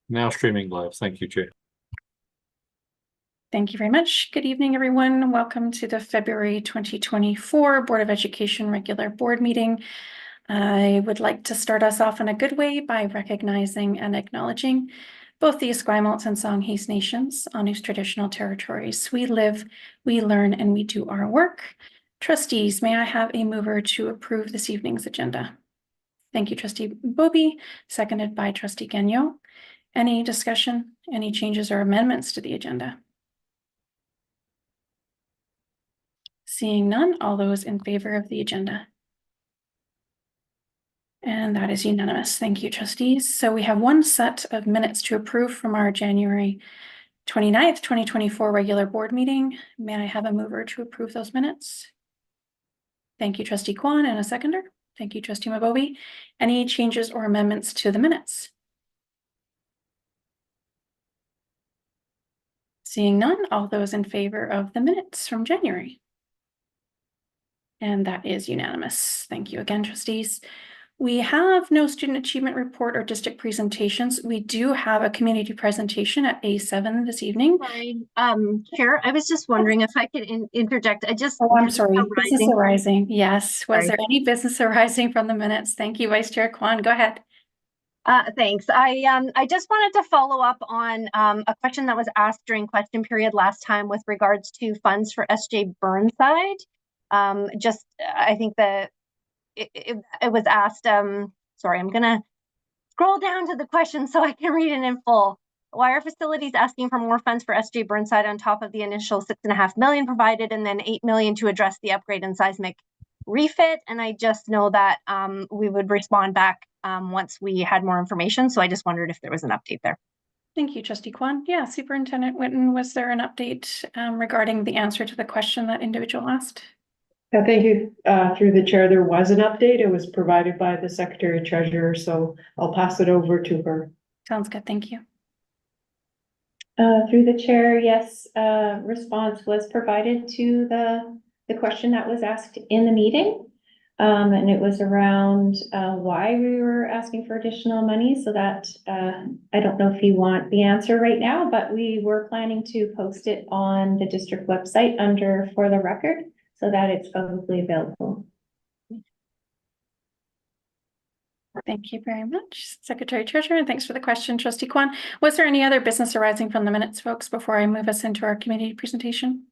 Now streaming live. Thank you, Chair. Thank you very much. Good evening, everyone. Welcome to the February 2024 Board of Education regular board meeting. I would like to start us off in a good way by recognizing and acknowledging both the Esquimalt and Songhees nations on whose traditional territories we live, we learn, and we do our work. Trustees, may I have a mover to approve this evening's agenda? Thank you, Trustee Bobby, seconded by Trustee Gagnon. Any discussion, any changes or amendments to the agenda? Seeing none, all those in favor of the agenda? And that is unanimous. Thank you, trustees. So we have one set of minutes to approve from our January 29th, 2024 regular board meeting. May I have a mover to approve those minutes? Thank you, Trustee Kwan, and a seconder. Thank you, Trustee Mabobi. Any changes or amendments to the minutes? Seeing none, all those in favor of the minutes from January? And that is unanimous. Thank you again, trustees. We have no student achievement report or district presentations. We do have a community presentation at A7 this evening. Sorry, Chair, I was just wondering if I could interject. I'm sorry, business arising. Yes. Was there any business arising from the minutes? Thank you, Vice Chair Kwan. Go ahead. Thanks. I just wanted to follow up on a question that was asked during question period last time with regards to funds for SJ Burnside. I think that it was asked, sorry, I'm gonna scroll down to the question so I can read it in full. Why are facilities asking for more funds for SJ Burnside on top of the initial $6.5 million provided and then $8 million to address the upgrade and seismic refit? And I just know that we would respond back once we had more information. So I just wondered if there was an update there. Thank you, Trustee Kwan. Yeah, Superintendent Whitten, was there an update regarding the answer to the question that individual asked? Thank you. Through the chair, there was an update. It was provided by the Secretary Treasurer, so I'll pass it over to her. Sounds good. Thank you. Through the chair, yes, response was provided to the question that was asked in the meeting. And it was around why we were asking for additional money. So that I don't know if you want the answer right now, but we were planning to post it on the district website under For the Record, so that it's publicly available. Thank you very much, Secretary Treasurer, and thanks for the question, Trustee Kwan. Was there any other business arising from the minutes, folks, before I move us into our community presentation?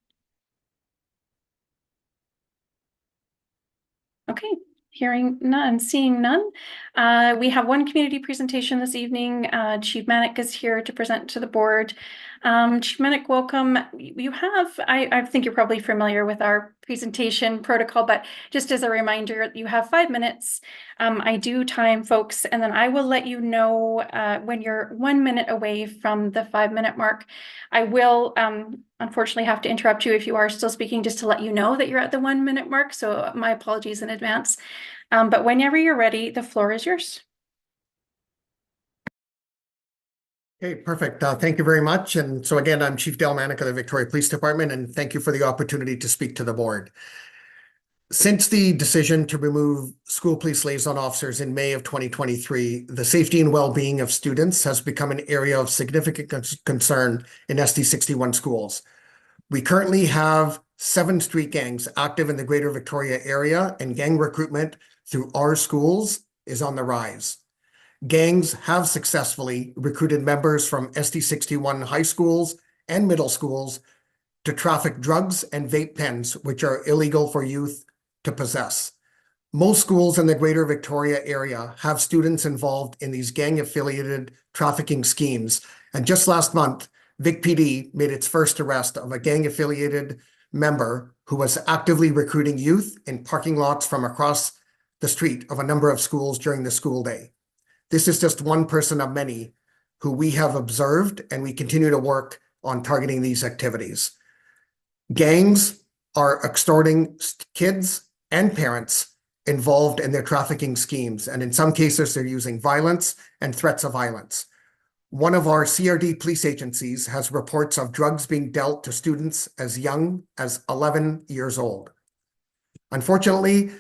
Okay, hearing none, seeing none. We have one community presentation this evening. Chief Manick is here to present to the board. Chief Manick, welcome. You have, I think you're probably familiar with our presentation protocol, but just as a reminder, you have 5 minutes. I do time folks, and then I will let you know when you're 1 minute away from the 5-minute mark. I will unfortunately have to interrupt you if you are still speaking, just to let you know that you're at the 1 minute mark. So my apologies in advance. But whenever you're ready, the floor is yours. Okay, perfect. Thank you very much. And so again, I'm Chief Dale Manick of the Victoria Police Department, and thank you for the opportunity to speak to the board. Since the decision to remove school police liaison officers in May of 2023, the safety and well-being of students has become an area of significant concern in SD61 schools. We currently have 7 street gangs active in the Greater Victoria area, and gang recruitment through our schools is on the rise. Gangs have successfully recruited members from SD61 high schools and middle schools to traffic drugs and vape pens, which are illegal for youth to possess. Most schools in the Greater Victoria area have students involved in these gang-affiliated trafficking schemes. And just last month, Vic PD made its first arrest of a gang-affiliated member who was actively recruiting youth in parking lots from across the street of a number of schools during the school day. This is just one person of many who we have observed, and we continue to work on targeting these activities. Gangs are extorting kids and parents involved in their trafficking schemes, and in some cases, they're using violence and threats of violence. One of our CRD police agencies has reports of drugs being dealt to students as young as 11 years old. Unfortunately,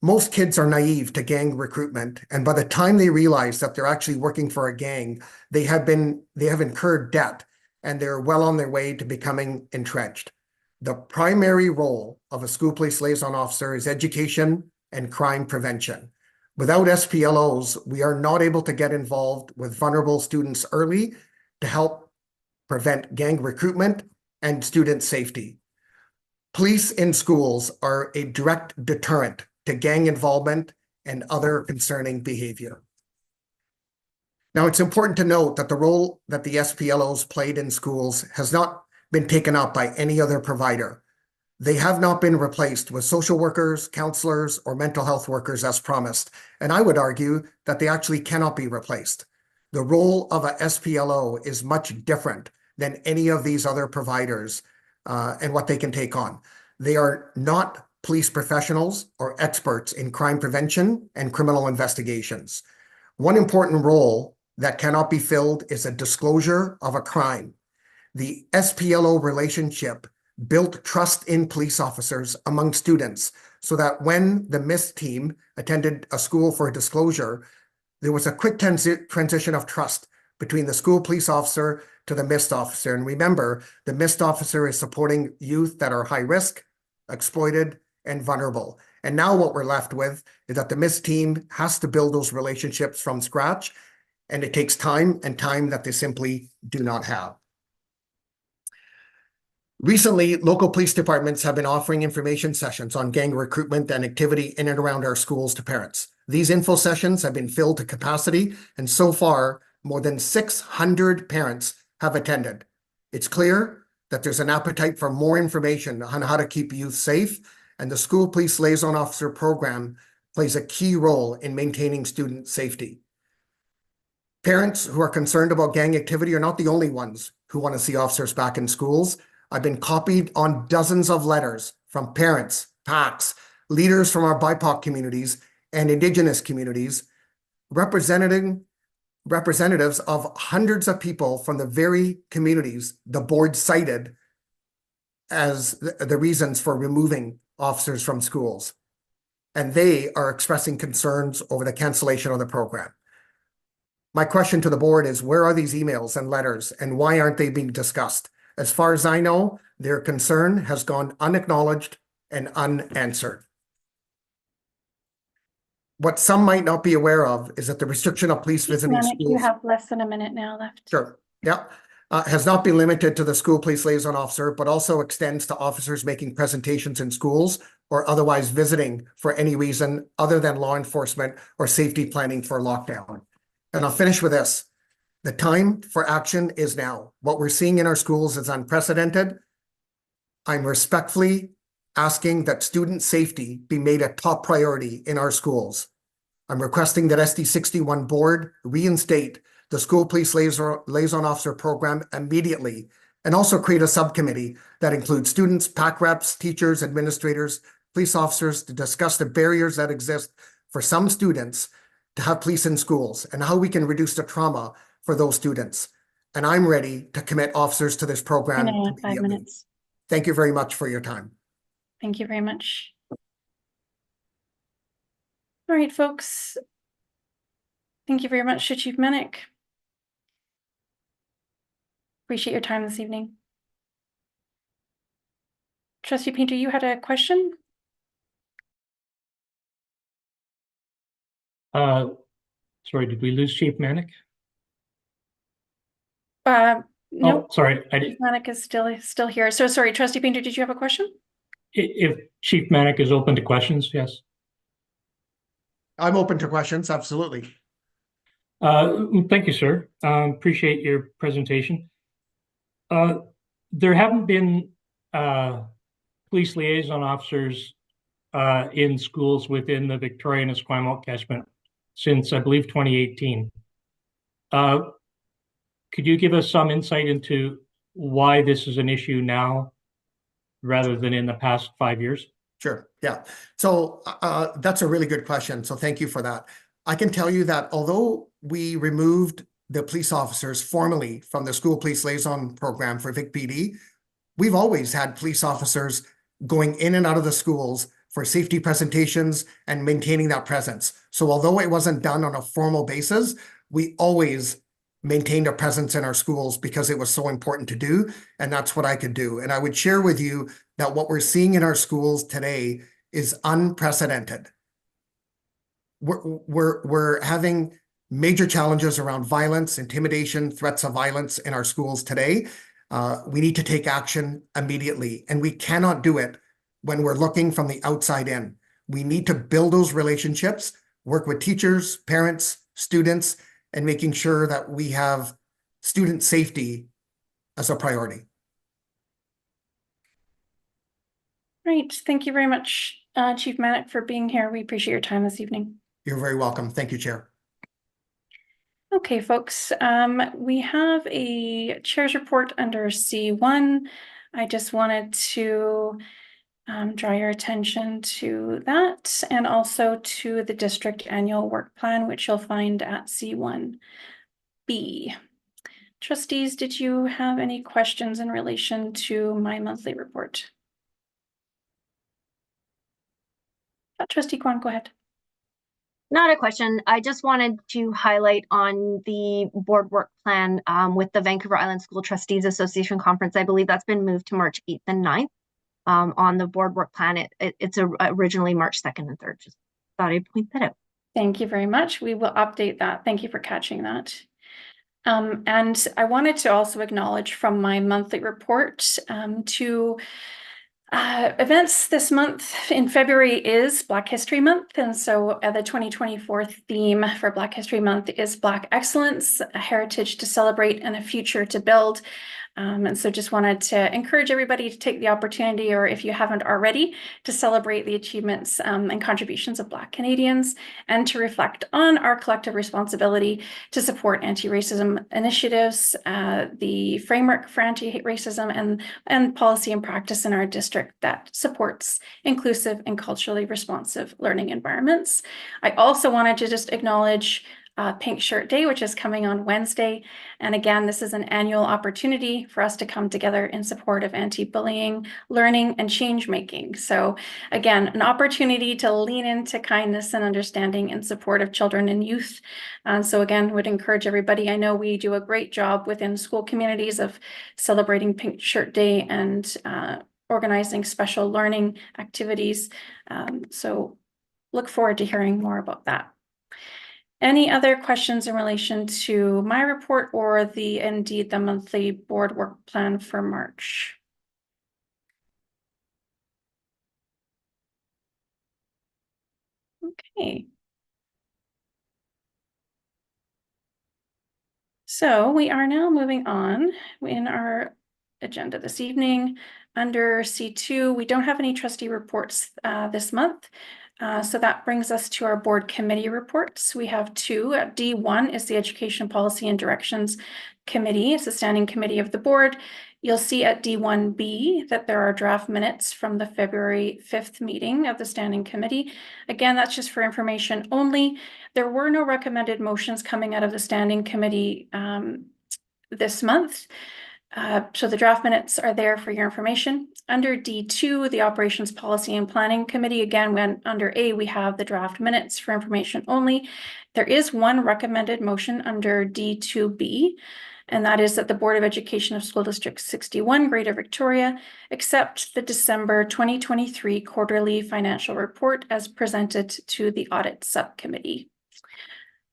most kids are naive to gang recruitment, and by the time they realize that they're actually working for a gang, they have incurred debt, and they're well on their way to becoming entrenched. The primary role of a school police liaison officer is education and crime prevention. Without SPLOs, we are not able to get involved with vulnerable students early to help prevent gang recruitment and student safety. Police in schools are a direct deterrent to gang involvement and other concerning behavior. Now, it's important to note that the role that the SPLOs played in schools has not been taken up by any other provider. They have not been replaced with social workers, counselors, or mental health workers as promised, and I would argue that they actually cannot be replaced. The role of a SPLO is much different than any of these other providers and what they can take on. They are not police professionals or experts in crime prevention and criminal investigations. One important role that cannot be filled is a disclosure of a crime. The SPLO relationship built trust in police officers among students so that when the MIST team attended a school for a disclosure, there was a quick transition of trust between the school police officer to the MIST officer. And remember, the MIST officer is supporting youth that are high risk, exploited, and vulnerable. And now what we're left with is that the MIST team has to build those relationships from scratch, and it takes time and time that they simply do not have. Recently, local police departments have been offering information sessions on gang recruitment and activity in and around our schools to parents. These info sessions have been filled to capacity, and so far, more than 600 parents have attended. It's clear that there's an appetite for more information on how to keep youth safe, and the School Police Liaison Officer program plays a key role in maintaining student safety. Parents who are concerned about gang activity are not the only ones who want to see officers back in schools. I've been copied on dozens of letters from parents, PACs, leaders from our BIPOC communities and Indigenous communities, representatives of hundreds of people from the very communities the board cited as the reasons for removing officers from schools. And they are expressing concerns over the cancellation of the program. My question to the board is, where are these emails and letters, and why aren't they being discussed? As far as I know, their concern has gone unacknowledged and unanswered. What some might not be aware of is that the restriction of police visiting Manic, schools. you have less than a minute now left. Sure, yeah. Has not been limited to the school police liaison officer, but also extends to officers making presentations in schools or otherwise visiting for any reason other than law enforcement or safety planning for lockdown. And I'll finish with this. The time for action is now. What we're seeing in our schools is unprecedented. I'm respectfully asking that student safety be made a top priority in our schools. I'm requesting that SD61 board reinstate the School Police Liaison Officer program immediately, and also create a subcommittee that includes students, PAC reps, teachers, administrators, police officers to discuss the barriers that exist for some students to have police in schools and how we can reduce the trauma for those students. And I'm ready to commit officers to this program. 5 minutes. Thank you very much for your time. Thank you very much. All right, folks. Thank you very much to Chief Manic. Appreciate your time this evening. Trustee Painter, you had a question? Sorry, did we lose Chief Manic? No, Oh, sorry, I Chief did. Manic is still here. So sorry, Trustee Painter, did you have a question? If Chief Manic is open to questions, yes. I'm open to questions, absolutely. Thank you, sir. Appreciate your presentation. There haven't been police liaison officers in schools within the Victoria and Esquimalt catchment since, I believe, 2018. Could you give us some insight into why this is an issue now rather than in the past 5 years? Sure, yeah. So that's a really good question. So thank you for that. I can tell you that although we removed the police officers formally from the School Police Liaison Program for VicPD, we've always had police officers going in and out of the schools for safety presentations and maintaining that presence. So although it wasn't done on a formal basis, we always maintained a presence in our schools because it was so important to do, and that's what I could do. And I would share with you that what we're seeing in our schools today is unprecedented. We're having major challenges around violence, intimidation, threats of violence in our schools today. We need to take action immediately, and we cannot do it when we're looking from the outside in. We need to build those relationships, work with teachers, parents, students, and making sure that we have student safety as a priority. Right. Thank you very much, Chief Manick, for being here. We appreciate your time this evening. You're very welcome. Thank you, Chair. Okay, folks, we have a chair's report under C1. I just wanted to draw your attention to that and also to the district annual work plan, which you'll find at C1B. Trustees, did you have any questions in relation to my monthly report? Trustee Kwan, go ahead. Not a question. I just wanted to highlight on the board work plan with the Vancouver Island School Trustees Association Conference. I believe that's been moved to March 8th and 9th. On the board work plan, it's originally March 2nd and 3rd. Just thought I'd point that out. Thank you very much. We will update that. Thank you for catching that. And I wanted to also acknowledge from my monthly report to events this month in February is Black History Month. And so the 2024 theme for Black History Month is Black Excellence, a heritage to celebrate and a future to build. And so just wanted to encourage everybody to take the opportunity, or if you haven't already, to celebrate the achievements and contributions of Black Canadians and to reflect on our collective responsibility to support anti-racism initiatives, the framework for anti-racism and policy and practice in our district that supports inclusive and culturally responsive learning environments. I also wanted to just acknowledge Pink Shirt Day, which is coming on Wednesday. And again, this is an annual opportunity for us to come together in support of anti-bullying, learning, and change making. So again, an opportunity to lean into kindness and understanding in support of children and youth. So again, would encourage everybody. I know we do a great job within school communities of celebrating Pink Shirt Day and organizing special learning activities. So look forward to hearing more about that. Any other questions in relation to my report or indeed the monthly board work plan for March? Okay. So we are now moving on in our agenda this evening. Under C2, we don't have any trustee reports this month. So that brings us to our board committee reports. We have two. D1 is the Education Policy and Directions Committee. It's a standing committee of the board. You'll see at D1B that there are draft minutes from the February 5th meeting of the standing committee. Again, that's just for information only. There were no recommended motions coming out of the standing committee this month. So the draft minutes are there for your information. Under D2, the Operations Policy and Planning Committee, again, when under A, we have the draft minutes for information only. There is one recommended motion under D2B, and that is that the Board of Education of School District 61, Greater Victoria, accept the December 2023 quarterly financial report as presented to the Audit Subcommittee.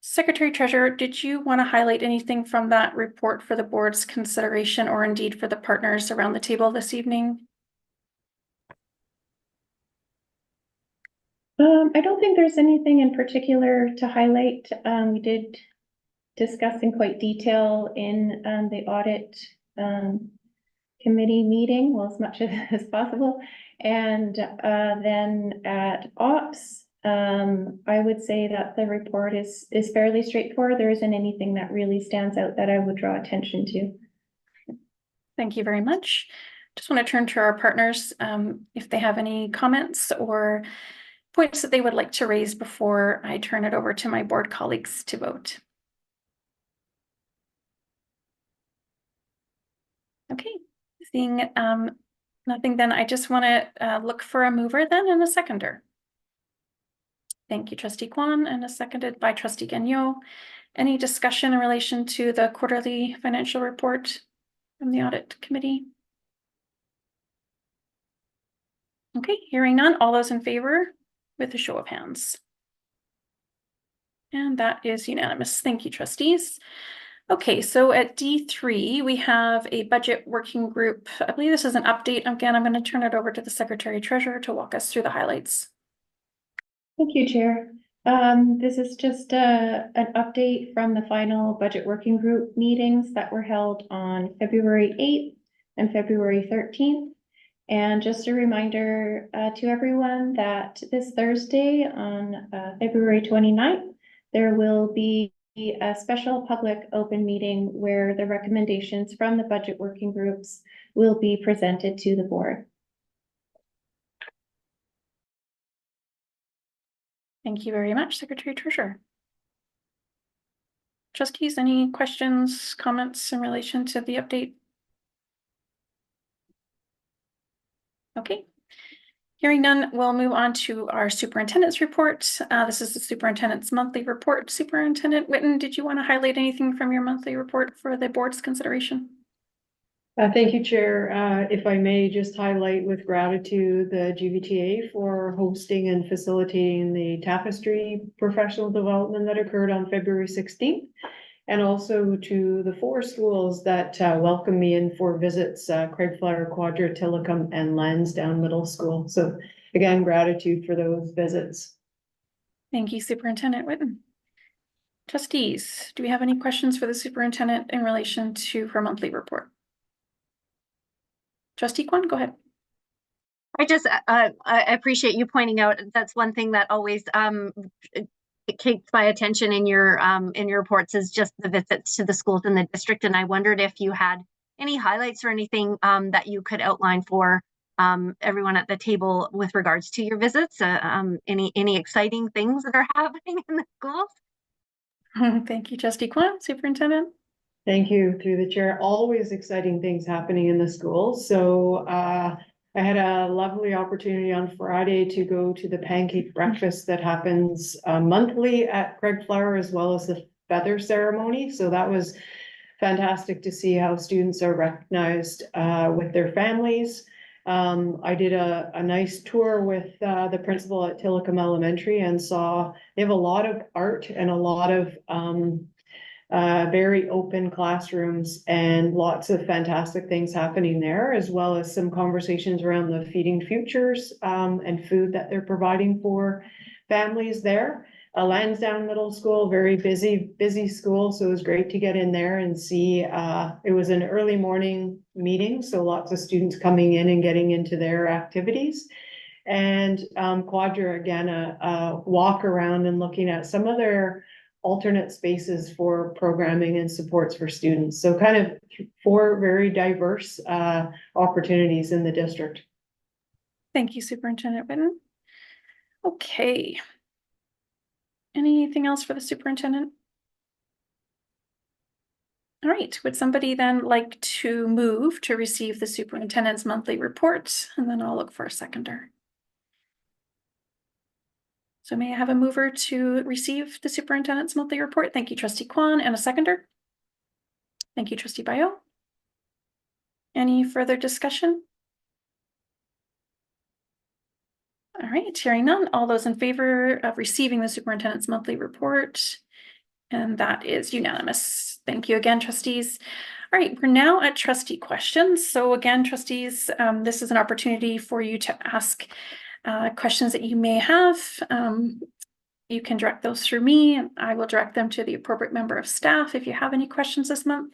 Secretary Treasurer, did you want to highlight anything from that report for the board's consideration or indeed for the partners around the table this evening? I don't think there's anything in particular to highlight. We did discuss in quite detail in the audit committee meeting, well, as much as possible. And then at ops, I would say that the report is fairly straightforward. There isn't anything that really stands out that I would draw attention to. Thank you very much. Just want to turn to our partners if they have any comments or points that they would like to raise before I turn it over to my board colleagues to vote. Okay, seeing Nothing, then I just want to look for a mover then and a seconder. Thank you, Trustee Kwan, and a seconded by Trustee Gagnon. Any discussion in relation to the quarterly financial report from the audit committee? Okay, hearing none, all those in favor with a show of hands. And that is unanimous. Thank you, trustees. Okay, so at D3, we have a budget working group. I believe this is an update. Again, I'm going to turn it over to the Secretary Treasurer to walk us through the highlights. Thank you, Chair. This is just an update from the final budget working group meetings that were held on February 8th and February 13th. And just a reminder to everyone that this Thursday on February 29th, there will be a special public open meeting where the recommendations from the budget working groups will be presented to the board. Thank you very much, Secretary Treasurer. Trustees, any questions, comments in relation to the update? Okay. Hearing none, we'll move on to our superintendent's report. This is the superintendent's monthly report. Superintendent Whitten, did you want to highlight anything from your monthly report for the board's consideration? Thank you, Chair. If I may just highlight with gratitude the GVTA for hosting and facilitating the tapestry professional development that occurred on February 16th. And also to the 4 schools that welcomed me in for visits, Craigflower, Quadra, Tillicum, and Lansdowne Middle School. So again, gratitude for those visits. Thank you, Superintendent Whitten. Trustees, do we have any questions for the superintendent in relation to her monthly report? Trustee Kwan, go ahead. I appreciate you pointing out that's one thing that always it takes my attention in your reports is just the visits to the schools in the district. And I wondered if you had any highlights or anything that you could outline for everyone at the table with regards to your visits. Any exciting things that are happening in the schools? Thank you, Trustee Kwan. Superintendent. Thank you, through the chair. Always exciting things happening in the schools. So I had a lovely opportunity on Friday to go to the pancake breakfast that happens monthly at Craigflower, as well as the feather ceremony. So that was fantastic to see how students are recognized with their families. I did a nice tour with the principal at Tillicum Elementary and saw they have a lot of art and a lot of very open classrooms and lots of fantastic things happening there, as well as some conversations around the Feeding Futures and food that they're providing for families there. Lansdowne Middle School, very busy school, so it was great to get in there and see. It was an early morning meeting, so lots of students coming in and getting into their activities. And Quadra, again, a walk around and looking at some of their alternate spaces for programming and supports for students. So kind of 4 very diverse opportunities in the district. Thank you, Superintendent Whitten. Okay. Anything else for the superintendent? All right, would somebody then like to move to receive the superintendent's monthly report? And then I'll look for a seconder. So may I have a mover to receive the superintendent's monthly report? Thank you, Trustee Kwan, and a seconder. Thank you, Trustee Bayo. Any further discussion? All right, hearing none. All those in favor of receiving the superintendent's monthly report? And that is unanimous. Thank you again, trustees. All right, we're now at trustee questions. So again, trustees, this is an opportunity for you to ask questions that you may have. You can direct those through me, and I will direct them to the appropriate member of staff if you have any questions this month.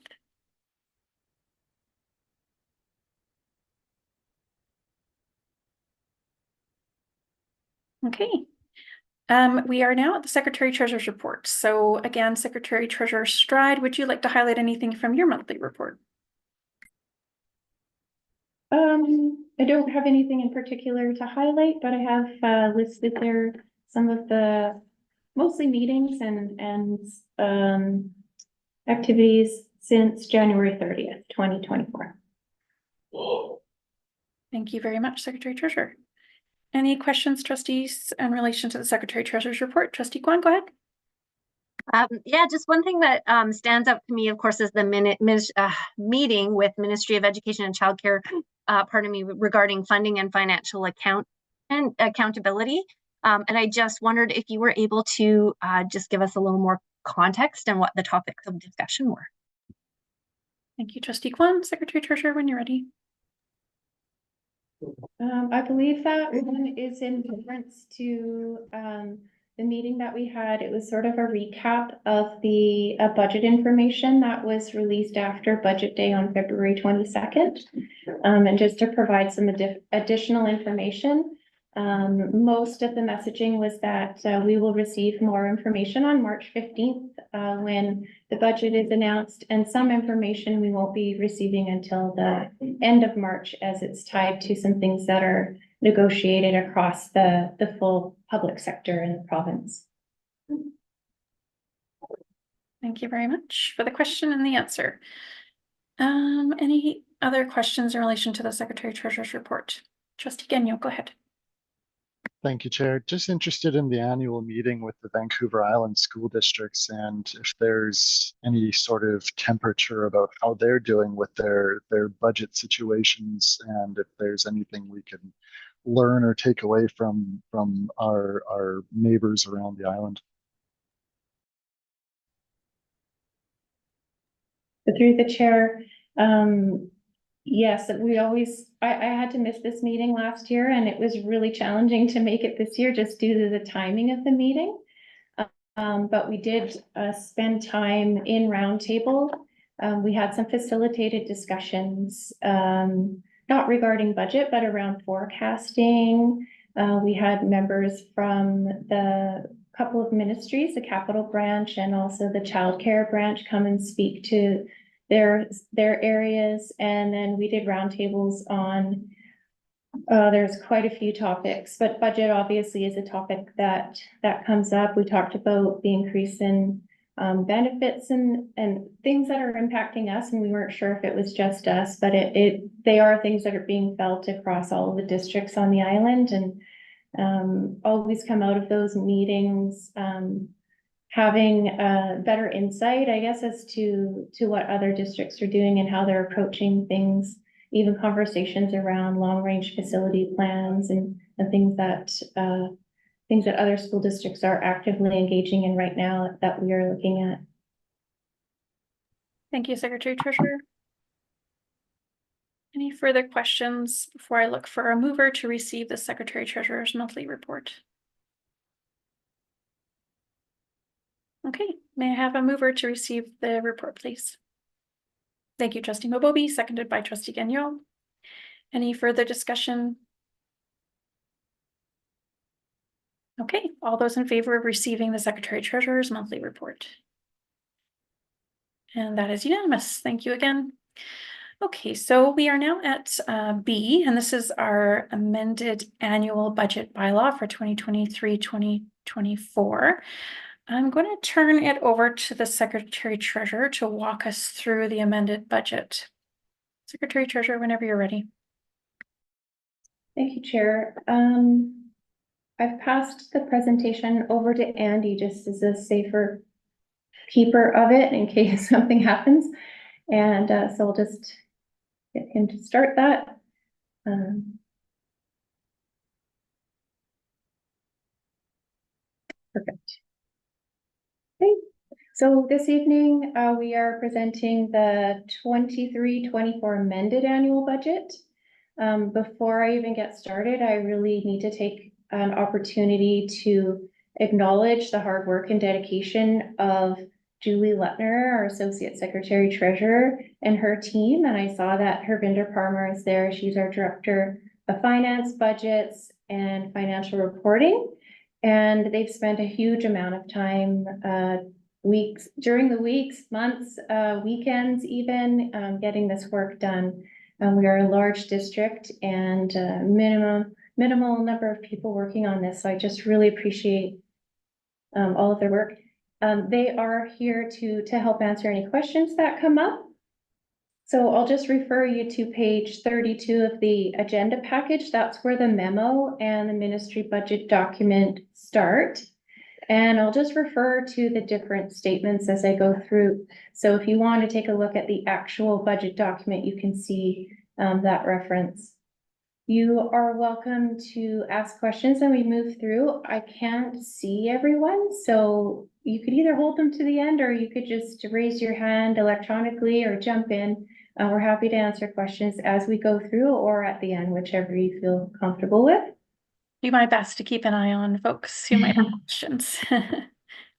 Okay. We are now at the Secretary Treasurer's report. So again, Secretary Treasurer Stride, would you like to highlight anything from your monthly report? I don't have anything in particular to highlight, but I have listed there some of the mostly meetings and activities since January 30th, 2024. Thank you very much, Secretary Treasurer. Any questions, trustees, in relation to the Secretary Treasurer's report? Trustee Kwan, go ahead. Yeah, just one thing that stands out to me, of course, is the meeting with Ministry of Education and Childcare, regarding funding and financial accountability. And I just wondered if you were able to just give us a little more context and what the topics of discussion were. Thank you, Trustee Kwan. Secretary Treasurer, when you're ready. I believe that one is in reference to the meeting that we had. It was sort of a recap of the budget information that was released after Budget Day on February 22nd. And just to provide some additional information, most of the messaging was that we will receive more information on March 15th when the budget is announced, and some information we won't be receiving until the end of March, as it's tied to some things that are negotiated across the full public sector in the province. Thank you very much for the question and the answer. Any other questions in relation to the Secretary Treasurer's report? Trustee Gagnon, go ahead. Thank you, Chair. Just interested in the annual meeting with the Vancouver Island school districts and if there's any sort of temperature about how they're doing with their budget situations, and if there's anything we can learn or take away from our neighbors around the island. Through the chair, yes, I had to miss this meeting last year, and it was really challenging to make it this year just due to the timing of the meeting. But we did spend time in roundtable. We had some facilitated discussions, not regarding budget, but around forecasting. We had members from the couple of ministries, the capital branch and also the childcare branch, come and speak to their areas. And then we did roundtables on, there's quite a few topics, but budget obviously is a topic that comes up. We talked about the increase in benefits and things that are impacting us, and we weren't sure if it was just us, but they are things that are being felt across all of the districts on the island. And always come out of those meetings having better insight, I guess, as to what other districts are doing and how they're approaching things, even conversations around long-range facility plans and things that other school districts are actively engaging in right now that we are looking at. Thank you, Secretary Treasurer. Any further questions before I look for a mover to receive the Secretary Treasurer's monthly report? Okay, may I have a mover to receive the report, please? Thank you, Trustee Mobobi, seconded by Trustee Gagnon. Any further discussion? Okay, all those in favor of receiving the Secretary Treasurer's monthly report? And that is unanimous. Thank you again. Okay, so we are now at B, and this is our amended annual budget bylaw for 2023-2024. I'm going to turn it over to the Secretary Treasurer to walk us through the amended budget. Secretary Treasurer, whenever you're ready. Thank you, Chair. I've passed the presentation over to Andy just as a safer keeper of it in case something happens. And so we'll just get him to start that. Perfect. Okay, so this evening we are presenting the 23-24 amended annual budget. Before I even get started, I really need to take an opportunity to acknowledge the hard work and dedication of Julie Letner, our Associate Secretary Treasurer, and her team. And I saw that Hervinder Parmar is there. She's our Director of Finance, Budgets, and Financial Reporting. And they've spent a huge amount of time, during the weeks, months, weekends even, getting this work done. We are a large district and minimal number of people working on this. So I just really appreciate all of their work. They are here to help answer any questions that come up. So I'll just refer you to page 32 of the agenda package. That's where the memo and the ministry budget document start. And I'll just refer to the different statements as I go through. So if you want to take a look at the actual budget document, you can see that reference. You are welcome to ask questions and we move through. I can't see everyone, so you could either hold them to the end or you could just raise your hand electronically or jump in. We're happy to answer questions as we go through or at the end, whichever you feel comfortable with. Do my best to keep an eye on folks who might have questions.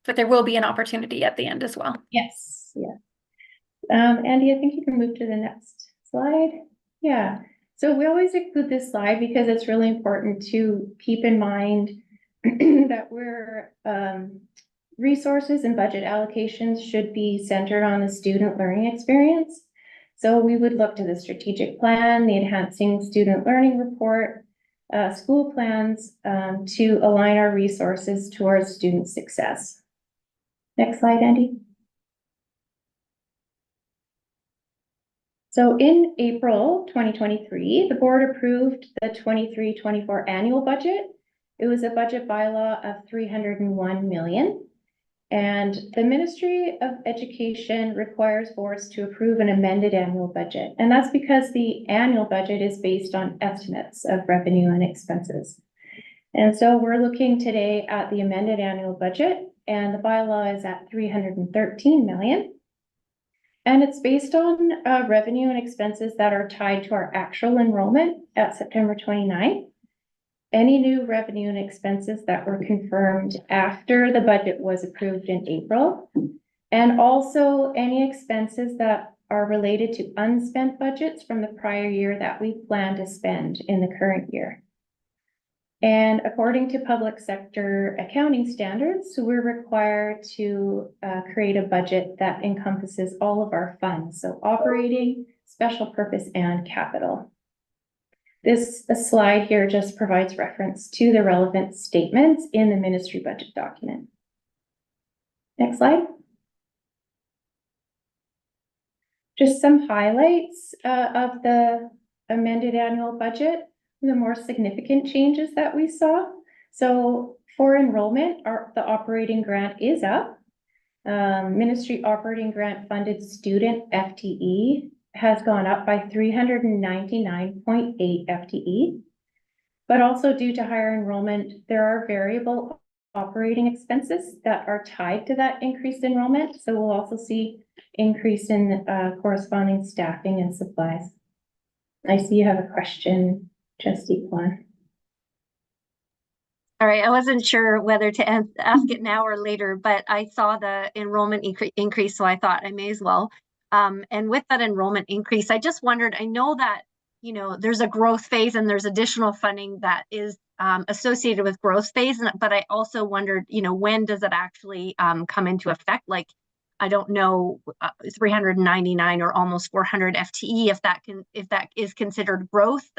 But there will be an opportunity at the end as well. Yes, yeah. Andy, I think you can move to the next slide. Yeah. So we always include this slide because it's really important to keep in mind that resources and budget allocations should be centered on the student learning experience. So we would look to the strategic plan, the enhancing student learning report, school plans to align our resources towards student success. Next slide, Andy. So in April 2023, the board approved the 23-24 annual budget. It was a budget bylaw of 301 million. And the Ministry of Education requires boards to approve an amended annual budget. And that's because the annual budget is based on estimates of revenue and expenses. And so we're looking today at the amended annual budget, and the bylaw is at 313 million. And it's based on revenue and expenses that are tied to our actual enrollment at September 29th. Any new revenue and expenses that were confirmed after the budget was approved in April. And also any expenses that are related to unspent budgets from the prior year that we plan to spend in the current year. And according to public sector accounting standards, so we're required to create a budget that encompasses all of our funds, so operating, special purpose, and capital. This slide here just provides reference to the relevant statements in the ministry budget document. Next slide. Just some highlights of the amended annual budget. The more significant changes that we saw. So for enrollment, the operating grant is up. Ministry operating grant funded student FTE has gone up by 399.8 FTE. But also due to higher enrollment, there are variable operating expenses that are tied to that increased enrollment. So we'll also see increase in corresponding staffing and supplies. I see you have a question. Trustee Kwan. All right, I wasn't sure whether to ask it now or later, but I saw the enrollment increase, so I thought I may as well. And with that enrollment increase, I just wondered, I know that, you know, there's a growth phase and there's additional funding that is associated with growth phase, but I also wondered, you know, when does it actually come into effect? Like, I don't know, 399 or almost 400 FTE, if that is considered growth.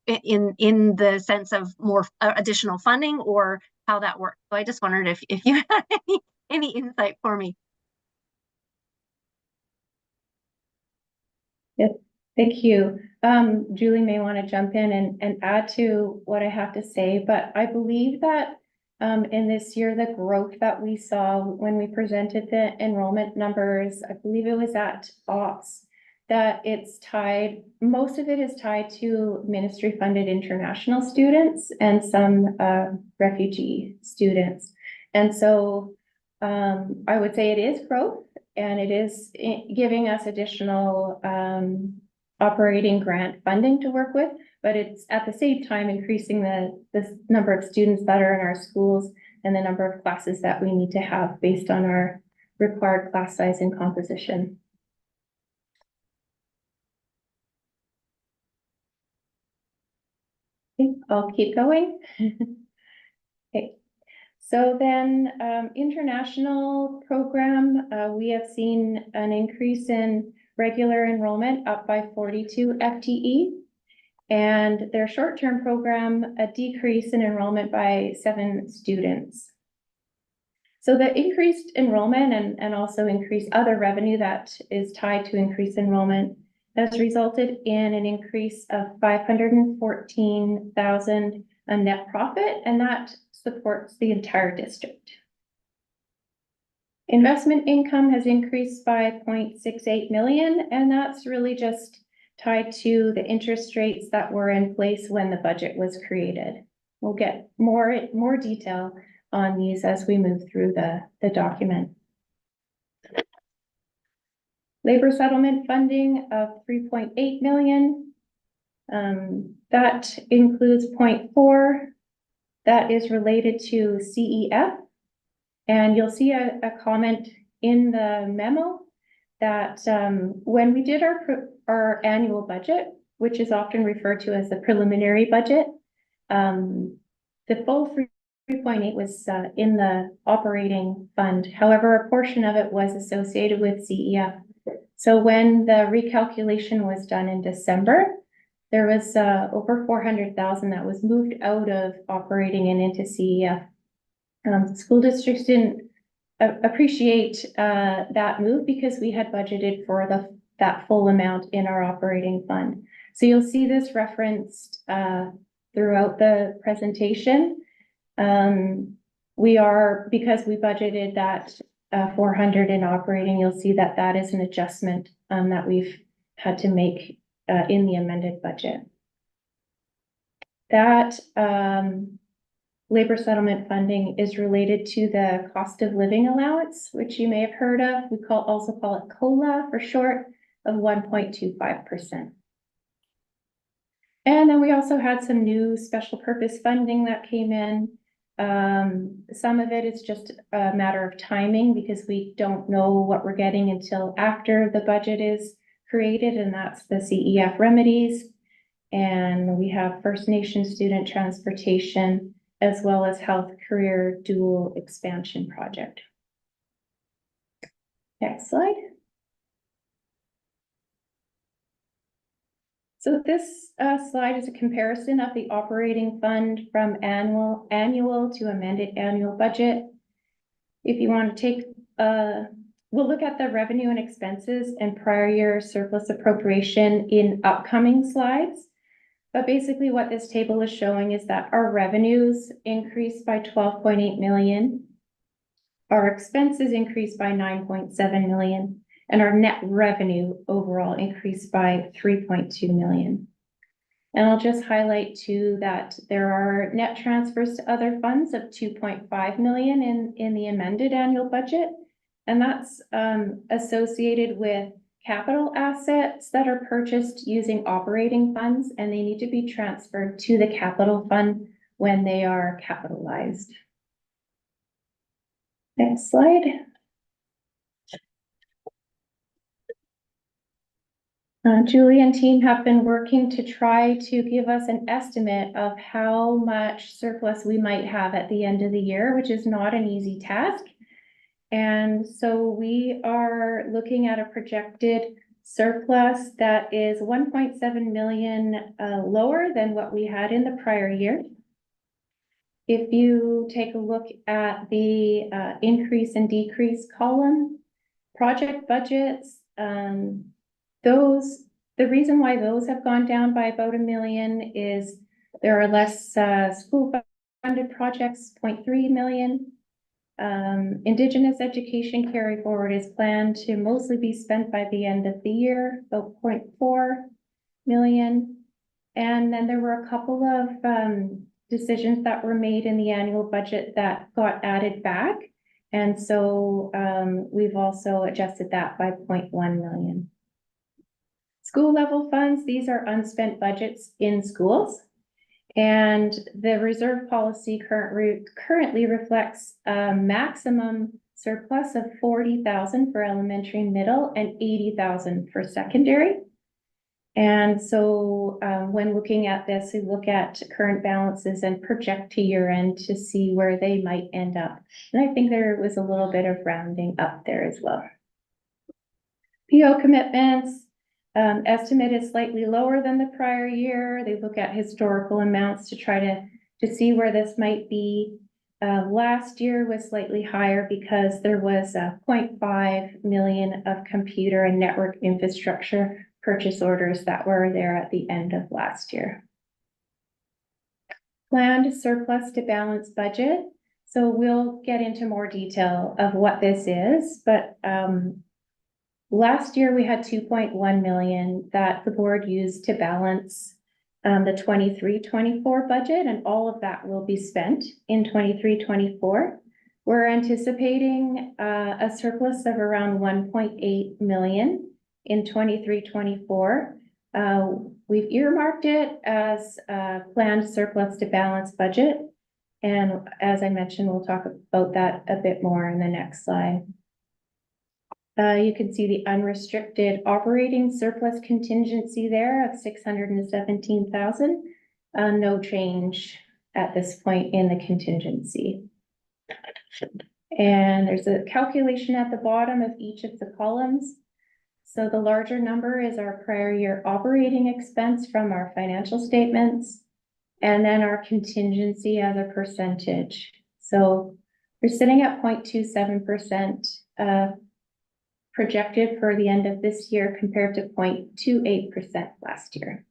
In the sense of more additional funding or how that works. So I just wondered if you had any insight for me. Yes, thank you. Julie may want to jump in and add to what I have to say, but I believe that in this year, the growth that we saw when we presented the enrollment numbers, I believe it was at Ops, that it's tied, most of it is tied to ministry funded international students and some refugee students. And so I would say it is growth and it is giving us additional operating grant funding to work with, but it's at the same time increasing the number of students that are in our schools and the number of classes that we need to have based on our required class size and composition. Okay, I'll keep going. Okay, so then international program, we have seen an increase in regular enrollment up by 42 FTE, and their short-term program, a decrease in enrollment by 7 students. So the increased enrollment and also increased other revenue that is tied to increased enrollment has resulted in an increase of 514,000 a net profit, and that supports the entire district. Investment income has increased by 0.68 million, and that's really just tied to the interest rates that were in place when the budget was created. We'll get more detail on these as we move through the document. Labor settlement funding of 3.8 million. That includes 0.4 that is related to CEF. And you'll see a comment in the memo that when we did our annual budget, which is often referred to as the preliminary budget, the full 3.8 was in the operating fund. However, a portion of it was associated with CEF. So when the recalculation was done in December, there was over 400,000 that was moved out of operating and into CEF. School districts didn't appreciate that move because we had budgeted for that full amount in our operating fund. So you'll see this referenced throughout the presentation. Because we budgeted that 400 in operating, you'll see that that is an adjustment that we've had to make in the amended budget. That labor settlement funding is related to the cost of living allowance, which you may have heard of. We also call it COLA for short, of 1.25%. And then we also had some new special purpose funding that came in. Some of it is just a matter of timing because we don't know what we're getting until after the budget is created, and that's the CEF remedies. And we have First Nation student transportation, as well as health career dual expansion project. Next slide. So this slide is a comparison of the operating fund from annual to amended annual budget. If you want to take, we'll look at the revenue and expenses and prior year surplus appropriation in upcoming slides. But basically what this table is showing is that our revenues increased by 12.8 million. Our expenses increased by 9.7 million. And our net revenue overall increased by 3.2 million. And I'll just highlight too that there are net transfers to other funds of 2.5 million in the amended annual budget. And that's associated with capital assets that are purchased using operating funds, and they need to be transferred to the capital fund when they are capitalized. Next slide. Julie and team have been working to try to give us an estimate of how much surplus we might have at the end of the year, which is not an easy task. And so we are looking at a projected surplus that is 1.7 million lower than what we had in the prior year. If you take a look at the increase and decrease column, project budgets, the reason why those have gone down by about 1 million is there are less school funded projects, 0.3 million. Indigenous education carry forward is planned to mostly be spent by the end of the year, about 0.4 million. And then there were a couple of decisions that were made in the annual budget that got added back. And so we've also adjusted that by 0.1 million. School level funds, these are unspent budgets in schools. And the reserve policy currently reflects a maximum surplus of 40,000 for elementary and middle and 80,000 for secondary. And so when looking at this, we look at current balances and project to year end to see where they might end up. And I think there was a little bit of rounding up there as well. PO commitments. Estimate is slightly lower than the prior year. They look at historical amounts to try to see where this might be. Last year was slightly higher because there was 0.5 million of computer and network infrastructure purchase orders that were there at the end of last year. Planned surplus to balance budget. So we'll get into more detail of what this is, but last year we had 2.1 million that the board used to balance the 23-24 budget, and all of that will be spent in 23-24. We're anticipating a surplus of around 1.8 million in 23-24. We've earmarked it as a planned surplus to balance budget. And as I mentioned, we'll talk about that a bit more in the next slide. You can see the unrestricted operating surplus contingency there of 617,000. No change at this point in the contingency. And there's a calculation at the bottom of each of the columns. So the larger number is our prior year operating expense from our financial statements, and then our contingency as a percentage. So we're sitting at 0.27% projected for the end of this year compared to 0.28% last year.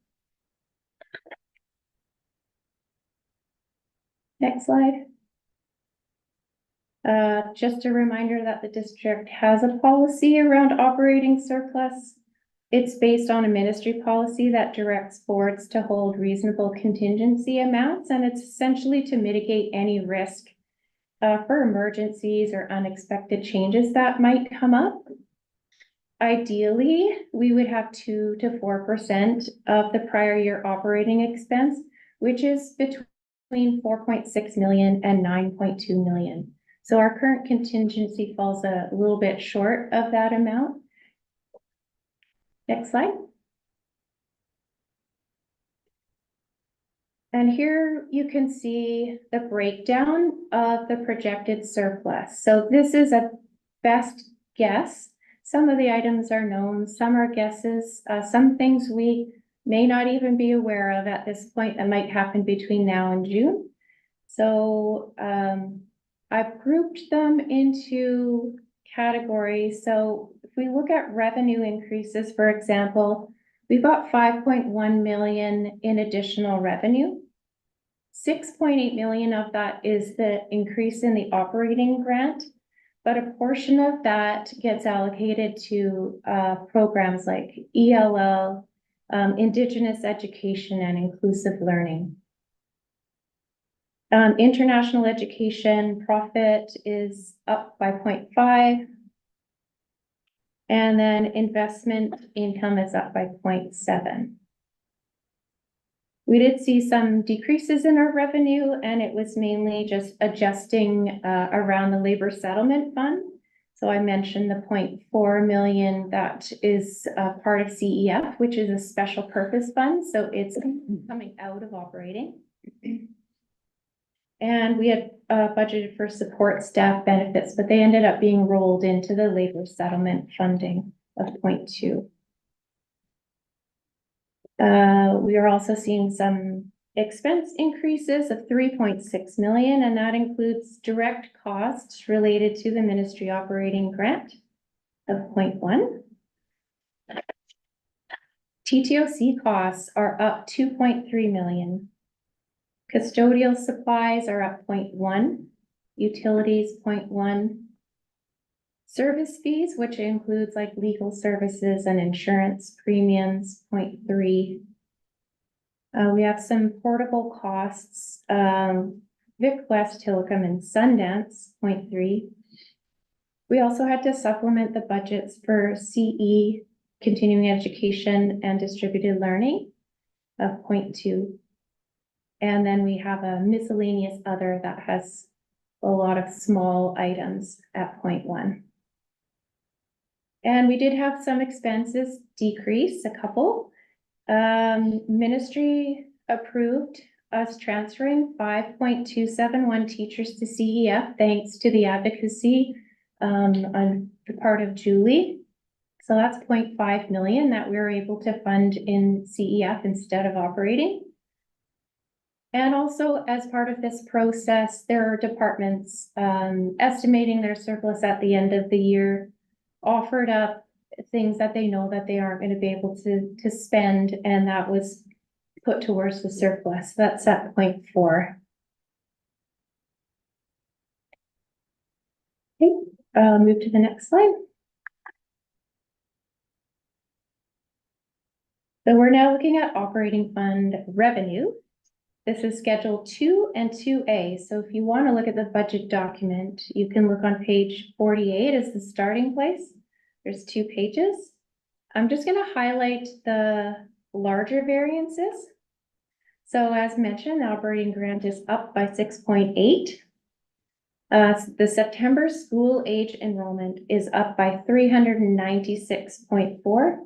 Next slide. Just a reminder that the district has a policy around operating surplus. It's based on a ministry policy that directs boards to hold reasonable contingency amounts, and it's essentially to mitigate any risk for emergencies or unexpected changes that might come up. Ideally, we would have 2 to 4% of the prior year operating expense, which is between 4.6 million and 9.2 million. So our current contingency falls a little bit short of that amount. Next slide. And here you can see the breakdown of the projected surplus. So this is a best guess. Some of the items are known, some are guesses, some things we may not even be aware of at this point that might happen between now and June. So I've grouped them into categories. So if we look at revenue increases, for example, we've got 5.1 million in additional revenue. 6.8 million of that is the increase in the operating grant, but a portion of that gets allocated to programs like ELL, Indigenous education, and inclusive learning. International education profit is up by 0.5. And then investment income is up by 0.7. We did see some decreases in our revenue, and it was mainly just adjusting around the labor settlement fund. So I mentioned the 0.4 million that is part of CEF, which is a special purpose fund. So it's coming out of operating. And we had budgeted for support staff benefits, but they ended up being rolled into the labor settlement funding of 0.2. We are also seeing some expense increases of 3.6 million, and that includes direct costs related to the ministry operating grant of 0.1. TTOC costs are up 2.3 million. Custodial supplies are up 0.1, utilities 0.1, service fees, which includes like legal services and insurance premiums, 0.3. We have some portable costs, Vic West, Hillicum, and Sundance, 0.3. We also had to supplement the budgets for CE, continuing education, and distributed learning of 0.2. And then we have a miscellaneous other that has a lot of small items at 0.1. And we did have some expenses decrease, a couple. Ministry approved us transferring 5.271 teachers to CEF, thanks to the advocacy on the part of Julie. So that's 0.5 million that we were able to fund in CEF instead of operating. And also, as part of this process, there are departments estimating their surplus at the end of the year, offered up things that they know that they aren't going to be able to spend, and that was put towards the surplus. That's at 0.4. Okay, move to the next slide. So we're now looking at operating fund revenue. This is Schedule 2 and 2A. So if you want to look at the budget document, you can look on page 48 as the starting place. There's 2 pages. I'm just going to highlight the larger variances. So as mentioned, the operating grant is up by 6.8. The September school age enrollment is up by 396.4,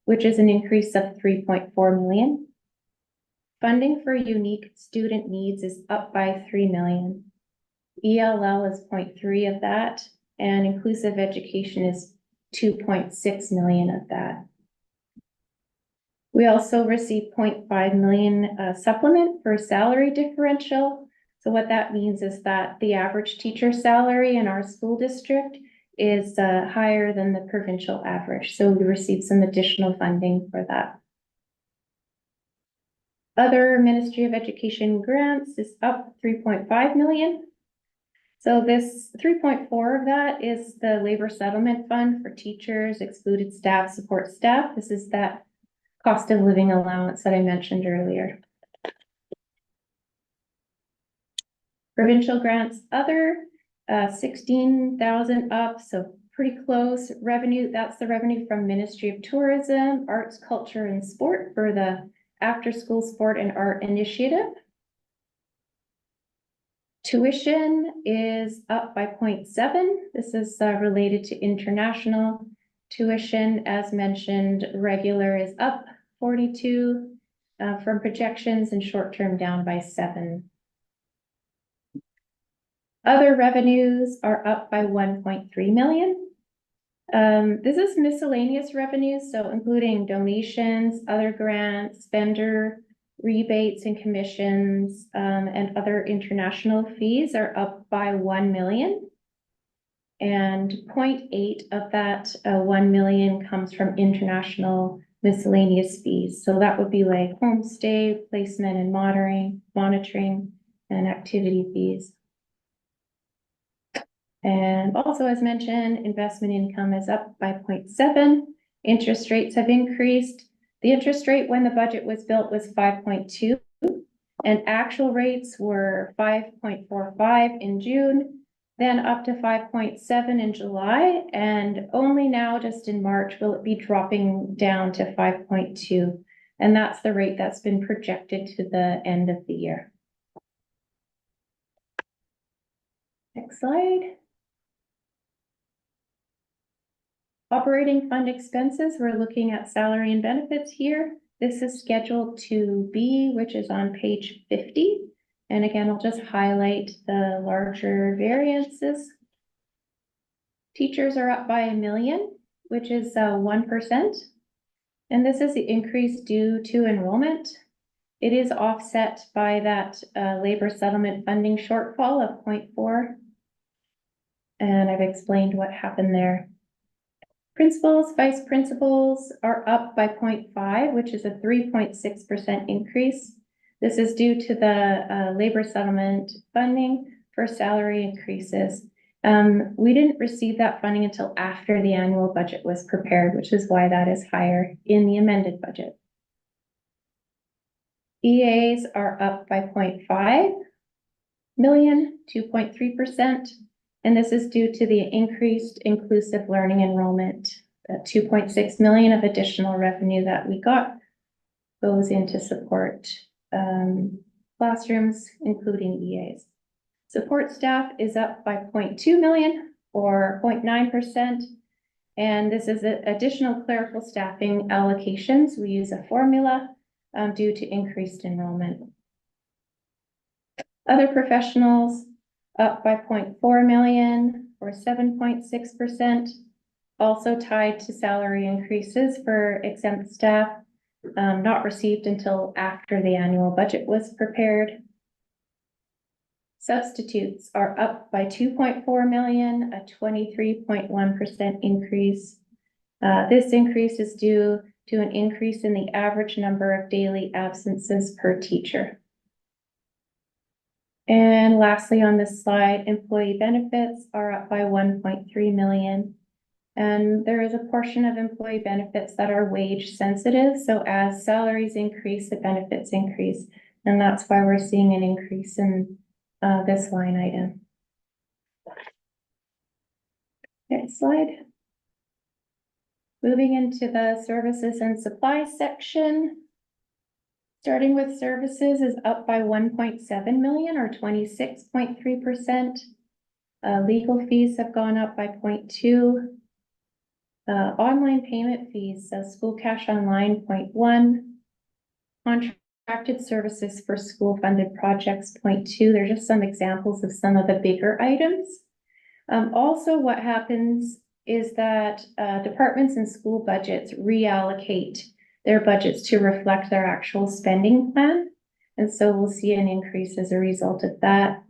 which is an increase of 3.4 million. Funding for unique student needs is up by 3 million. ELL is 0.3 of that, and inclusive education is 2.6 million of that. We also received 0.5 million supplement for salary differential. So what that means is that the average teacher salary in our school district is higher than the provincial average. So we received some additional funding for that. Other Ministry of Education grants is up 3.5 million. So this 3.4 of that is the labor settlement fund for teachers, excluded staff, support staff. This is that cost of living allowance that I mentioned earlier. Provincial grants, other 16,000 up, so pretty close. Revenue, that's the revenue from Ministry of Tourism, Arts, Culture, and Sport for the after-school sport and art initiative. Tuition is up by 0.7. This is related to international tuition. As mentioned, regular is up 42 from projections, and short-term down by 7. Other revenues are up by 1.3 million. This is miscellaneous revenues, so including donations, other grants, vendor rebates and commissions, and other international fees are up by 1 million. And 0.8 of that 1 million comes from international miscellaneous fees. So that would be like homestay, placement and monitoring, and activity fees. And also, as mentioned, investment income is up by 0.7. Interest rates have increased. The interest rate when the budget was built was 5.2, and actual rates were 5.45 in June, then up to 5.7 in July, and only now, just in March, will it be dropping down to 5.2. And that's the rate that's been projected to the end of the year. Next slide. Operating fund expenses, we're looking at salary and benefits here. This is Schedule 2B, which is on page 50. And again, I'll just highlight the larger variances. Teachers are up by 1 million, which is 1%. And this is the increase due to enrollment. It is offset by that labor settlement funding shortfall of 0.4. And I've explained what happened there. Principals, vice principals are up by 0.5, which is a 3.6% increase. This is due to the labor settlement funding for salary increases. We didn't receive that funding until after the annual budget was prepared, which is why that is higher in the amended budget. EAs are up by 0.5 million, 2.3%. And this is due to the increased inclusive learning enrollment. That 2.6 million of additional revenue that we got goes into support classrooms, including EAs. Support staff is up by 0.2 million or 0.9%. And this is additional clerical staffing allocations. We use a formula due to increased enrollment. Other professionals up by 0.4 million or 7.6%, also tied to salary increases for exempt staff, not received until after the annual budget was prepared. Substitutes are up by 2.4 million, a 23.1% increase. This increase is due to an increase in the average number of daily absences per teacher. And lastly, on this slide, employee benefits are up by 1.3 million. And there is a portion of employee benefits that are wage sensitive. So as salaries increase, the benefits increase. And that's why we're seeing an increase in this line item. Next slide. Moving into the services and supplies section. Starting with services is up by 1.7 million or 26.3%. Legal fees have gone up by 0.2. Online payment fees, so school cash online 0.1. Contracted services for school funded projects 0.2. They're just some examples of some of the bigger items. Also what happens is that departments and school budgets reallocate their budgets to reflect their actual spending plan. And so we'll see an increase as a result of that.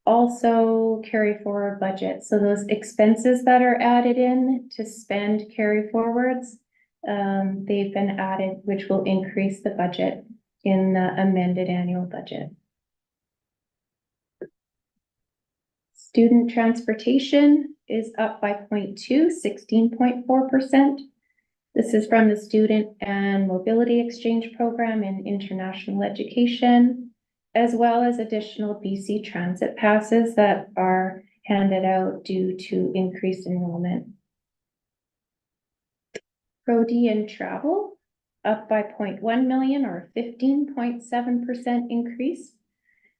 Also carry forward budget. So those expenses that are added in to spend carry forwards, they've been added, which will increase the budget in the amended annual budget. Student transportation is up by 0.2, 16.4%. This is from the Student and Mobility Exchange Program in international education, as well as additional BC Transit passes that are handed out due to increased enrollment. Pro-D and travel up by 0.1 million or 15.7% increase.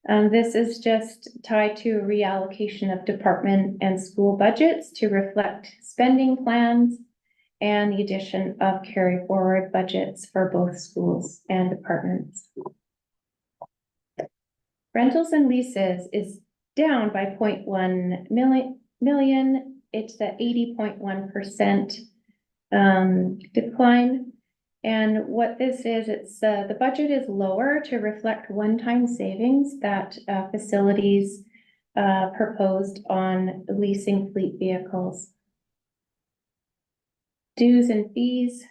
This is just tied to a reallocation of department and school budgets to reflect spending plans and the addition of carry forward budgets for both schools and departments. Rentals and leases is down by 0.1 million. It's at 80.1% decline. And what this is, it's the budget is lower to reflect one-time savings that facilities proposed on leasing fleet vehicles. Dues and fees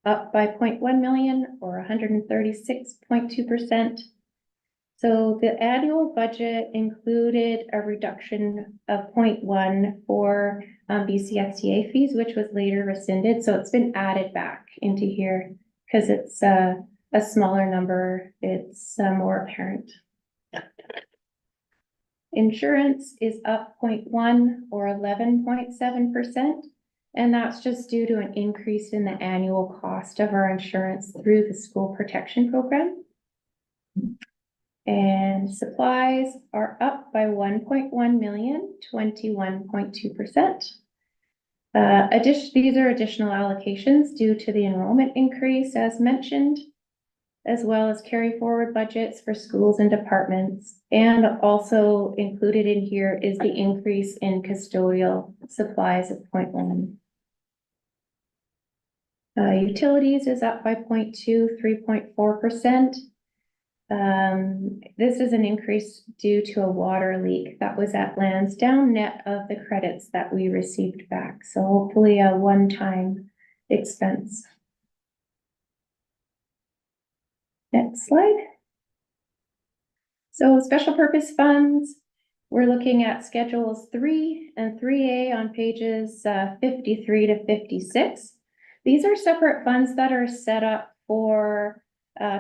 up by 0.1 million or 136.2%. So the annual budget included a reduction of 0.1 for BCSTA fees, which was later rescinded. So it's been added back into here because it's a smaller number. It's more apparent. Insurance is up 0.1 or 11.7%. And that's just due to an increase in the annual cost of our insurance through the school protection program. And supplies are up by 1.1 million, 21.2%. These are additional allocations due to the enrollment increase as mentioned, as well as carry forward budgets for schools and departments. And also included in here is the increase in custodial supplies of 0.1. Utilities is up by 0.2, 3.4%. This is an increase due to a water leak that was at Lansdowne, net of the credits that we received back. So hopefully a one-time expense. Next slide. So special purpose funds, we're looking at schedules 3 and 3A on pages 53 to 56. These are separate funds that are set up for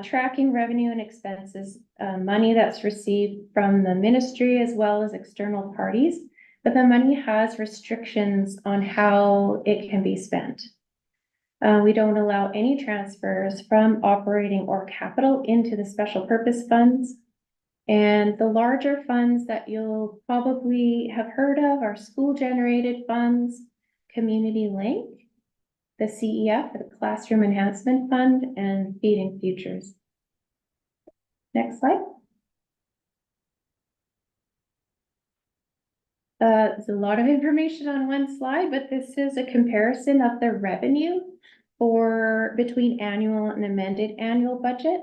tracking revenue and expenses, money that's received from the ministry as well as external parties, but the money has restrictions on how it can be spent. We don't allow any transfers from operating or capital into the special purpose funds. And the larger funds that you'll probably have heard of are school generated funds, Community Link, the CEF, the Classroom Enhancement Fund, and Feeding Futures. Next slide. There's a lot of information on one slide, but this is a comparison of the revenue between annual and amended annual budget.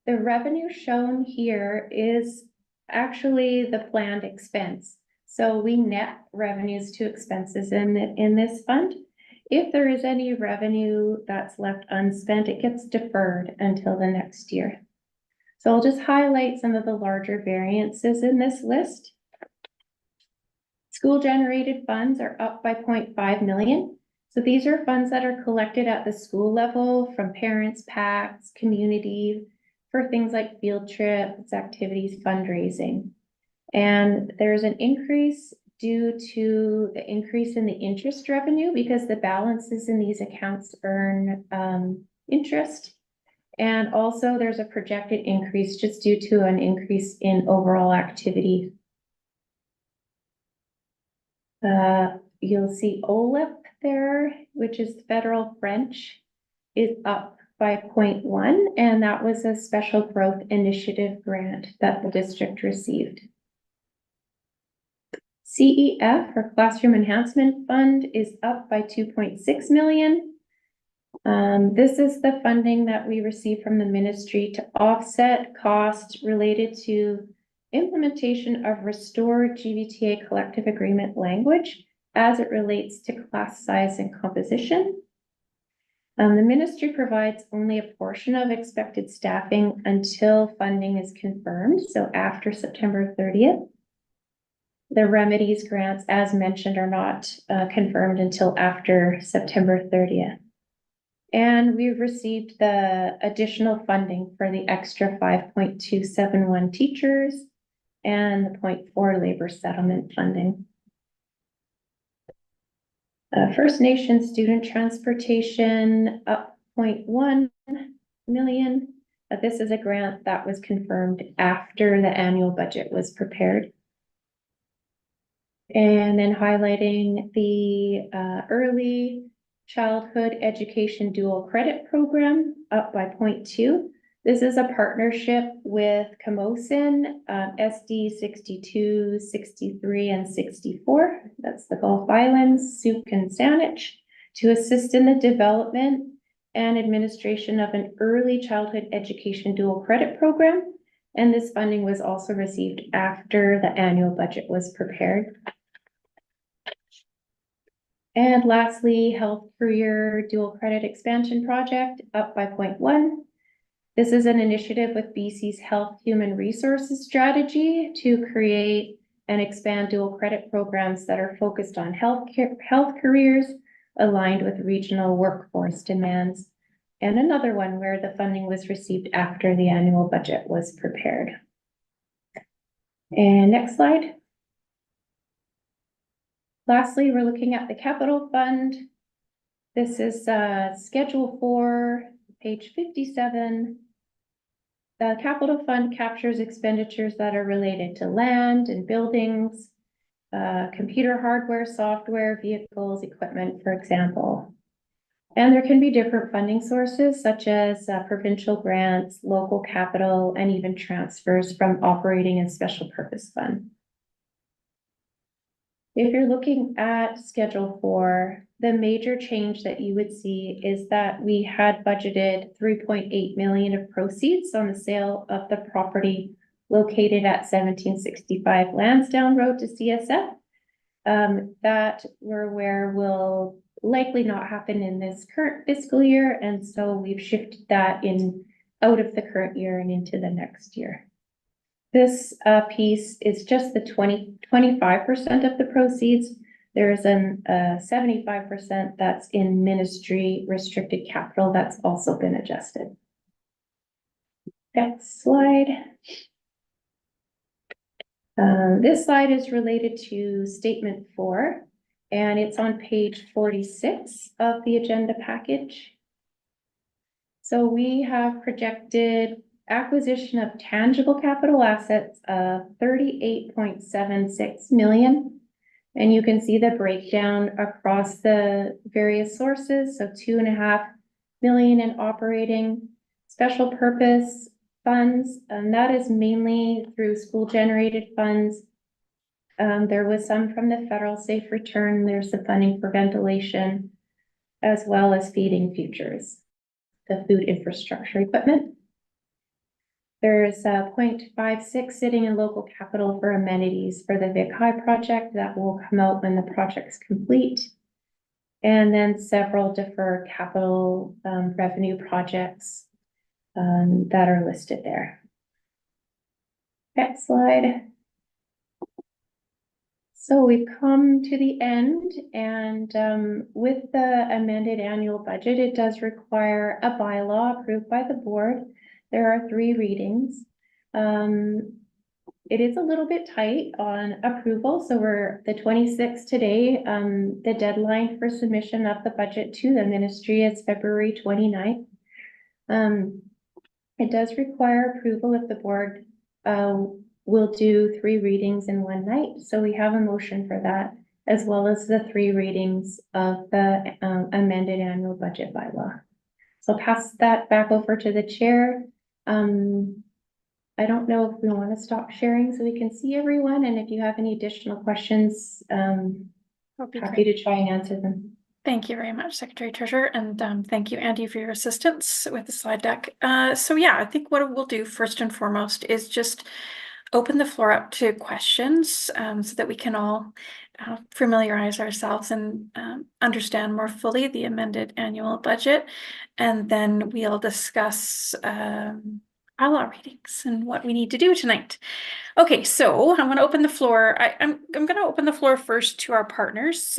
The revenue shown here is actually the planned expense. So we net revenues to expenses in this fund. If there is any revenue that's left unspent, it gets deferred until the next year. So I'll just highlight some of the larger variances in this list. School generated funds are up by 0.5 million. So these are funds that are collected at the school level from parents, PACs, community, for things like field trips, activities, fundraising. And there's an increase due to the increase in the interest revenue because the balances in these accounts earn interest. And also there's a projected increase just due to an increase in overall activity. You'll see OLIP there, which is federal French, is up by 0.1, and that was a special growth initiative grant that the district received. CEF, or Classroom Enhancement Fund, is up by 2.6 million. This is the funding that we receive from the ministry to offset costs related to implementation of restored GVTA collective agreement language as it relates to class size and composition. The ministry provides only a portion of expected staffing until funding is confirmed, so after September 30th. The remedies grants, as mentioned, are not confirmed until after September 30th. And we've received the additional funding for the extra 5.271 teachers and the 0.4 labor settlement funding. First Nation student transportation up 0.1 million. This is a grant that was confirmed after the annual budget was prepared. And then highlighting the early childhood education dual credit program up by 0.2. This is a partnership with Camosun, SD62, 63, and 64. That's the Gulf Islands, Suk and Saanich, to assist in the development and administration of an early childhood education dual credit program. And this funding was also received after the annual budget was prepared. And lastly, Health Career Dual Credit Expansion Project up by 0.1. This is an initiative with BC's Health Human Resources Strategy to create and expand dual credit programs that are focused on health careers aligned with regional workforce demands. And another one where the funding was received after the annual budget was prepared. And next slide. Lastly, we're looking at the capital fund. This is Schedule 4, page 57. The capital fund captures expenditures that are related to land and buildings, computer hardware, software, vehicles, equipment, for example. And there can be different funding sources such as provincial grants, local capital, and even transfers from operating and special purpose fund. If you're looking at Schedule 4, the major change that you would see is that we had budgeted 3.8 million of proceeds on the sale of the property located at 1765 Lansdowne Road to CSF. That we're aware will likely not happen in this current fiscal year, and so we've shifted that out of the current year and into the next year. This piece is just the 25% of the proceeds. There is a 75% that's in ministry restricted capital that's also been adjusted. Next slide. This slide is related to statement 4, and it's on page 46 of the agenda package. So we have projected acquisition of tangible capital assets of 38.76 million. And you can see the breakdown across the various sources. So 2.5 million in operating, special purpose funds, and that is mainly through school generated funds. There was some from the federal safe return. There's the funding for ventilation, as well as feeding futures, the food infrastructure equipment. There's 0.56 sitting in local capital for amenities for the Vic High project that will come out when the project's complete. and then several deferred capital revenue projects that are listed there. Next slide. So we've come to the end, and with the amended annual budget, it does require a bylaw approved by the board. There are 3 readings. It is a little bit tight on approval, so we're the 26th today. The deadline for submission of the budget to the ministry is February 29th. It does require approval if the board will do 3 readings in one night. So we have a motion for that, as well as the 3 readings of the amended annual budget bylaw. So I'll pass that back over to the chair. I don't know if we want to stop sharing so we can see everyone, and if you have any additional questions, happy to try and answer them. Thank you very much, Secretary Treasurer, and thank you, Andy, for your assistance with the slide deck. So yeah, I think what we'll do first and foremost is just open the floor up to questions so that we can all familiarize ourselves and understand more fully the amended annual budget, and then we'll discuss bylaw readings and what we need to do tonight. Okay, so I'm going to open the floor. I'm going to open the floor first to our partners.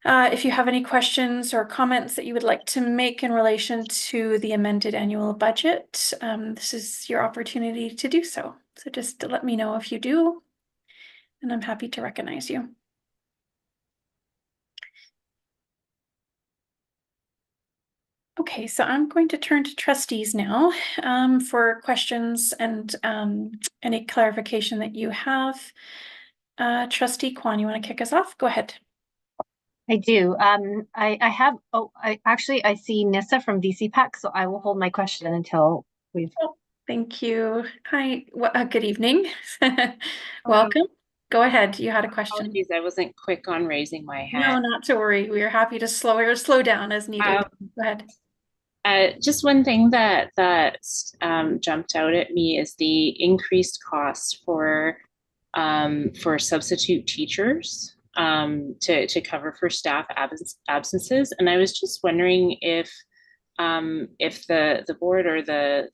If you have any questions or comments that you would like to make in relation to the amended annual budget, this is your opportunity to do so. So just let me know if you do, and I'm happy to recognize you. Okay, so I'm going to turn to trustees now for questions and any clarification that you have. Trustee Kwan, you want to kick us off? Go ahead. I do. I have, I see Nissa from VCPAC, so I will hold my question until we've. Oh, thank you. Hi, good evening. Welcome. Go ahead. You had a question. Apologies, I wasn't quick on raising my hand. No, not to worry. We are happy to slow down as needed. Go ahead. Just one thing that jumped out at me is the increased cost for substitute teachers to cover for staff absences, and I was just wondering if the board or the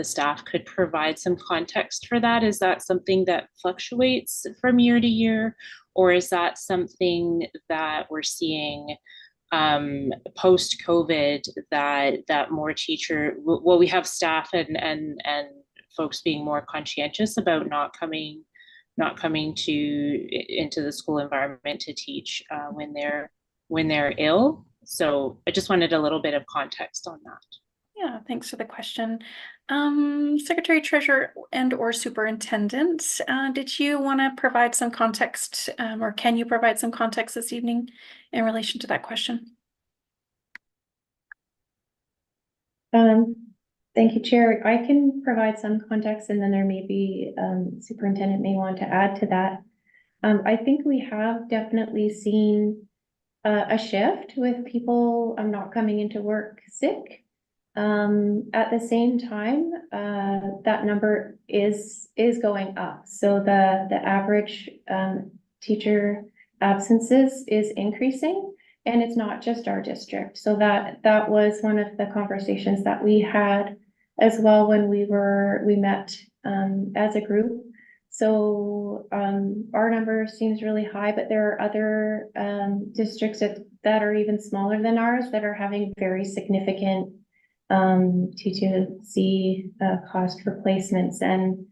staff could provide some context for that. Is that something that fluctuates from year to year, or is that something that we're seeing post-COVID that more we have staff and folks being more conscientious about not coming into the school environment to teach when they're ill. So I just wanted a little bit of context on that. Yeah, thanks for the question. Secretary Treasurer and or Superintendent, did you want to provide some context or can you provide some context this evening in relation to that question? Thank you, Chair. I can provide some context, and then there may be Superintendent may want to add to that. I think we have definitely seen a shift with people not coming into work sick. At the same time, that number is going up. So the average teacher absences is increasing, and it's not just our district. So that was one of the conversations that we had as well when we met as a group. So our number seems really high, but there are other districts that are even smaller than ours that are having very significant T2C cost replacements, and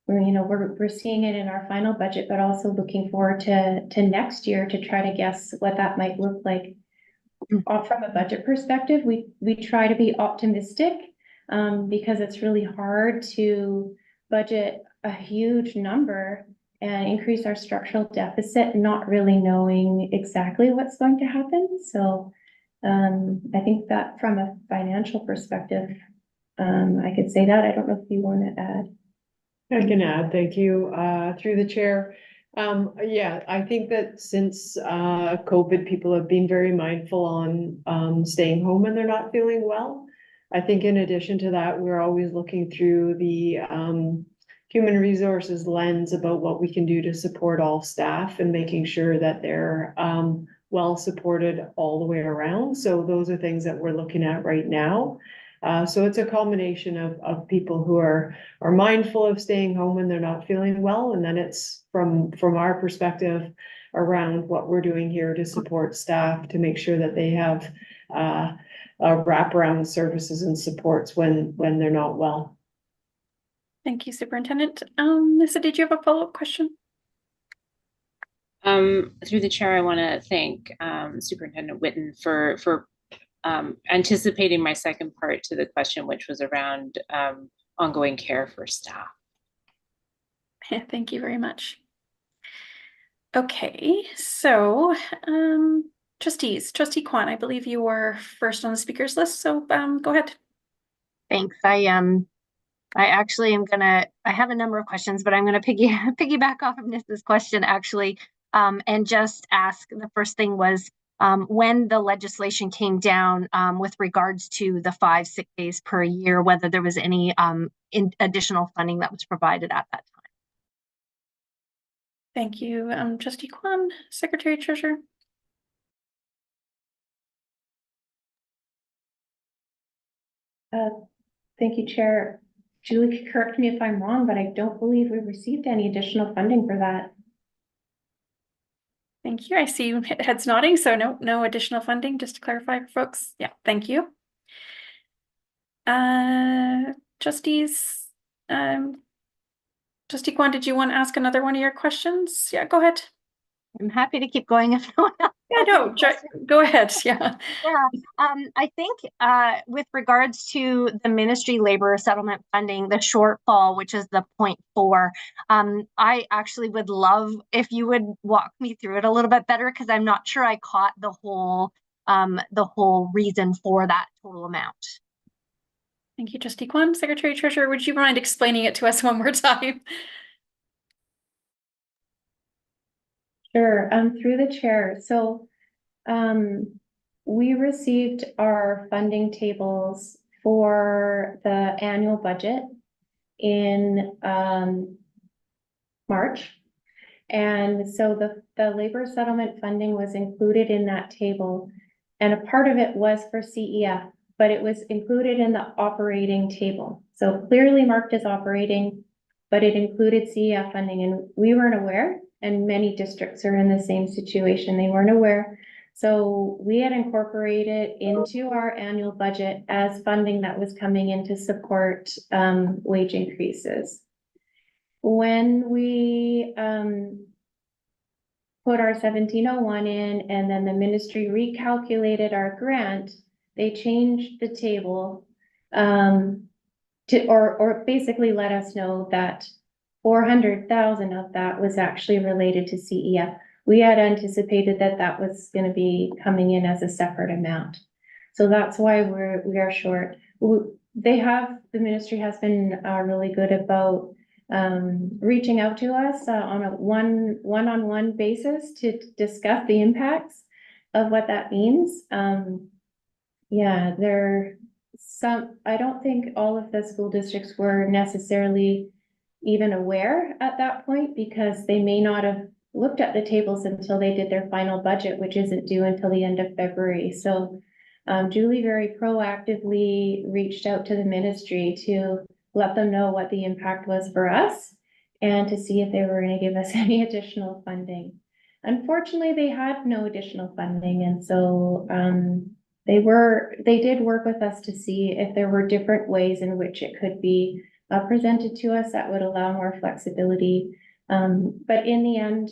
we're seeing it in our final budget, but also looking forward to next year to try to guess what that might look like. From a budget perspective, we try to be optimistic because it's really hard to budget a huge number and increase our structural deficit, not really knowing exactly what's going to happen. So I think that from a financial perspective, I could say that. I don't know if you want to add. I can add, thank you, through the chair. Yeah, I think that since COVID, people have been very mindful on staying home when they're not feeling well. I think in addition to that, we're always looking through the human resources lens about what we can do to support all staff and making sure that they're well supported all the way around. So those are things that we're looking at right now. So it's a combination of people who are mindful of staying home when they're not feeling well, and then it's from our perspective around what we're doing here to support staff to make sure that they have wraparound services and supports when they're not well. Thank you, Superintendent. Nissa, did you have a follow-up question? Through the chair, I want to thank Superintendent Whitten for anticipating my second part to the question, which was around ongoing care for staff. Thank you very much. Okay, so trustees, Trustee Kwan, I believe you were first on the speakers list, so go ahead. Thanks. I actually am I have a number of questions, but I'm gonna piggyback off of Nissa's question actually, and just ask, the first thing was, when the legislation came down with regards to the 5 sick days per year, whether there was any additional funding that was provided at that time. Thank you, Trustee Kwan, Secretary Treasurer. Thank you, Chair. Julie, correct me if I'm wrong, but I don't believe we received any additional funding for that. Thank you. I see heads nodding, so no additional funding, just to clarify for folks. Yeah, thank you. Trustees, Trustee Kwan, did you want to ask another one of your questions? Yeah, go ahead. I'm happy to keep going if no one else. Yeah, no, go ahead. Yeah. Yeah. I think with regards to the ministry labor settlement funding, the shortfall, which is the 0.4, I actually would love if you would walk me through it a little bit better, because I'm not sure I caught the whole reason for that total amount. Thank you, Trustee Kwan. Secretary Treasurer, would you mind explaining it to us one more time? Sure, through the chair. So we received our funding tables for the annual budget in March. And so the labor settlement funding was included in that table. And a part of it was for CEF, but it was included in the operating table. So clearly marked as operating, but it included CEF funding, and we weren't aware. And many districts are in the same situation. They weren't aware. So we had incorporated into our annual budget as funding that was coming in to support wage increases. When we put our 1701 in, and then the ministry recalculated our grant, they changed the table or basically let us know that 400,000 of that was actually related to CEF. We had anticipated that that was going to be coming in as a separate amount. So that's why we are short. The ministry has been really good about reaching out to us on a one-on-one basis to discuss the impacts of what that means. Yeah, I don't think all of the school districts were necessarily even aware at that point, because they may not have looked at the tables until they did their final budget, which isn't due until the end of February. So Julie very proactively reached out to the ministry to let them know what the impact was for us and to see if they were going to give us any additional funding. Unfortunately, they had no additional funding, and so they did work with us to see if there were different ways in which it could be presented to us that would allow more flexibility. But in the end,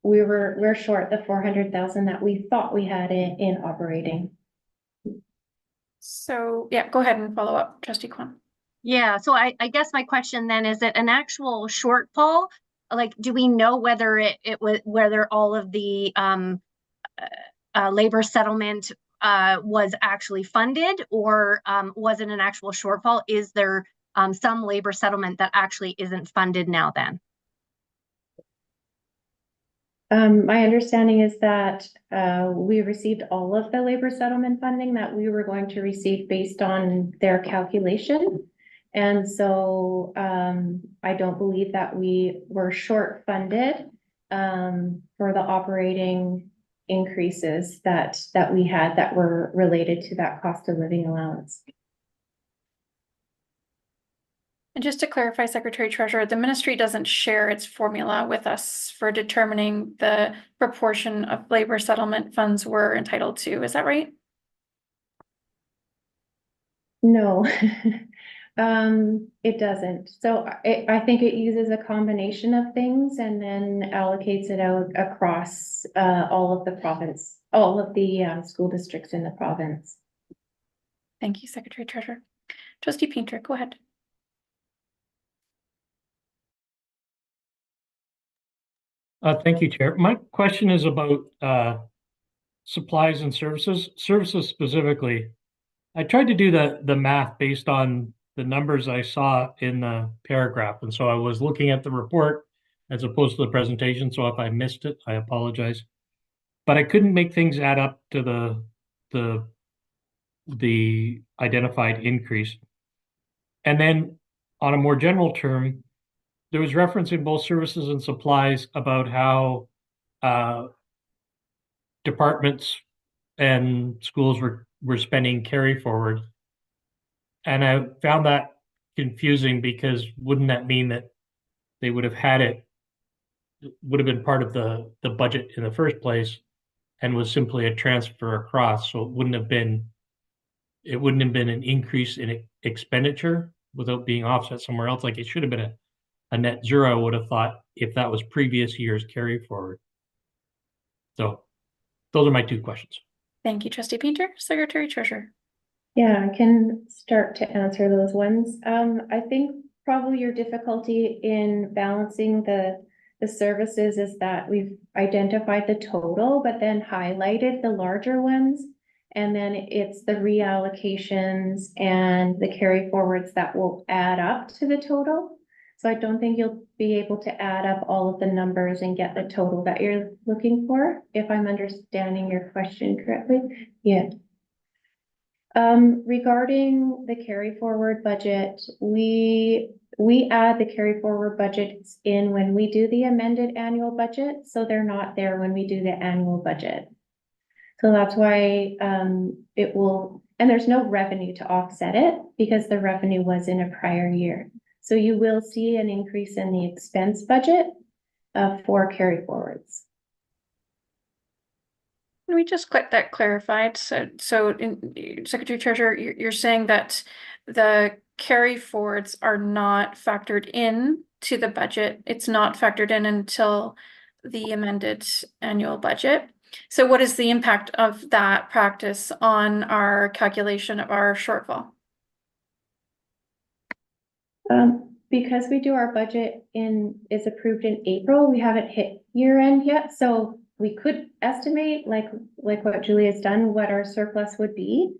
we're short the 400,000 that we thought we had in operating. So yeah, go ahead and follow up, Trustee Kwan. Yeah, so I guess my question then, is it an actual shortfall? Like, do we know whether whether all of the labor settlement was actually funded, or was it an actual shortfall? Is there some labor settlement that actually isn't funded now then? My understanding is that we received all of the labor settlement funding that we were going to receive based on their calculation. And so I don't believe that we were short funded for the operating increases that we had that were related to that cost of living allowance. And just to clarify, Secretary Treasurer, the ministry doesn't share its formula with us for determining the proportion of labor settlement funds we're entitled to. Is that right? No, it doesn't. So I think it uses a combination of things and then allocates it out across all of the province, all of the school districts in the province. Thank you, Secretary Treasurer. Trustee Painter, go ahead. Thank you, Chair. My question is about supplies and services. Services specifically. I tried to do the math based on the numbers I saw in the paragraph, and so I was looking at the report as opposed to the presentation. So if I missed it, I apologize. But I couldn't make things add up to the identified increase. And then on a more general term, there was reference in both services and supplies about how departments and schools were spending carry forward. And I found that confusing because wouldn't that mean that they would have had it, would have been part of the budget in the first place and was simply a transfer across. So it wouldn't have been an increase in expenditure without being offset somewhere else. Like it should have been a net zero, I would have thought, if that was previous year's carry forward. So those are my two questions. Thank you, Trustee Painter. Secretary Treasurer. Yeah, I can start to answer those ones. I think probably your difficulty in balancing the services is that we've identified the total, but then highlighted the larger ones. And then it's the reallocations and the carry forwards that will add up to the total. So I don't think you'll be able to add up all of the numbers and get the total that you're looking for, if I'm understanding your question correctly. Yeah. Regarding the carry forward budget, we add the carry forward budgets in when we do the amended annual budget, so they're not there when we do the annual budget. So that's why it will, and there's no revenue to offset it because the revenue was in a prior year. So you will see an increase in the expense budget for carry forwards. Can we just get that clarified? So Secretary Treasurer, you're saying that the carry forwards are not factored in to the budget. It's not factored in until the amended annual budget. So what is the impact of that practice on our calculation of our shortfall? Because we do our budget is approved in April, we haven't hit year end yet, so we could estimate like what Julia's done, what our surplus would be.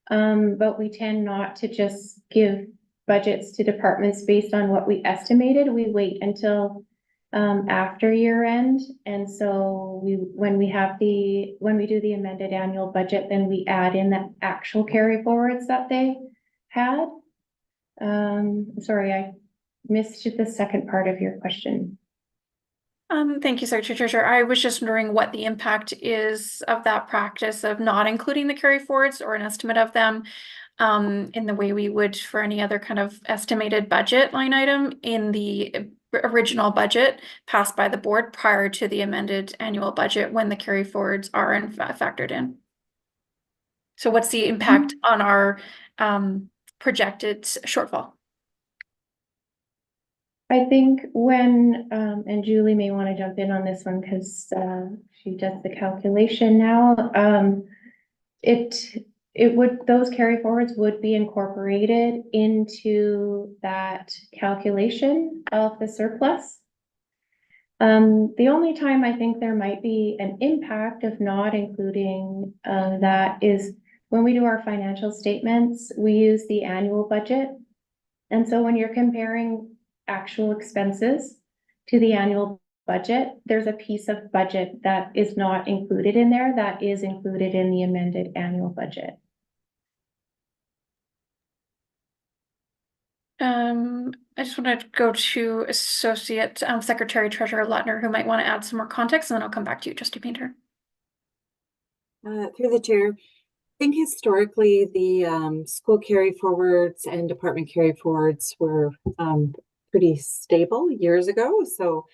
But we tend not to just give budgets to departments based on what we estimated. We wait until after year end. And so when we do the amended annual budget, then we add in the actual carry forwards that they had. Sorry, I missed the second part of your question. Thank you, Secretary Treasurer. I was just wondering what the impact is of that practice of not including the carry forwards or an estimate of them in the way we would for any other kind of estimated budget line item in the original budget passed by the board prior to the amended annual budget when the carry forwards are in factored in. So what's the impact on our projected shortfall? I think when, and Julie may want to jump in on this one because she does the calculation now. Those carry forwards would be incorporated into that calculation of the surplus. The only time I think there might be an impact of not including that is when we do our financial statements, we use the annual budget. And so when you're comparing actual expenses to the annual budget, there's a piece of budget that is not included in there that is included in the amended annual budget. I just want to go to Associate Secretary Treasurer Lutner, who might want to add some more context, and then I'll come back to you, Trustee Painter. Through the chair, I think historically the school carry forwards and department carry forwards were pretty stable years ago. So,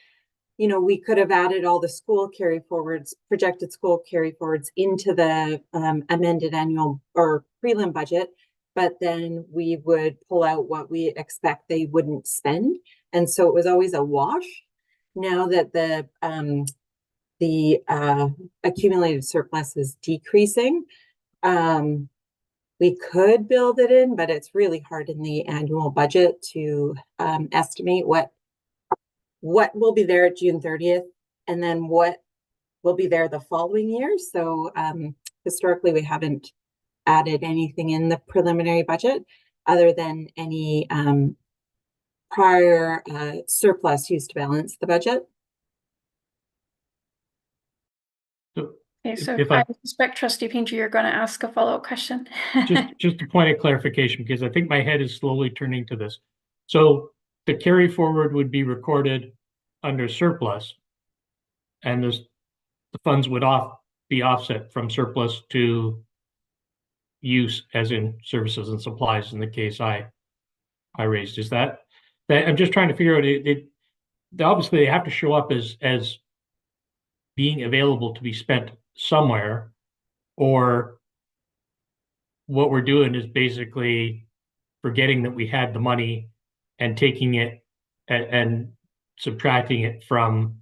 you know, we could have added all the school carry forwards, projected school carry forwards into the amended annual or prelim budget, but then we would pull out what we expect they wouldn't spend. And so it was always a wash. Now that the accumulated surplus is decreasing, we could build it in, but it's really hard in the annual budget to estimate what will be there at June 30th and then what will be there the following year. So historically, we haven't added anything in the preliminary budget other than any prior surplus used to balance the budget. Okay, so If I I- suspect Trustee Painter, you're going to ask a follow-up question. just a point of clarification, because I think my head is slowly turning to this. So the carry forward would be recorded under surplus, and the funds would be offset from surplus to use, as in services and supplies in the case I raised. Is that I'm just trying to figure out obviously they have to show up as being available to be spent somewhere, or what we're doing is basically forgetting that we had the money and taking it and subtracting it from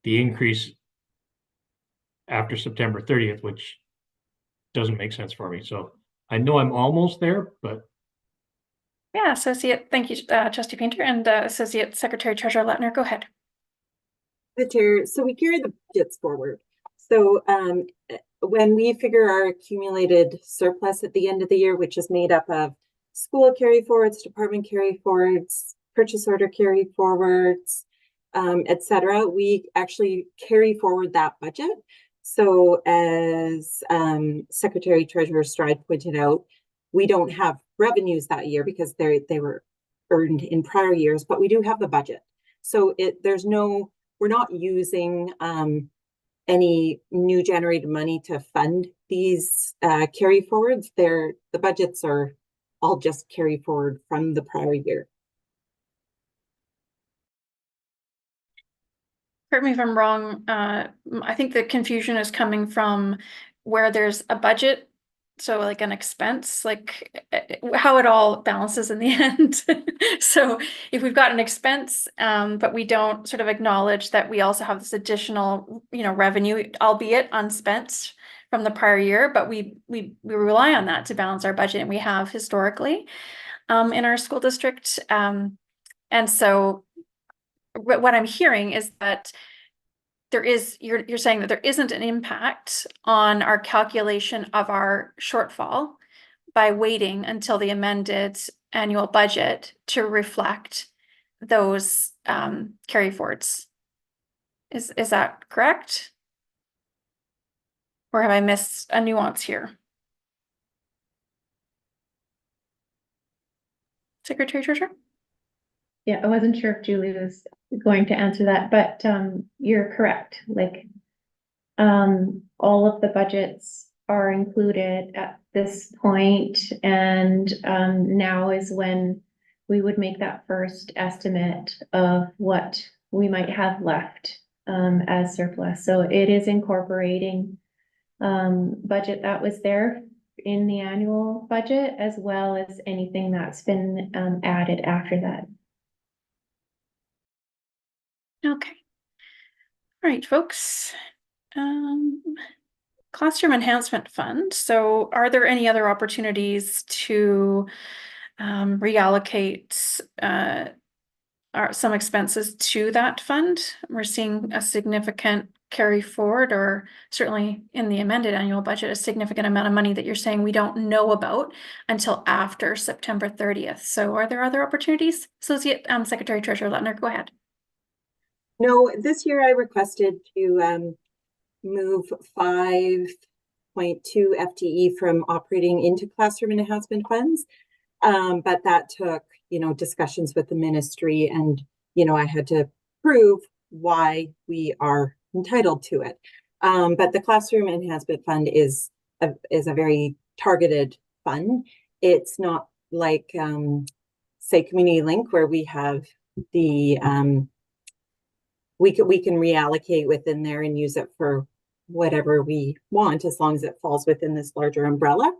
the increase after September 30th, which doesn't make sense for me. So I know I'm almost there, but. Yeah, thank you, Trustee Painter, and Associate Secretary Treasurer Lutner, go ahead. The chair, so we carry the budgets forward. So when we figure our accumulated surplus at the end of the year, which is made up of school carry forwards, department carry forwards, purchase order carry forwards, etc., we actually carry forward that budget. So as Secretary Treasurer Stride pointed out, we don't have revenues that year because they were earned in prior years, but we do have the budget. So we're not using any new generated money to fund these carry forwards. The budgets are all just carry forward from the prior year. Correct me if I'm wrong. I think the confusion is coming from where there's a budget, so like an expense, like how it all balances in the end. So if we've got an expense, but we don't sort of acknowledge that we also have this additional, revenue, albeit unspent from the prior year, but we rely on that to balance our budget, and we have historically in our school district. And so what I'm hearing is that you're saying that there isn't an impact on our calculation of our shortfall by waiting until the amended annual budget to reflect those carry forwards. Is that correct? Or have I missed a nuance here? Secretary Treasurer? Yeah, I wasn't sure if Julie was going to answer that, but you're correct. Like all of the budgets are included at this point, and now is when we would make that first estimate of what we might have left as surplus. So it is incorporating budget that was there in the annual budget, as well as anything that's been added after that. Okay. All right, folks. Classroom Enhancement Fund. So are there any other opportunities to reallocate some expenses to that fund? We're seeing a significant carry forward, or certainly in the amended annual budget, a significant amount of money that you're saying we don't know about until after September 30th. So are there other opportunities? Associate Secretary Treasurer Lutner, go ahead. No, this year I requested to move 5.2 FTE from operating into classroom enhancement funds. But that took, discussions with the ministry, and, I had to prove why we are entitled to it. But the Classroom Enhancement Fund is a very targeted fund. It's not like, say, Community Link, where we have the, we can reallocate within there and use it for whatever we want, as long as it falls within this larger umbrella.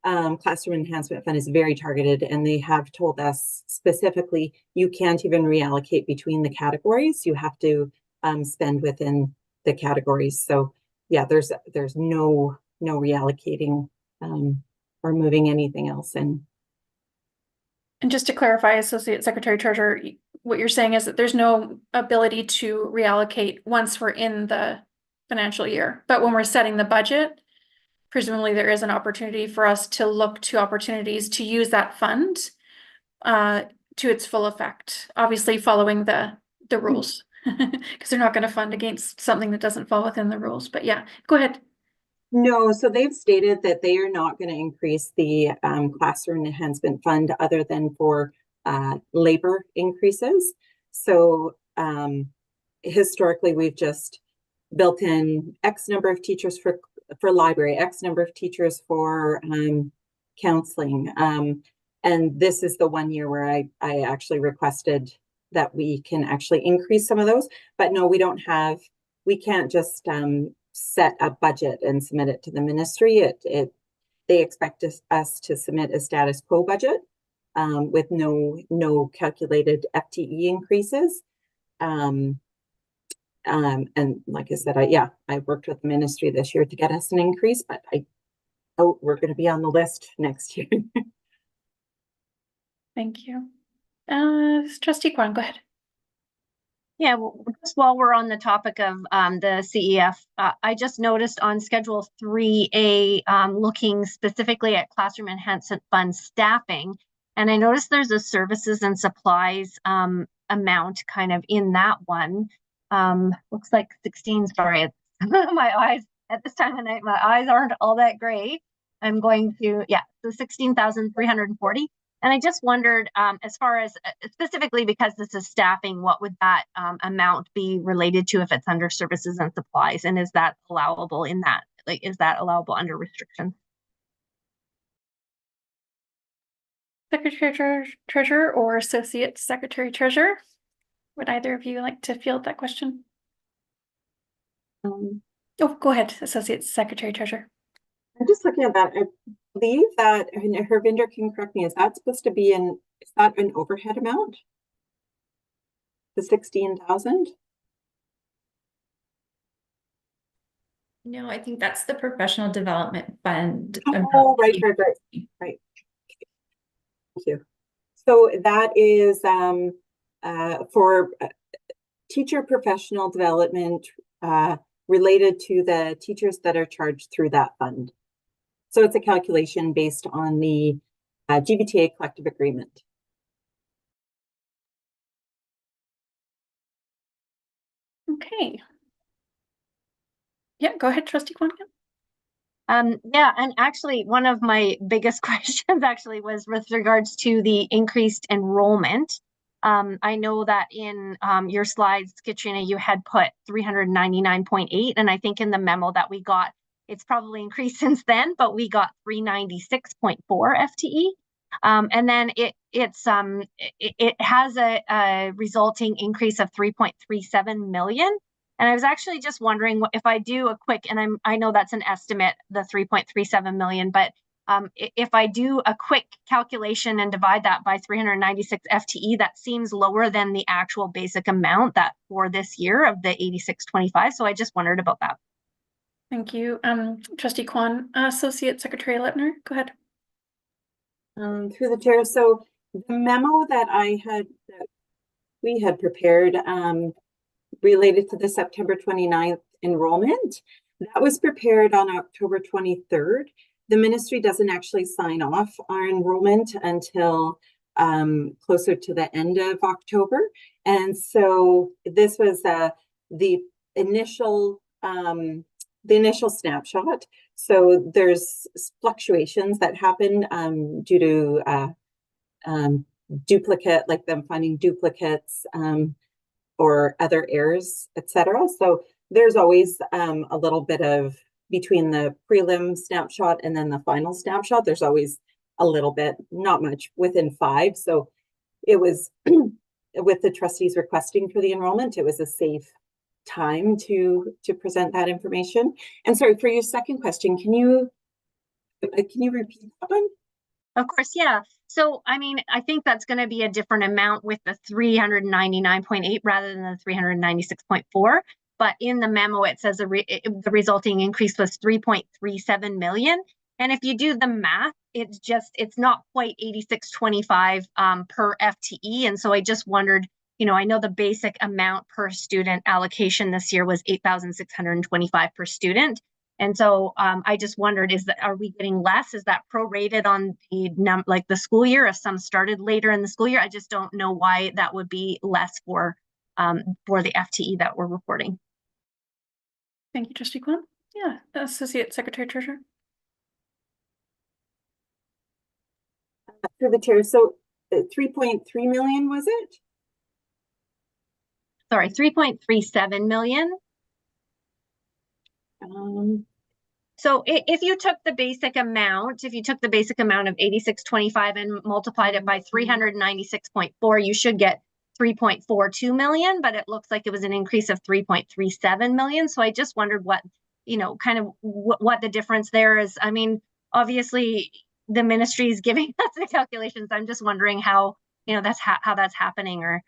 Classroom Enhancement Fund is very targeted, and they have told us specifically, you can't even reallocate between the categories. You have to spend within the categories. So yeah, there's no reallocating or moving anything else in. And just to clarify, Associate Secretary Treasurer, what you're saying is that there's no ability to reallocate once we're in the financial year, but when we're setting the budget, presumably there is an opportunity for us to look to opportunities to use that fund to its full effect, obviously following the rules, because they're not going to fund against something that doesn't fall within the rules. But yeah, go ahead. No, so they've stated that they are not going to increase the Classroom Enhancement Fund other than for labor increases. So historically, we've just built in X number of teachers for library, X number of teachers for counseling. And this is the one year where I actually requested that we can actually increase some of those. But no, we can't just set a budget and submit it to the ministry. They expect us to submit a status quo budget with no calculated FTE increases. And like I said, I worked with the ministry this year to get us an increase, but we're going to be on the list next year. Thank you. Trustee Kwan, go ahead. Yeah, well, just while we're on the topic of the CEF, I just noticed on Schedule 3A, looking specifically at Classroom Enhancement Fund staffing, and I noticed there's a services and supplies amount kind of in that one. Looks like 16, sorry, my eyes, at this time of night, my eyes aren't all that great. I'm going to, so 16,340. And I just wondered, as far as specifically because this is staffing, what would that amount be related to if it's under services and supplies? And is that allowable in that? Like, is that allowable under restrictions? Secretary Treasurer or Associate Secretary Treasurer? Would either of you like to field that question? Oh, go ahead, Associate Secretary Treasurer. I'm just looking at that. I believe that, and Hervinder can correct me, is that supposed to be is that an overhead amount? The 16,000? No, I think that's the professional development fund. Oh, right. Thank you. So that is for teacher professional development related to the teachers that are charged through that fund. So it's a calculation based on the GVTA collective agreement. Okay. Yeah, go ahead, Trustee Kwan. Yeah, and actually one of my biggest questions actually was with regards to the increased enrollment. I know that in your slides, Katrina, you had put 399.8, and I think in the memo that we got, it's probably increased since then, but we got 396.4 FTE. And then it has a resulting increase of 3.37 million. And I was actually just wondering if I do a quick, and I know that's an estimate, the 3.37 million, but if I do a quick calculation and divide that by 396 FTE, that seems lower than the actual basic amount that for this year of the 8625. So I just wondered about that. Thank you. Trustee Kwan, Associate Secretary Lepner, go ahead. Through the chair. So the memo that we had prepared related to the September 29th enrollment, that was prepared on October 23rd. The ministry doesn't actually sign off our enrollment until closer to the end of October. And so this was the initial snapshot. So there's fluctuations that happen due to duplicate, like them finding duplicates or other errors, etc. So there's always a little bit of, between the prelim snapshot and then the final snapshot, there's always a little bit, not much, within 5. So it was, with the trustees requesting for the enrollment, it was a safe time to present that information. And sorry, for your second question, can you repeat that one? Of course, yeah. So, I mean, I think that's going to be a different amount with the 399.8 rather than the 396.4. But in the memo, it says the resulting increase was 3.37 million. And if you do the math, it's not quite 86.25 per FTE. And so I just wondered, I know the basic amount per student allocation this year was 8,625 per student. And so I just wondered, are we getting less? Is that prorated on the school year? If some started later in the school year, I just don't know why that would be less for the FTE that we're reporting. Thank you, Trustee Kwan. Yeah, Associate Secretary Treasurer. Through the chair, so 3.3 million, was it? Sorry, 3.37 million. So if you took the basic amount, of 86.25 and multiplied it by 396.4, you should get 3.42 million, but it looks like it was an increase of 3.37 million. So I just wondered what the difference there is. I mean, obviously the ministry is giving us the calculations. I'm just wondering how that's happening. Or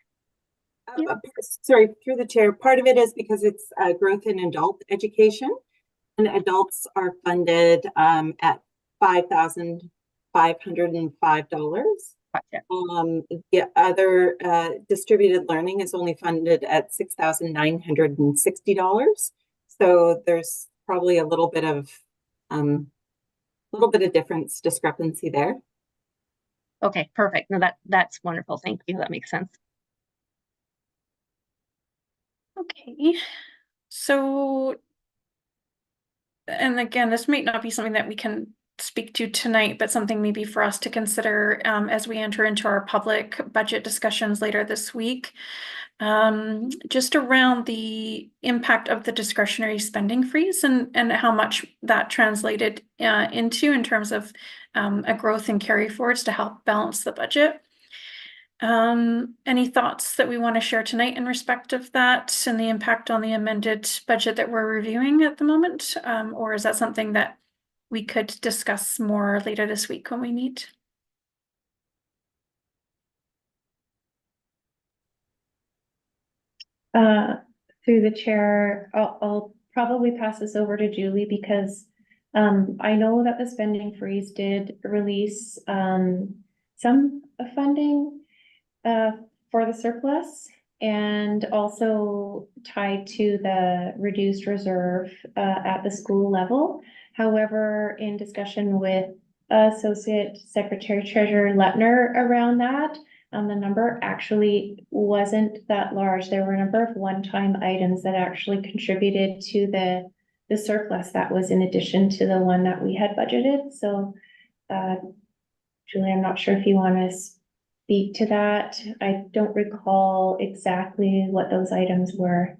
sorry, through the chair, part of it is because it's growth in adult education, and adults are funded at $5,505. Gotcha. The other distributed learning is only funded at $6,960. So there's probably a little bit of discrepancy there. Okay, perfect. No, that's wonderful. Thank you. That makes sense. Okay, so, and again, this might not be something that we can speak to tonight, but something maybe for us to consider as we enter into our public budget discussions later this week. Just around the impact of the discretionary spending freeze and how much that translated into in terms of a growth in carry forwards to help balance the budget. Any thoughts that we want to share tonight in respect of that and the impact on the amended budget that we're reviewing at the moment? Or is that something that we could discuss more later this week when we meet? Through the chair, I'll probably pass this over to Julie because I know that the spending freeze did release some funding for the surplus and also tied to the reduced reserve at the school level. However, in discussion with Associate Secretary Treasurer Letner around that, the number actually wasn't that large. There were a number of one-time items that actually contributed to the surplus that was in addition to the one that we had budgeted. So, Julie, I'm not sure if you want to speak to that. I don't recall exactly what those items were.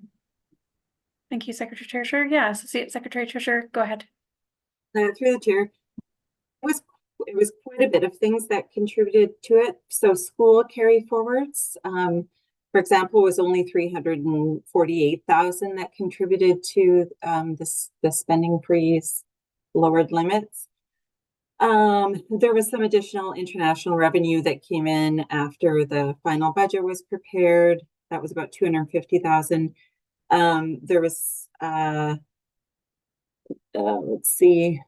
Thank you, Secretary Treasurer. Yeah, Associate Secretary Treasurer, go ahead. Through the chair, it was quite a bit of things that contributed to it. So school carry forwards, for example, was only 348,000 that contributed to the spending freeze lowered limits. There was some additional international revenue that came in after the final budget was prepared. That was about 250,000. There was let's see.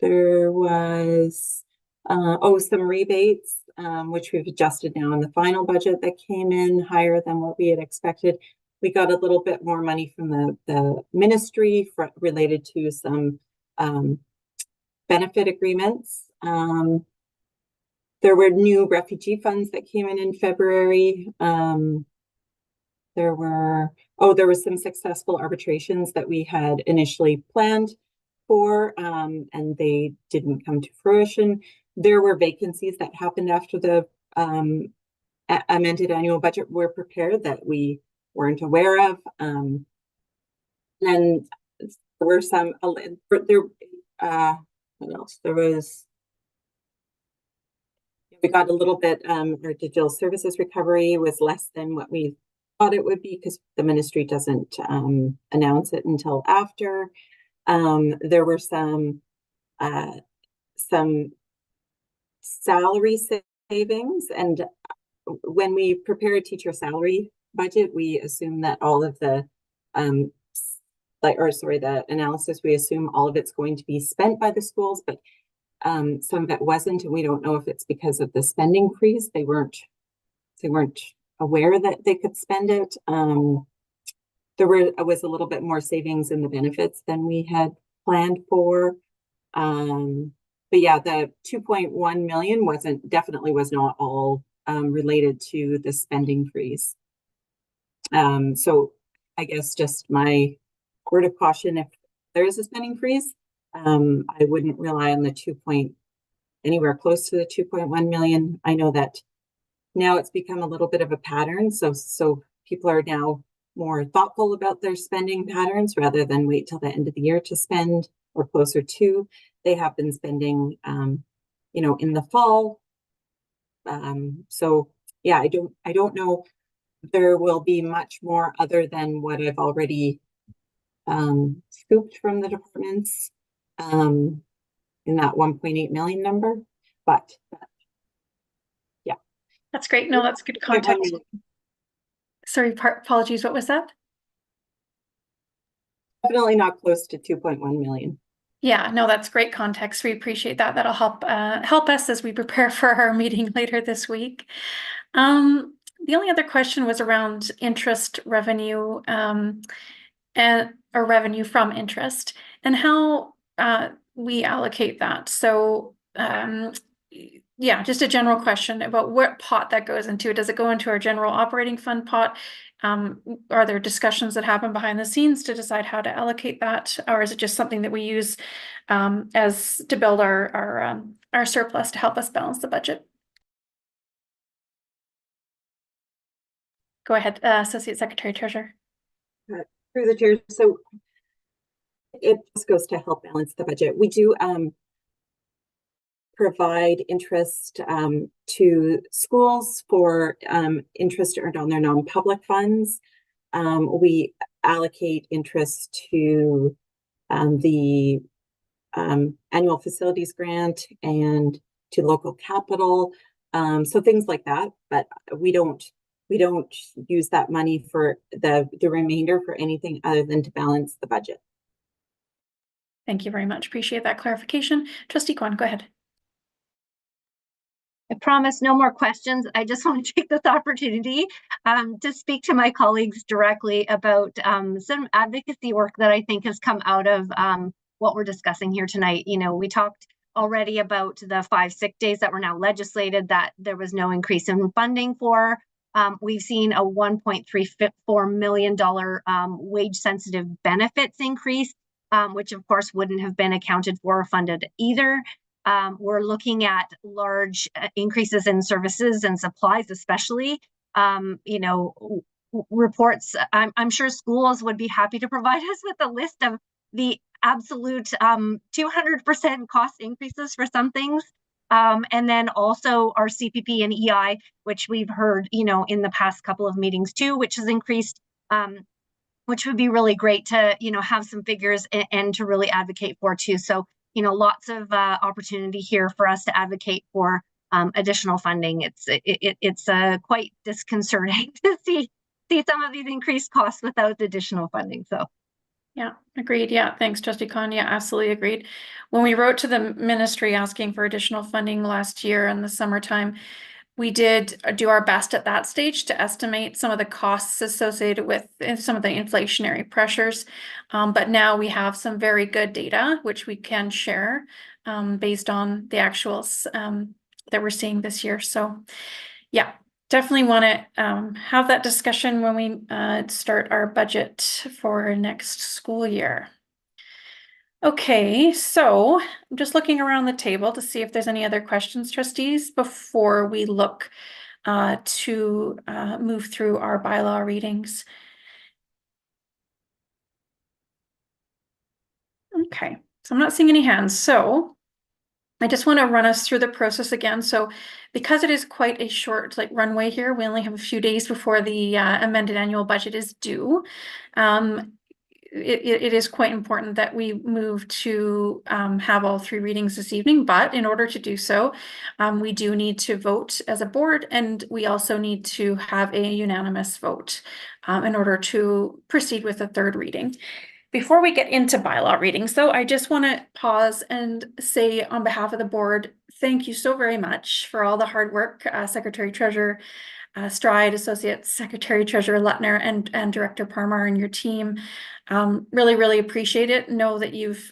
There was some rebates, which we've adjusted now in the final budget that came in higher than what we had expected. We got a little bit more money from the ministry related to some benefit agreements. There were new refugee funds that came in February. There were some successful arbitrations that we had initially planned for, and they didn't come to fruition. there were vacancies that happened after the amended annual budget were prepared that we weren't aware of. And there were some, what else? We got a little bit, our digital services recovery was less than what we thought it would be because the ministry doesn't announce it until after. There were some salary savings, and when we prepare a teacher salary budget, we assume that all of the the analysis, we assume all of it's going to be spent by the schools, but some of it wasn't, and we don't know if it's because of the spending freeze. They weren't aware that they could spend it. There was a little bit more savings in the benefits than we had planned for. But yeah, the 2.1 million definitely was not all related to the spending freeze. So I guess just my word of caution, if there is a spending freeze, I wouldn't rely on the anywhere close to the 2.1 million. I know that now it's become a little bit of a pattern. So people are now more thoughtful about their spending patterns rather than wait till the end of the year to spend, or closer to. They have been spending, in the fall. So yeah, I don't know. There will be much more other than what I've already scooped from the departments in that 1.8 million number, but yeah. That's great. No, that's good context. Sorry, apologies. What was that? Definitely not close to 2.1 million. Yeah, no, that's great context. We appreciate that. That'll help us as we prepare for our meeting later this week. The only other question was around interest revenue or revenue from interest and how we allocate that. So yeah, just a general question about what pot that goes into. Does it go into our general operating fund pot? Are there discussions that happen behind the scenes to decide how to allocate that, or is it just something that we use as to build our surplus to help us balance the budget? Go ahead, Associate Secretary Treasurer. Through the chair, so it just goes to help balance the budget. We do provide interest to schools for interest earned on their non-public funds. We allocate interest to the annual facilities grant and to local capital, so things like that. But we don't use that money for the remainder for anything other than to balance the budget. Thank you very much. Appreciate that clarification. Trustee Kwan, go ahead. I promise no more questions. I just want to take this opportunity to speak to my colleagues directly about some advocacy work that I think has come out of what we're discussing here tonight. We talked already about the 5 sick days that were now legislated that there was no increase in funding for. We've seen a $1.34 million wage sensitive benefits increase, which of course wouldn't have been accounted for or funded either. We're looking at large increases in services and supplies, especially. Reports. I'm sure schools would be happy to provide us with a list of the absolute 200% cost increases for some things. And then also our CPP and EI, which we've heard, in the past couple of meetings too, which has increased, which would be really great to, have some figures and to really advocate for too. So, lots of opportunity here for us to advocate for additional funding. It's quite disconcerting to see some of these increased costs without additional funding. So. Yeah, agreed. Yeah, thanks, Trustee Khan. Yeah, absolutely agreed. When we wrote to the ministry asking for additional funding last year in the summertime, we did do our best at that stage to estimate some of the costs associated with some of the inflationary pressures. But now we have some very good data, which we can share based on the actuals that we're seeing this year. So yeah, definitely want to have that discussion when we start our budget for next school year. Okay, so I'm just looking around the table to see if there's any other questions, trustees, before we look to move through our bylaw readings. Okay, so I'm not seeing any hands, so I just want to run us through the process again. So because it is quite a short runway here, we only have a few days before the amended annual budget is due. It is quite important that we move to have all 3 readings this evening, but in order to do so, we do need to vote as a board, and we also need to have a unanimous vote in order to proceed with the 3rd reading. Before we get into bylaw readings, though, I just want to pause and say on behalf of the board, thank you so very much for all the hard work, Secretary Treasurer Stride, Associate Secretary Treasurer Lutner, and Director Parmar and your team. Really, really appreciate it. Know that you've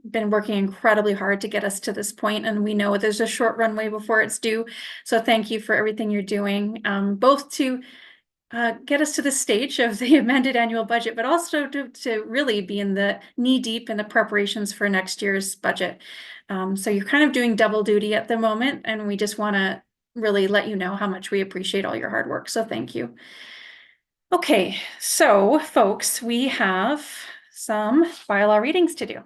been working incredibly hard to get us to this point, and we know there's a short runway before it's due. So thank you for everything you're doing, both to get us to the stage of the amended annual budget, but also to really be in the knee deep in the preparations for next year's budget. So you're kind of doing double duty at the moment, and we just want to really let you know how much we appreciate all your hard work. So thank you. Okay, so folks, we have some bylaw readings to do.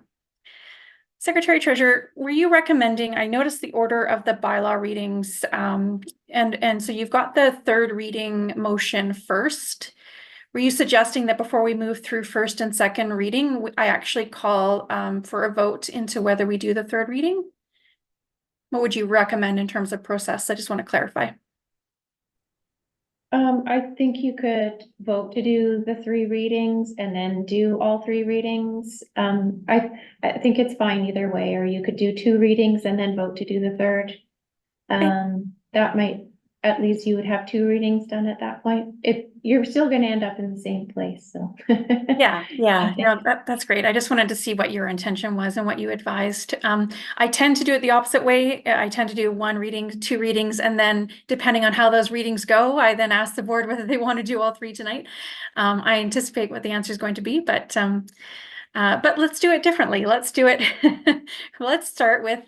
Secretary Treasurer, were you recommending, I noticed the order of the bylaw readings, and so you've got the 3rd reading motion first. Were you suggesting that before we move through 1st and 2nd reading, I actually call for a vote into whether we do the 3rd reading? What would you recommend in terms of process? I just want to clarify. I think you could vote to do the 3 readings and then do all 3 readings. I think it's fine either way, or you could do 2 readings and then vote to do the 3rd. That might, at least you would have 2 readings done at that point. If you're still going to end up in the same place, so. Yeah, no, that's great. I just wanted to see what your intention was and what you advised. I tend to do it the opposite way. I tend to do 1 reading, 2 readings, and then depending on how those readings go, I then ask the board whether they want to do all 3 tonight. I anticipate what the answer is going to be, but let's do it differently. Let's do it. Let's start with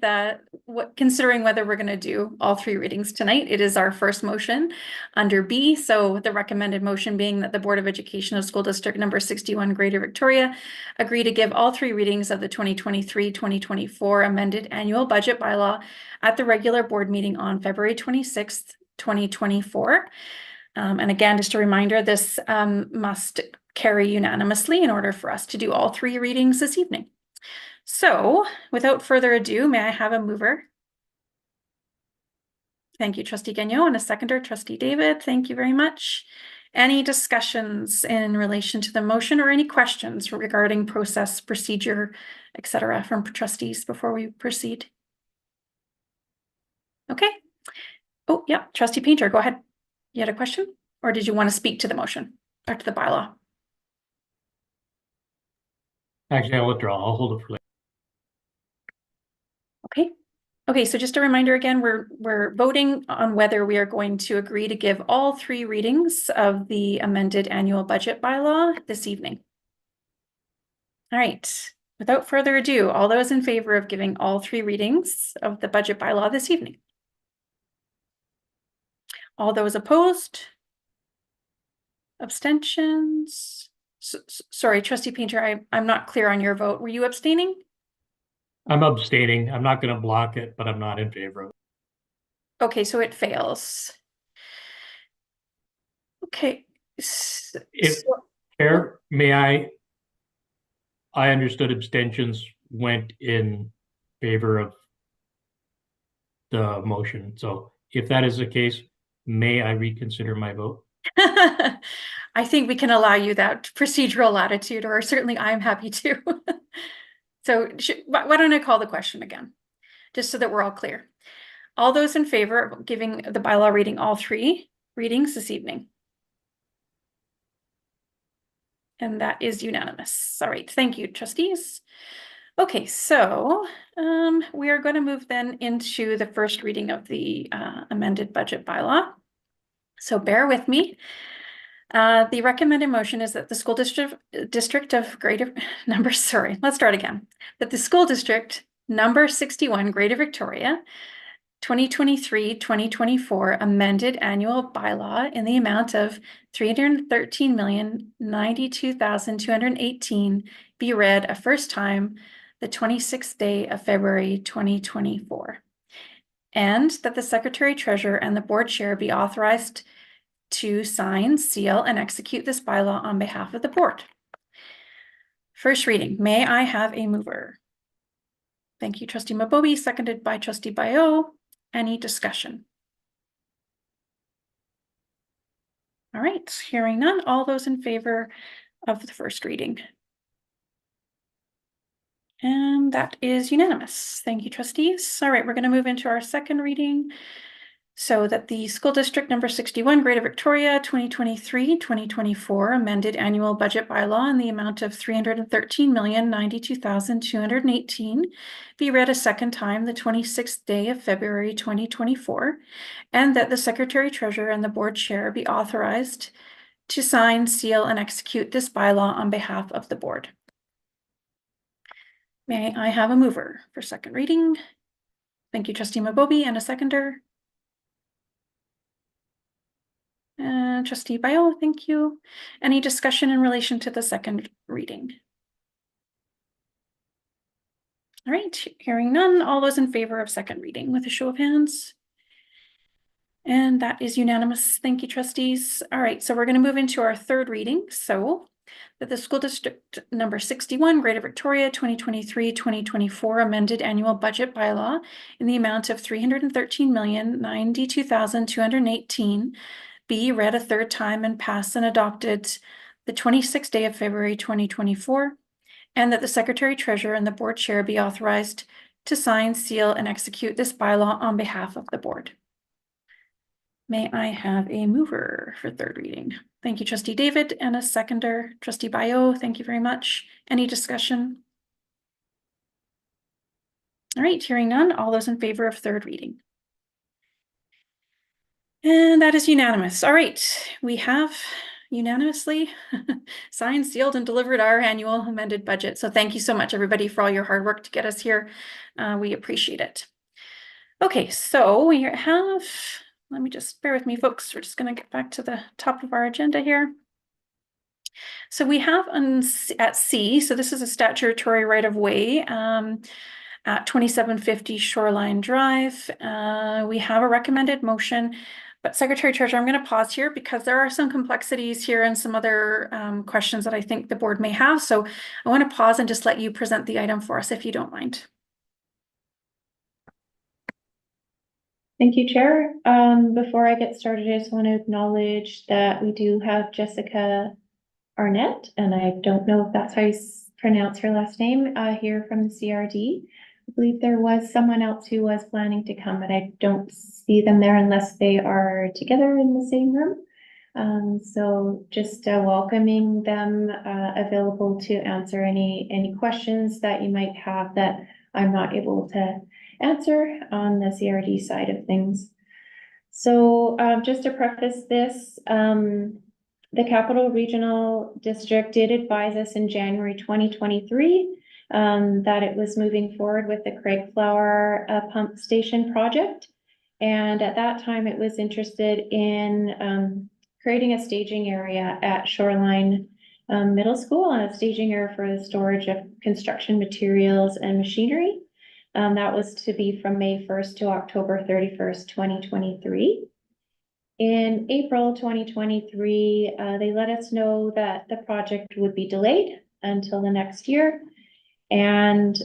considering whether we're going to do all 3 readings tonight. It is our first motion under B. So the recommended motion being that the Board of Education of School District number 61 Greater Victoria agree to give all 3 readings of the 2023-2024 amended annual budget bylaw at the regular board meeting on February 26th, 2024. And again, just a reminder, this must carry unanimously in order for us to do all 3 readings this evening. So without further ado, may I have a mover? Thank you, Trustee Gagnon, and a seconder, Trustee David. Thank you very much. Any discussions in relation to the motion or any questions regarding process, procedure, etc. from trustees before we proceed? Okay. Oh, yeah, Trustee Painter, go ahead. You had a question? Or did you want to speak to the motion or to the bylaw? Actually, I'll withdraw. I'll hold it for later. Okay. Okay, so just a reminder again, we're voting on whether we are going to agree to give all 3 readings of the amended annual budget bylaw this evening. All right, without further ado, all those in favor of giving all 3 readings of the budget bylaw this evening? All those opposed? Abstentions? Sorry, Trustee Painter, I'm not clear on your vote. Were you abstaining? I'm abstaining. I'm not going to block it, but I'm not in favor of it. Okay, so it fails. Okay. If Chair, may I understood abstentions went in favor of the motion. So if that is the case, may I reconsider my vote? I think we can allow you that procedural latitude, or certainly I'm happy to. So why don't I call the question again, just so that we're all clear. All those in favor of giving the bylaw reading all 3 readings this evening? And that is unanimous. All right, thank you, trustees. Okay, so we are going to move then into the first reading of the amended budget bylaw. So bear with me. The recommended motion is that the school district of Greater that the school district number 61 Greater Victoria 2023-2024 amended annual bylaw in the amount of 313,092,218 be read a first time the 26th day of February 2024. And that the secretary treasurer and the board chair be authorized to sign, seal, and execute this bylaw on behalf of the board. First reading. May I have a mover? Thank you, Trustee Mabobi, seconded by Trustee Bayo. Any discussion? All right, hearing none. All those in favor of the first reading? And that is unanimous. Thank you, trustees. All right, we're going to move into our second reading. So that the school district number 61 Greater Victoria 2023-2024 amended annual budget bylaw in the amount of 313,092,218 be read a second time the 26th day of February 2024, and that the secretary treasurer and the board chair be authorized to sign, seal, and execute this bylaw on behalf of the board. May I have a mover for second reading? Thank you, Trustee Mabobi, and a seconder. Trustee Bayo, thank you. Any discussion in relation to the second reading? All right, hearing none. All those in favor of second reading with a show of hands? And that is unanimous. Thank you, trustees. All right, so we're going to move into our third reading. So that the school district number 61 Greater Victoria 2023-2024 amended annual budget bylaw in the amount of 313,092,218 be read a third time and passed and adopted the 26th day of February 2024, and that the secretary treasurer and the board chair be authorized to sign, seal, and execute this bylaw on behalf of the board. May I have a mover for third reading? Thank you, Trustee David, and a seconder, Trustee Bayo. Thank you very much. Any discussion? All right, hearing none. All those in favor of third reading? And that is unanimous. All right, we have unanimously signed, sealed, and delivered our annual amended budget. So thank you so much, everybody, for all your hard work to get us here. We appreciate it. Okay, so we have, let me just bear with me, folks. We're just going to get back to the top of our agenda here. So we have at C, so this is a statutory right-of-way at 2750 Shoreline Drive. We have a recommended motion. But Secretary Treasurer, I'm going to pause here because there are some complexities here and some other questions that I think the board may have. So I want to pause and just let you present the item for us if you don't mind. Thank you, Chair. Before I get started, I just want to acknowledge that we do have Jessica Arnett, and I don't know if that's how you pronounce her last name, here from the CRD. I believe there was someone else who was planning to come, but I don't see them there unless they are together in the same room. So just welcoming them, available to answer any questions that you might have that I'm not able to answer on the CRD side of things. So just to preface this, the Capital Regional District did advise us in January 2023 that it was moving forward with the Craig Flower pump station project. And at that time, it was interested in creating a staging area at Shoreline Middle School, and a staging area for the storage of construction materials and machinery. That was to be from May 1st to October 31st, 2023. In April 2023, they let us know that the project would be delayed until the next year. And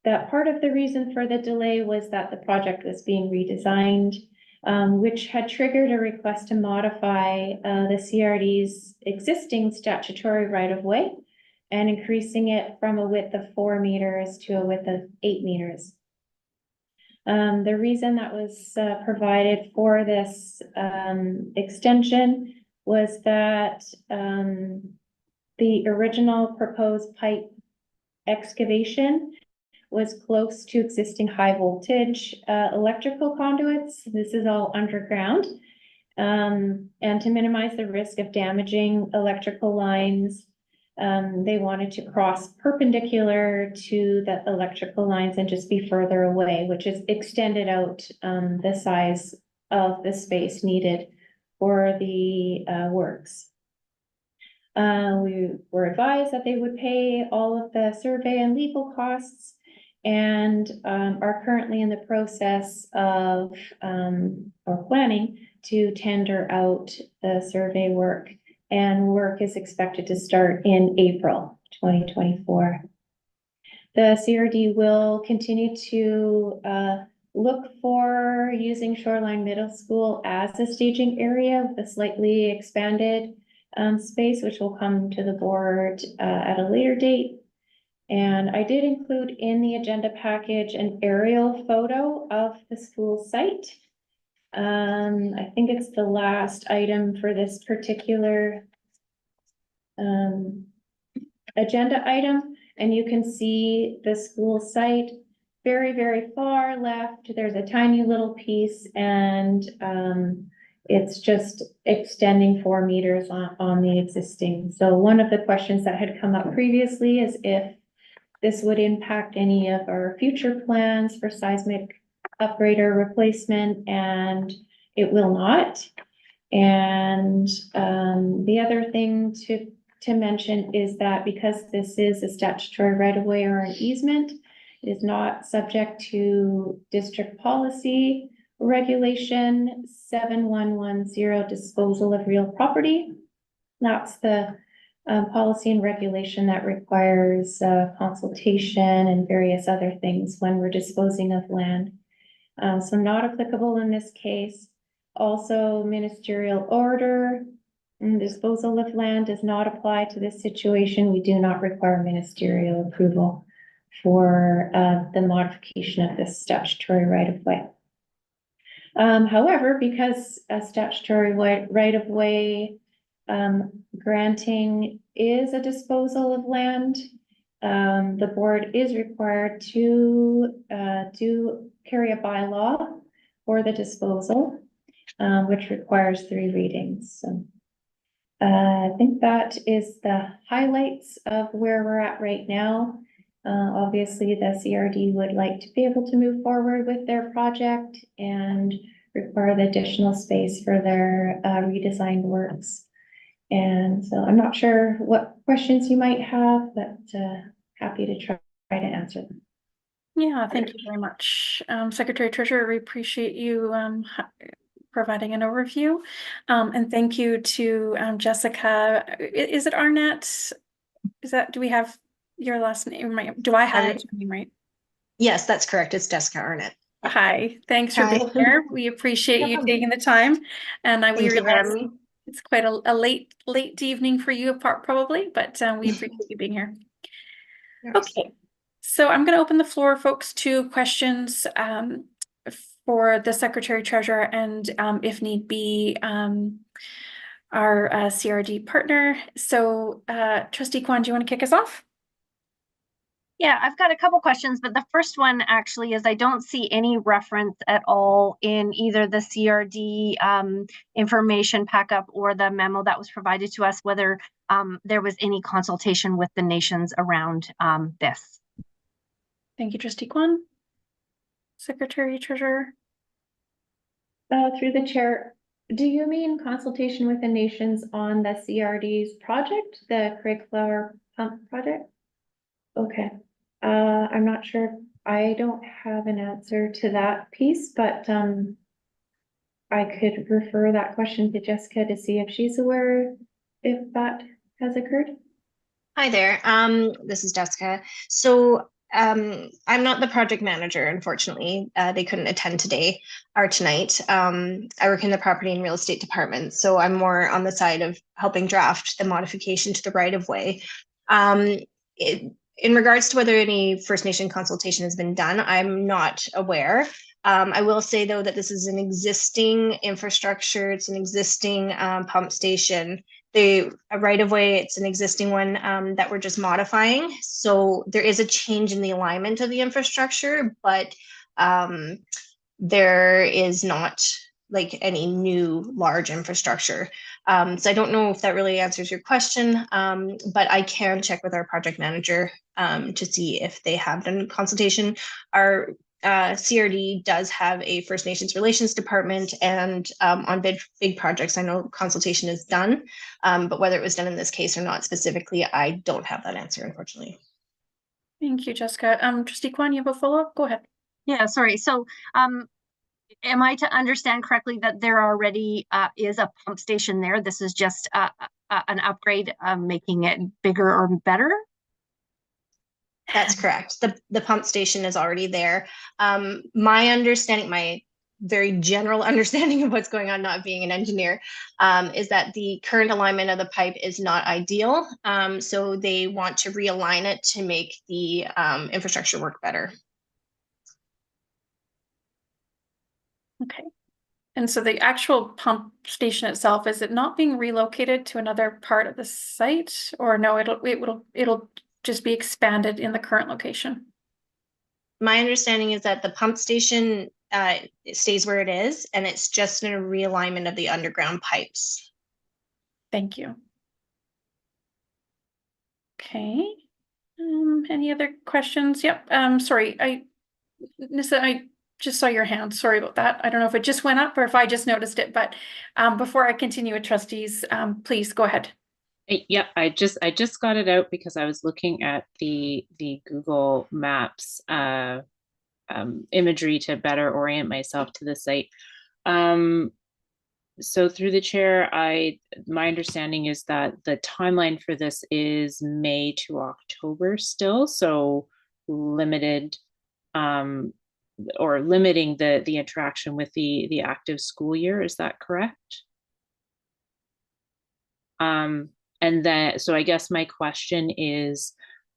that part of the reason for the delay was that the project was being redesigned, which had triggered a request to modify the CRD's existing statutory right-of-way and increasing it from a width of 4 meters to a width of 8 meters. The reason that was provided for this extension was that the original proposed pipe excavation was close to existing high voltage electrical conduits. This is all underground. And to minimize the risk of damaging electrical lines, they wanted to cross perpendicular to the electrical lines and just be further away, which is extended out the size of the space needed for the works. We were advised that they would pay all of the survey and legal costs, and are currently in the process of or planning to tender out the survey work, and work is expected to start in April 2024. The CRD will continue to look for using Shoreline Middle School as a staging area with a slightly expanded space, which will come to the board at a later date. And I did include in the agenda package an aerial photo of the school site. I think it's the last item for this particular agenda item, and you can see the school site very, very far left. There's a tiny little piece, and it's just extending 4 meters on the existing. So one of the questions that had come up previously is if this would impact any of our future plans for seismic upgrade or replacement, and it will not. And the other thing to mention is that because this is a statutory right-of-way or an easement, it is not subject to district policy regulation 7110, disposal of real property. That's the policy and regulation that requires consultation and various other things when we're disposing of land. So not applicable in this case. Also, ministerial order and disposal of land does not apply to this situation. We do not require ministerial approval for the modification of this statutory right-of-way. However, because a statutory right-of-way granting is a disposal of land, the board is required to carry a bylaw for the disposal, which requires 3 readings. So, I think that is the highlights of where we're at right now. Obviously, the CRD would like to be able to move forward with their project and require the additional space for their redesigned works. And so I'm not sure what questions you might have, but happy to try to answer them. Yeah, thank you very much. Secretary Treasurer, we appreciate you providing an overview. And thank you to Jessica. Is it Arnett? Do we have your last name right? Do I have your name right? Yes, that's correct. It's Jessica Arnett. Hi, thanks for being here. We appreciate you taking the time. And we realize it's quite a late evening for you probably, but we appreciate you being here. Yes. Okay, so I'm going to open the floor, folks, to questions for the Secretary Treasurer and if need be, our CRD partner. So Trustee Kwan, do you want to kick us off? Yeah, I've got a couple questions, but the first one actually is I don't see any reference at all in either the CRD information pack-up or the memo that was provided to us, whether there was any consultation with the nations around this. Thank you, Trustee Kwan. Secretary Treasurer. Through the chair, do you mean consultation with the nations on the CRD's project, the Craig Flower Pump project? Okay. I'm not sure. I don't have an answer to that piece, but I could refer that question to Jessica to see if she's aware if that has occurred. Hi there. This is Jessica. So I'm not the project manager, unfortunately. They couldn't attend today or tonight. I work in the property and real estate department, so I'm more on the side of helping draft the modification to the right-of-way. In regards to whether any First Nation consultation has been done, I'm not aware. I will say, though, that this is an existing infrastructure. It's an existing pump station. The right-of-way, it's an existing one that we're just modifying. So there is a change in the alignment of the infrastructure, but there is not like any new large infrastructure. So I don't know if that really answers your question, but I can check with our project manager to see if they have done consultation. Our CRD does have a First Nations Relations Department, and on big projects, I know consultation is done, but whether it was done in this case or not specifically, I don't have that answer, unfortunately. Thank you, Jessica. Trustee Kwan, you have a follow-up? Go ahead. Yeah, sorry. So, am I to understand correctly that there already is a pump station there? This is just an upgrade, making it bigger or better? That's correct. The pump station is already there. My understanding, my very general understanding of what's going on, not being an engineer, is that the current alignment of the pipe is not ideal. So they want to realign it to make the infrastructure work better. Okay. And so the actual pump station itself, is it not being relocated to another part of the site, or no, it'll just be expanded in the current location? My understanding is that the pump station it stays where it is, and it's just a realignment of the underground pipes. Thank you. Okay. Any other questions? Yep. Sorry, Nissa, I just saw your hand. Sorry about that. I don't know if it just went up or if I just noticed it, but before I continue with trustees, please go ahead. Yep, I just got it out because I was looking at the Google Maps imagery to better orient myself to the site. So through the chair, my understanding is that the timeline for this is May to October still, so limited or limiting the interaction with the active school year. Is that correct? And then, so I guess my question is,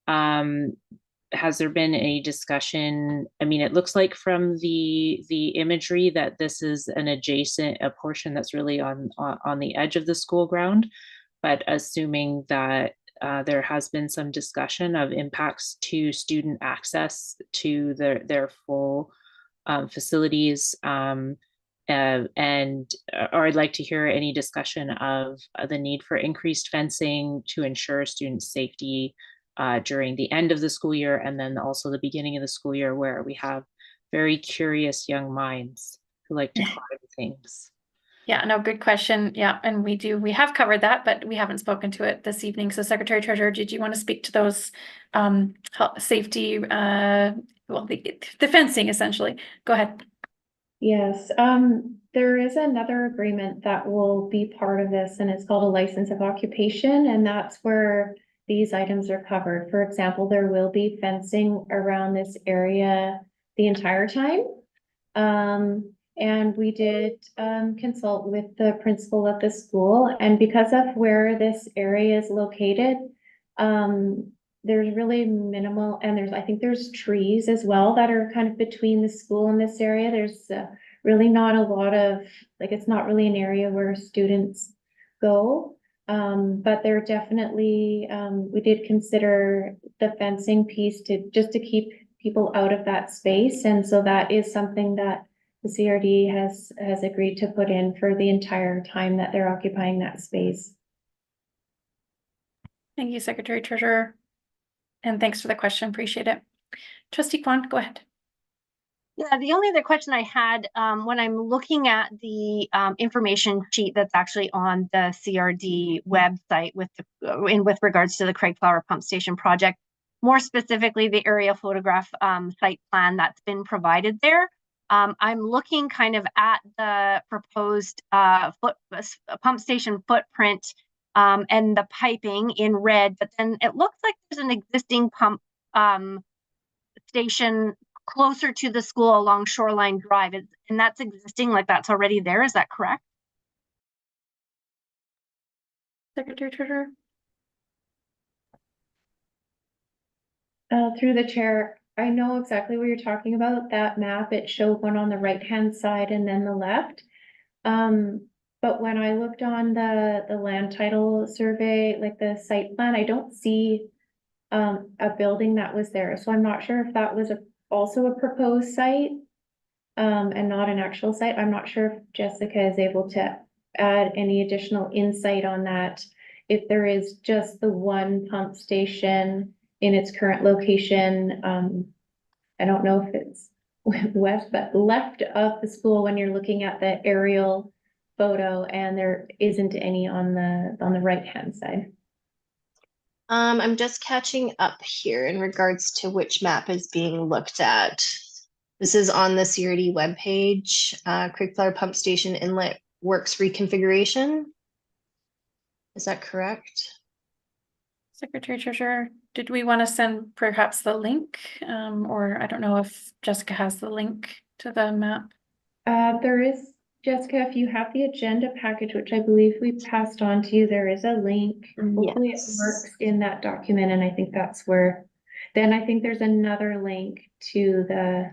has there been any discussion? I mean, it looks like from the imagery that this is a portion that's really on the edge of the school ground, but assuming that there has been some discussion of impacts to student access to their full facilities, or I'd like to hear any discussion of the need for increased fencing to ensure student safety during the end of the school year, and then also the beginning of the school year, where we have very curious young minds who like to climb things. Yeah, no, good question. Yeah, and we have covered that, but we haven't spoken to it this evening. So Secretary Treasurer, did you want to speak to those safety, well, the fencing essentially? Go ahead. Yes, there is another agreement that will be part of this, and it's called a license of occupation, and that's where these items are covered. For example, there will be fencing around this area the entire time. And we did consult with the principal of the school, and because of where this area is located, there's really minimal, and I think there's trees as well that are kind of between the school and this area. There's really not a lot of, like, it's not really an area where students go. But there definitely, we did consider the fencing piece just to keep people out of that space. And so that is something that the CRD has agreed to put in for the entire time that they're occupying that space. Thank you, Secretary Treasurer. And thanks for the question. Appreciate it. Trustee Kwan, go ahead. Yeah, the only other question I had, when I'm looking at the information sheet that's actually on the CRD website with regards to the Craig Flower Pump Station project, more specifically the aerial photograph site plan that's been provided there. I'm looking kind of at the proposed pump station footprint and the piping in red, but then it looks like there's an existing pump station closer to the school along Shoreline Drive, and that's existing, like that's already there. Is that correct? Secretary Treasurer. Through the chair, I know exactly what you're talking about. That map, it showed one on the right-hand side and then the left. But when I looked on the land title survey, like the site plan, I don't see a building that was there. So I'm not sure if that was also a proposed site. and not an actual site. I'm not sure if Jessica is able to add any additional insight on that. If there is just the one pump station in its current location, I don't know if it's west, but left of the school when you're looking at the aerial photo, and there isn't any on the right-hand side. I'm just catching up here in regards to which map is being looked at. This is on the CRD webpage, Creekflower Pump Station Inlet Works reconfiguration. Is that correct? Secretary Treasurer, did we want to send perhaps the link? Or I don't know if Jessica has the link to the map. There is, Jessica, if you have the agenda package, which I believe we passed on to you, there is a link. Hopefully it Yes. works in that document, and I think that's where, then I think there's another link to the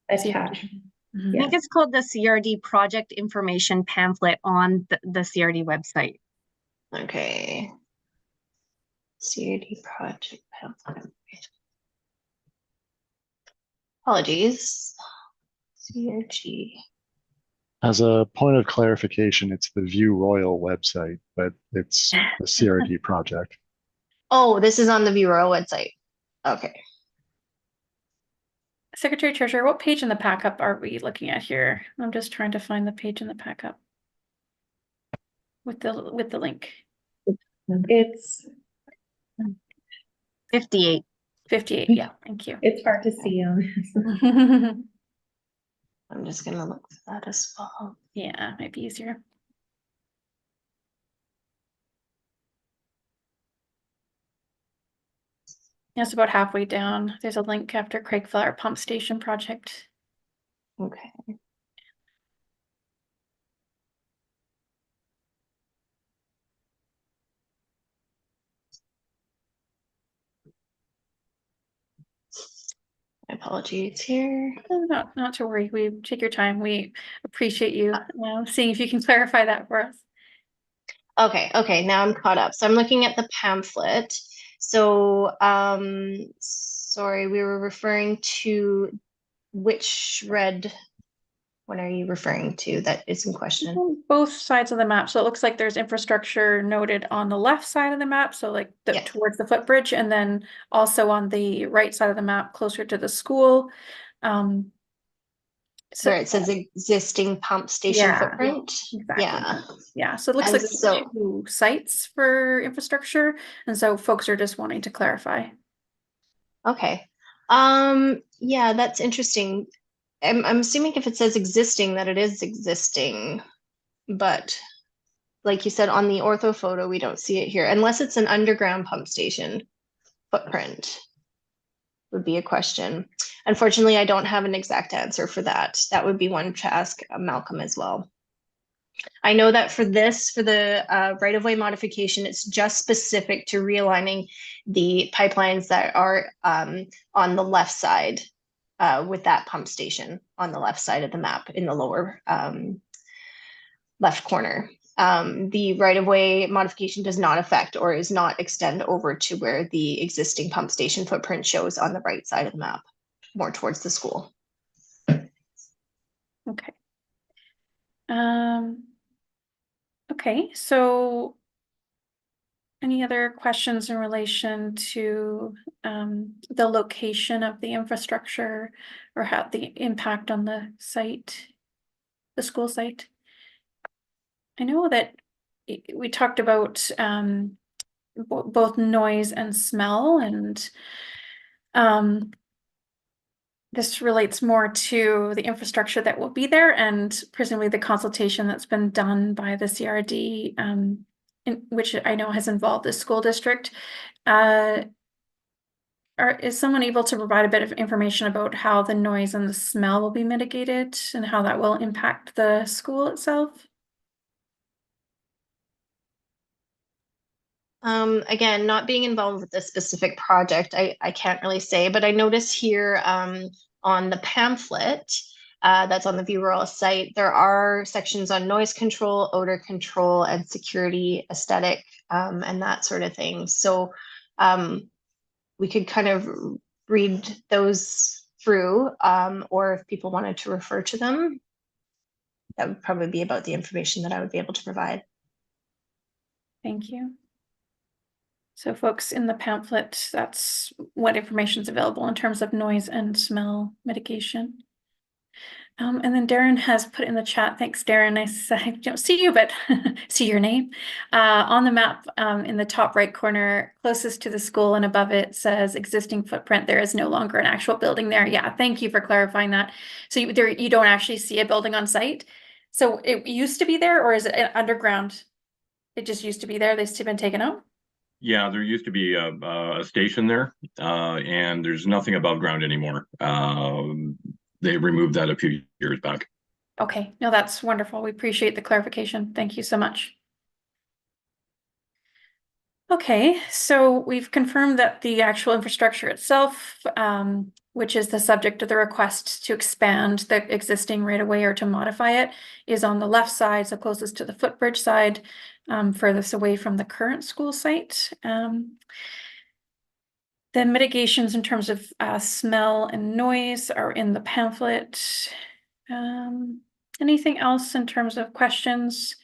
attachment. Mhm. I think it's called the CRD project information pamphlet on the CRD website. Okay. CRD project pamphlet. Apologies. CRG. As a point of clarification, it's the View Royal website, but it's the CRD project. Oh, this is on the View Royal website. Okay. Secretary Treasurer, what page in the pack-up are we looking at here? I'm just trying to find the page in the pack-up with the link. It's 58. 58. Yeah, thank you. it's hard to see on this. I'm just gonna look for that as well. Yeah, might be easier. Yeah, it's about halfway down. There's a link after Creekflower Pump Station project. Okay. My apologies here. Not to worry. We take your time. We appreciate you seeing if you can clarify that for us. Okay, now I'm caught up. So I'm looking at the pamphlet. So, sorry, we were referring to which red one are you referring to that is in question? Both sides of the map. So it looks like there's infrastructure noted on the left side of the map, so like Yeah. towards the footbridge, and then also on the right side of the map, closer to the school. So Where it says existing pump station Yeah, footprint. exactly. Yeah. Yeah, so it looks And like there's so- two sites for infrastructure, and so folks are just wanting to clarify. Okay. Yeah, that's interesting. I'm assuming if it says existing that it is existing, but like you said, on the ortho photo, we don't see it here unless it's an underground pump station footprint would be a question. Unfortunately, I don't have an exact answer for that. That would be one to ask Malcolm as well. I know that for the right-of-way modification, it's just specific to realigning the pipelines that are on the left side with that pump station on the left side of the map in the lower left corner. The right-of-way modification does not affect or is not extend over to where the existing pump station footprint shows on the right side of the map, more towards the school. Okay. Okay, so any other questions in relation to the location of the infrastructure or how the impact on the site, the school site? I know that we talked about both noise and smell, and this relates more to the infrastructure that will be there and presumably the consultation that's been done by the CRD, which I know has involved the school district. Is someone able to provide a bit of information about how the noise and the smell will be mitigated and how that will impact the school itself? Again, not being involved with this specific project, I can't really say, but I notice here on the pamphlet that's on the View Royal site, there are sections on noise control, odor control, and security, aesthetic, and that sort of thing. So we could kind of read those through, or if people wanted to refer to them, that would probably be about the information that I would be able to provide. Thank you. So folks, in the pamphlet, that's what information is available in terms of noise and smell mitigation. And then Darren has put in the chat, thanks Darren, I don't see you, but see your name. On the map in the top right corner, closest to the school and above it says existing footprint. There is no longer an actual building there. Yeah, thank you for clarifying that. So you don't actually see a building on site. So it used to be there, or is it underground? It just used to be there, they've been taken out? Yeah, there used to be a station there, and there's nothing above ground anymore. They removed that a few years back. Okay, no, that's wonderful. We appreciate the clarification. Thank you so much. Okay, so we've confirmed that the actual infrastructure itself, which is the subject of the request to expand the existing right-of-way or to modify it, is on the left side, so closest to the footbridge side, furthest away from the current school site. The mitigations in terms of smell and noise are in the pamphlet. Anything else in terms of questions?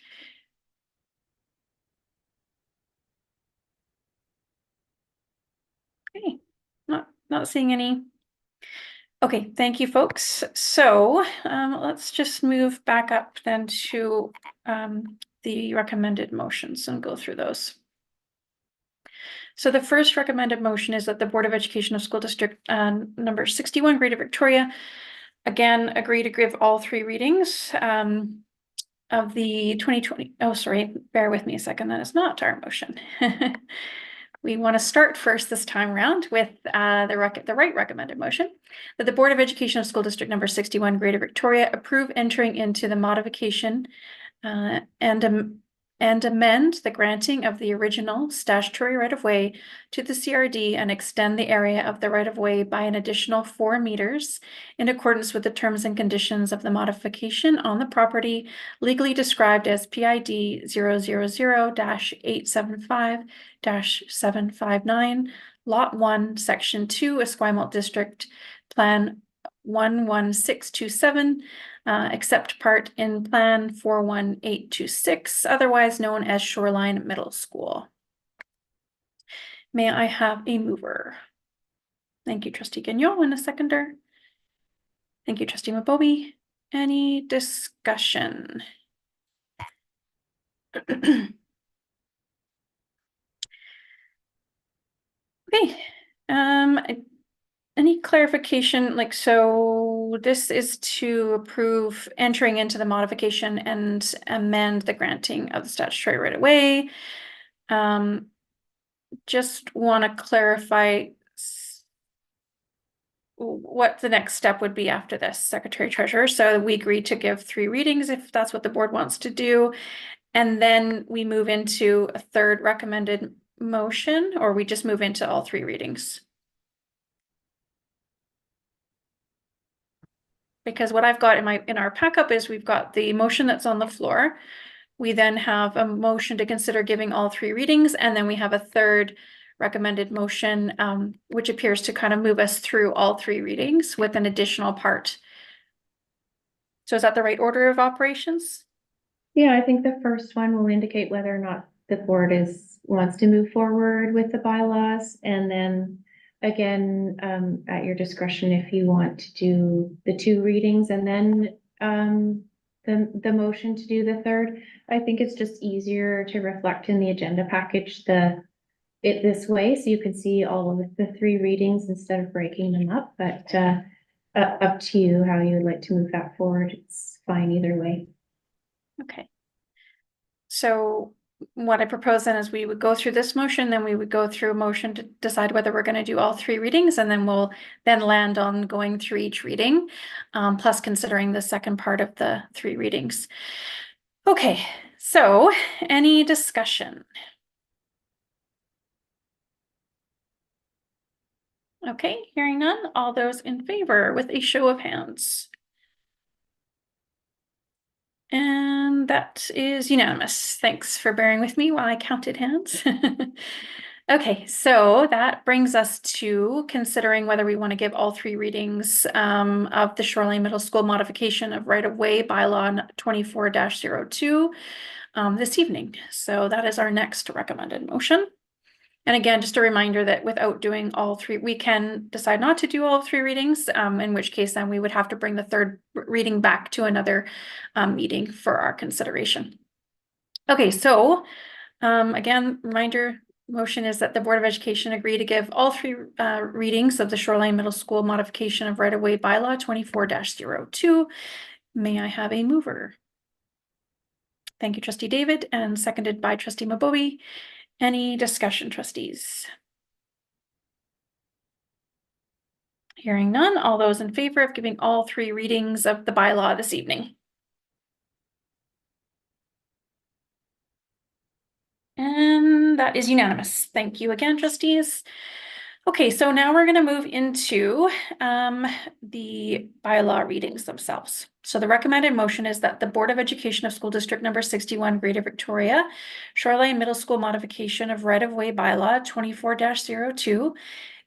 Okay, not seeing any. Okay, thank you, folks. So let's just move back up then to the recommended motions and go through those. So the first recommended motion is that the Board of Education of School District number 61, Greater Victoria, again, agree to give all three readings of the 2020. Oh, sorry, bear with me a second. That is not our motion. We want to start first this time around with the right recommended motion that the Board of Education of School District number 61, Greater Victoria, approve entering into the modification and amend the granting of the original statutory right-of-way to the CRD and extend the area of the right-of-way by an additional 4 meters in accordance with the terms and conditions of the modification on the property legally described as PID 000-875-759, Lot 1, Section 2, Esquimalt District, Plan 11627, except part in Plan 41826, otherwise known as Shoreline Middle School. May I have a mover? Thank you, Trustee Gagnon, and a seconder. Thank you, Trustee Mabobi. Any discussion? Okay. Any clarification, like, so this is to approve entering into the modification and amend the granting of the statutory right away. Just want to clarify what the next step would be after this, Secretary Treasurer. So we agreed to give 3 readings if that's what the board wants to do. And then we move into a third recommended motion, or we just move into all 3 readings? Because what I've got in our pack-up is we've got the motion that's on the floor. We then have a motion to consider giving all 3 readings, and then we have a third recommended motion, which appears to kind of move us through all 3 readings with an additional part. So is that the right order of operations? Yeah, I think the first one will indicate whether or not the board wants to move forward with the bylaws, and then again, at your discretion, if you want to do the 2 readings and then the motion to do the third. I think it's just easier to reflect in the agenda package it this way, so you can see all of the 3 readings instead of breaking them up. But up to you how you would like to move that forward. It's fine either way. Okay. So what I propose then is we would go through this motion, then we would go through a motion to decide whether we're going to do all 3 readings, and then we'll land on going through each reading, plus considering the second part of the 3 readings. Okay, so any discussion? Okay, hearing none, all those in favor with a show of hands. And that is unanimous. Thanks for bearing with me while I counted hands. Okay, so that brings us to considering whether we want to give all three readings of the Shoreline Middle School modification of right-of-way bylaw 24-02 this evening. So that is our next recommended motion. And again, just a reminder that without doing all three, we can decide not to do all three readings, in which case then we would have to bring the third reading back to another meeting for our consideration. Okay, so again, reminder, motion is that the Board of Education agree to give all three readings of the Shoreline Middle School modification of right-of-way bylaw 24-02. May I have a mover? Thank you, Trustee David, and seconded by Trustee Mabobi. Any discussion, trustees? Hearing none, all those in favor of giving all three readings of the bylaw this evening? And that is unanimous. Thank you again, trustees. Okay, so now we're going to move into the bylaw readings themselves. So the recommended motion is that the Board of Education of School District Number 61, Greater Victoria, Shoreline Middle School modification of right-of-way bylaw 24-02,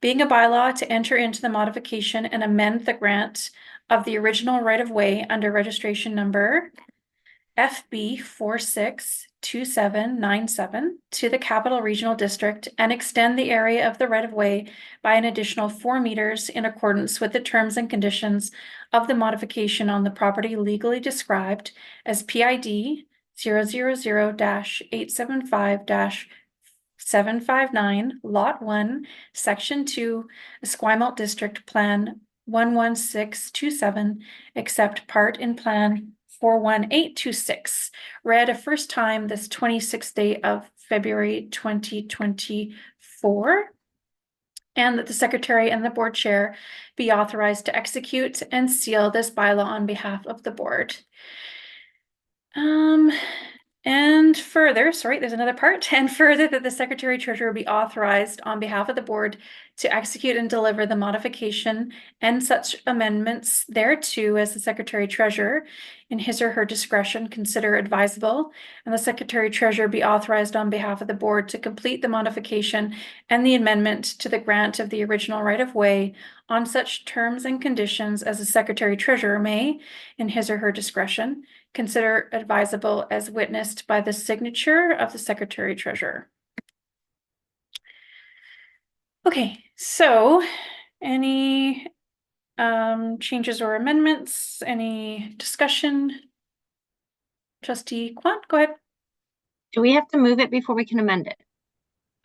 being a bylaw to enter into the modification and amend the grant of the original right-of-way under registration number FB 462797 to the Capital Regional District and extend the area of the right-of-way by an additional 4 meters in accordance with the terms and conditions of the modification on the property legally described as PID 000-875-759, Lot 1, Section 2, Esquimalt District Plan 11627, except part in Plan 41826, read a first time this 26th day of February 2024, and that the secretary and the board chair be authorized to execute and seal this bylaw on behalf of the board. And further, sorry, there's another part, and further that the secretary treasurer be authorized on behalf of the board to execute and deliver the modification and such amendments thereto as the secretary treasurer in his or her discretion consider advisable, and the secretary treasurer be authorized on behalf of the board to complete the modification and the amendment to the grant of the original right-of-way on such terms and conditions as the secretary treasurer may, in his or her discretion, consider advisable as witnessed by the signature of the secretary treasurer. Okay, so any changes or amendments? Any discussion? Trustee Quant, go ahead. Do we have to move it before we can amend it?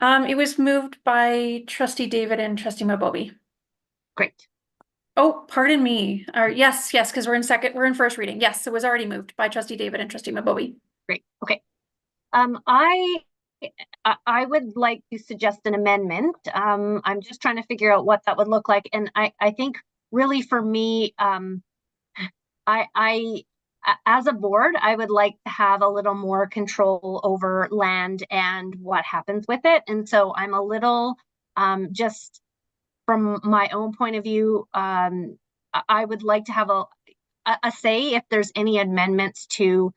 It was moved by Trustee David and Trustee Mabobi. Great. Oh, pardon me. Yes, because we're in first reading. Yes, it was already moved by Trustee David and Trustee Mabobi. Great. Okay. I would like to suggest an amendment. I'm just trying to figure out what that would look like. And I think really for me, as a board, I would like to have a little more control over land and what happens with it. And so I'm a little, just from my own point of view, I would like to have a say if there's any amendments to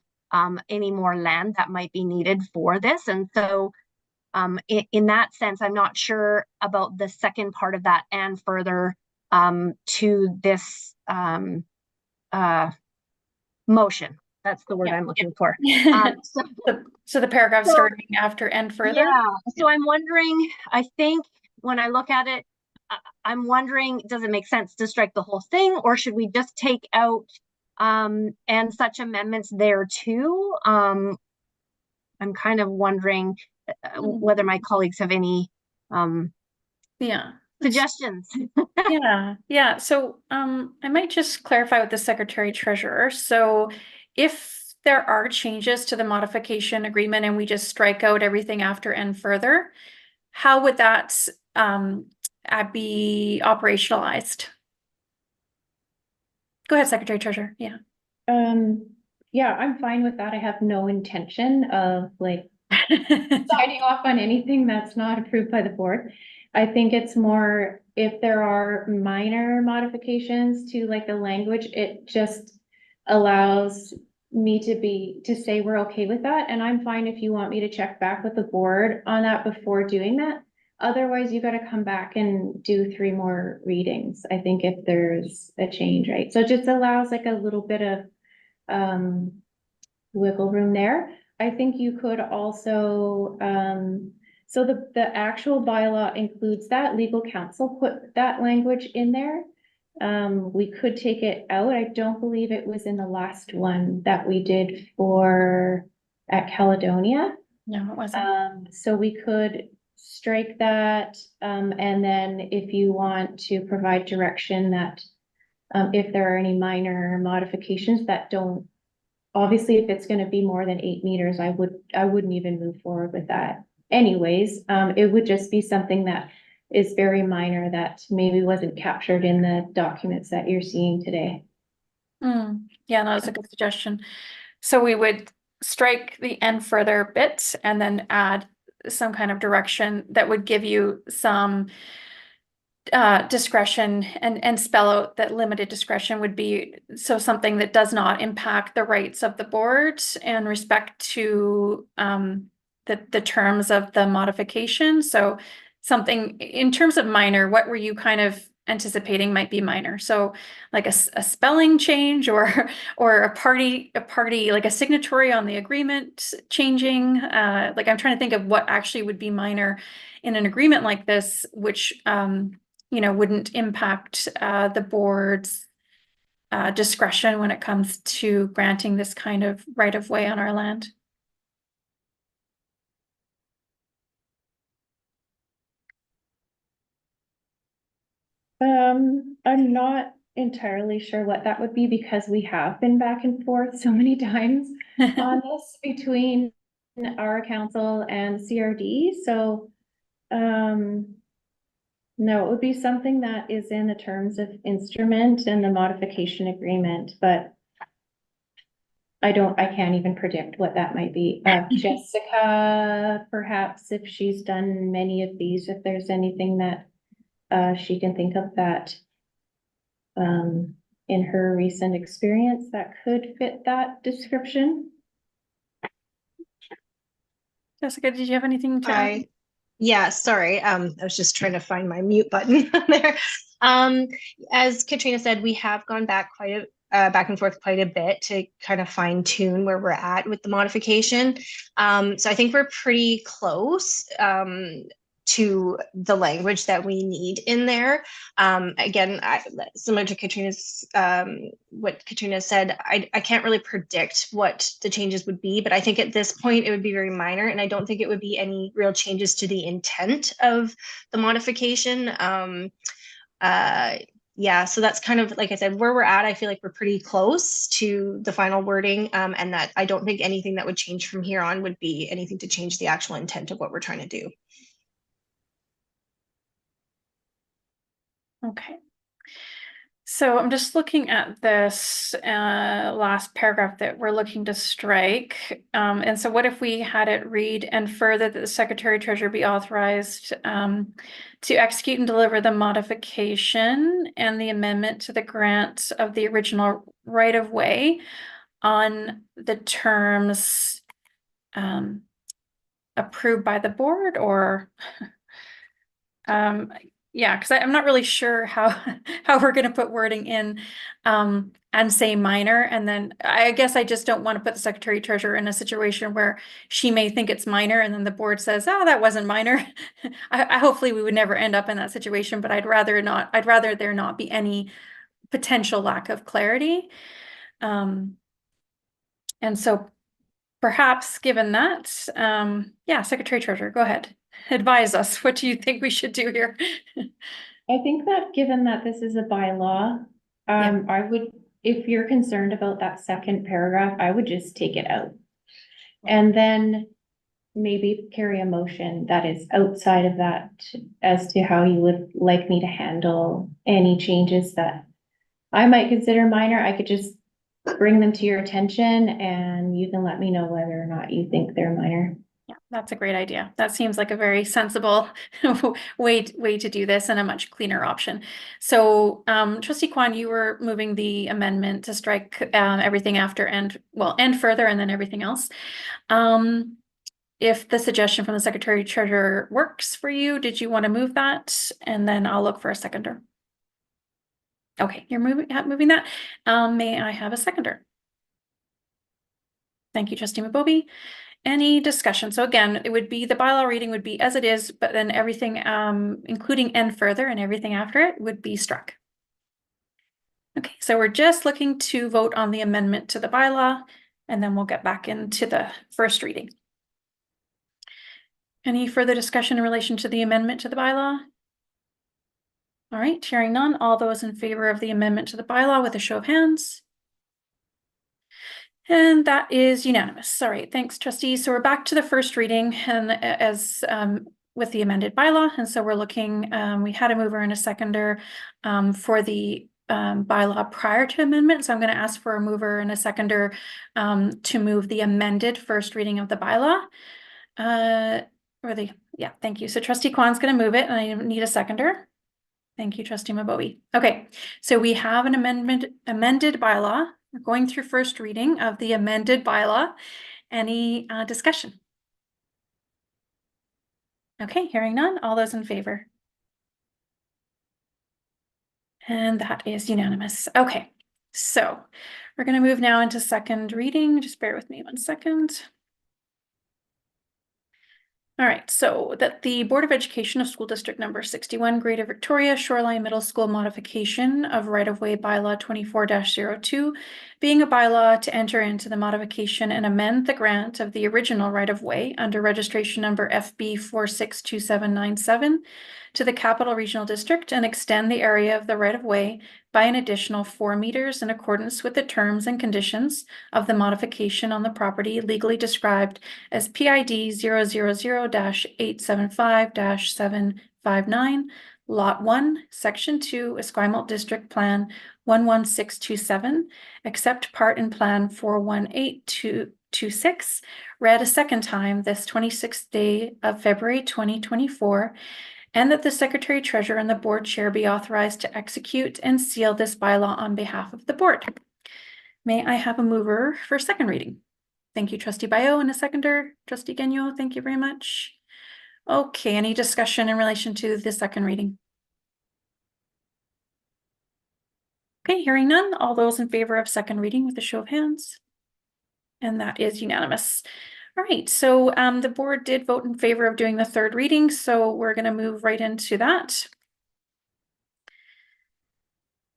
any more land that might be needed for this. And so in that sense, I'm not sure about the second part of that and further to this motion. That's the word I'm looking for. So the paragraph starting after and further? Yeah, so I'm wondering, I think when I look at it, I'm wondering, does it make sense to strike the whole thing, or should we just take out and such amendments there too? I'm kind of wondering whether my colleagues have any suggestions. Yeah. So I might just clarify with the secretary treasurer. So if there are changes to the modification agreement and we just strike out everything after and further, how would that be operationalized? Go ahead, Secretary Treasurer. Yeah. Yeah, I'm fine with that. I have no intention of signing off on anything that's not approved by the board. I think it's more if there are minor modifications to the language, it just allows me to say we're okay with that. And I'm fine if you want me to check back with the board on that before doing that. Otherwise, you gotta come back and do 3 more readings, I think, if there's a change, right? So it just allows like a little bit of wiggle room there. I think you could also, so the actual bylaw includes that, legal counsel put that language in there. We could take it out. I don't believe it was in the last one that we did at Caledonia. No, it wasn't. So we could strike that, and then if you want to provide direction that if there are any minor modifications that don't, obviously, if it's going to be more than 8 meters, I wouldn't even move forward with that. Anyways, it would just be something that is very minor that maybe wasn't captured in the documents that you're seeing today. Yeah, no, that's a good suggestion. So we would strike the "and further" bit and then add some kind of direction that would give you some discretion and spell out that limited discretion would be so something that does not impact the rights of the board and respect to the terms of the modification. So something in terms of minor, what were you kind of anticipating might be minor? So like a spelling change or a party like a signatory on the agreement changing. Like I'm trying to think of what actually would be minor in an agreement like this, which wouldn't impact the board's discretion when it comes to granting this kind of right of way on our land. I'm not entirely sure what that would be because we have been back and forth so many times on this between our council and CRD. So, no, it would be something that is in the terms of instrument and the modification agreement, but I can't even predict what that might be. Jessica, perhaps if she's done many of these, if there's anything that she can think of that in her recent experience that could fit that description. Jessica, did you have anything to add? Yeah, sorry. I was just trying to find my mute button there. As Katrina said, we have gone back back and forth quite a bit to kind of fine tune where we're at with the modification. So I think we're pretty close to the language that we need in there. Again, similar to Katrina's, what Katrina said, I can't really predict what the changes would be, but I think at this point it would be very minor, and I don't think it would be any real changes to the intent of the modification. Yeah, so that's kind of, like I said, where we're at. I feel like we're pretty close to the final wording, and that I don't think anything that would change from here on would be anything to change the actual intent of what we're trying to do. Okay. So I'm just looking at this last paragraph that we're looking to strike. And so what if we had it read, "and further that the Secretary Treasurer be authorized to execute and deliver the modification and the amendment to the grant of the original right of way on the terms approved by the board," or yeah, because I'm not really sure how we're going to put wording in and say minor. And then I guess I just don't want to put the Secretary Treasurer in a situation where she may think it's minor and then the board says, "Oh, that wasn't minor." I hopefully we would never end up in that situation, but I'd rather there not be any potential lack of clarity. And so perhaps given that, yeah, Secretary Treasurer, go ahead. Advise us. What do you think we should do here? I think that given that this is a bylaw, I would, if you're concerned about that second paragraph, I would just take it out. And then maybe carry a motion that is outside of that as to how you would like me to handle any changes that I might consider minor. I could just bring them to your attention and you can let me know whether or not you think they're minor. Yeah, that's a great idea. That seems like a very sensible way to do this and a much cleaner option. So, Trustee Kwan, you were moving the amendment to strike everything after "and further" and then everything else. if the suggestion from the Secretary Treasurer works for you, did you want to move that? And then I'll look for a seconder. Okay, you're moving that. May I have a seconder? Thank you, Trustee Mabobi. Any discussion? So again, it would be the bylaw reading would be as it is, but then everything, including and further and everything after it would be struck. Okay, so we're just looking to vote on the amendment to the bylaw, and then we'll get back into the first reading. Any further discussion in relation to the amendment to the bylaw? All right, hearing none, all those in favor of the amendment to the bylaw with a show of hands. And that is unanimous. All right, thanks, trustees. So we're back to the first reading and as with the amended bylaw. And so we're looking, we had a mover and a seconder for the bylaw prior to amendment. So I'm going to ask for a mover and a seconder to move the amended first reading of the bylaw. Yeah, thank you. So Trustee Kwan's going to move it, and I need a seconder. Thank you, Trustee Mabobi. Okay, so we have an amended bylaw. We're going through first reading of the amended bylaw. Any discussion? Okay, hearing none. All those in favor? And that is unanimous. Okay, so we're going to move now into second reading. Just bear with me 1 second. All right, so that the Board of Education of School District Number 61, Greater Victoria Shoreline Middle School modification of right-of-way bylaw 24-02, being a bylaw to enter into the modification and amend the grant of the original right-of-way under registration number FB 462797 to the Capital Regional District and extend the area of the right-of-way by an additional 4 meters in accordance with the terms and conditions of the modification on the property legally described as PID 000-875-759, Lot 1, Section 2, Esquimalt District Plan 11627, except part in Plan 41826, read a second time this 26th day of February 2024, and that the Secretary Treasurer and the Board Chair be authorized to execute and seal this bylaw on behalf of the Board. May I have a mover for second reading? Thank you, Trustee Bayo, and a seconder, Trustee Gagnon. Thank you very much. Okay, any discussion in relation to the second reading? Okay, hearing none. All those in favor of second reading with a show of hands. And that is unanimous. All right, so the board did vote in favor of doing the third reading, so we're going to move right into that.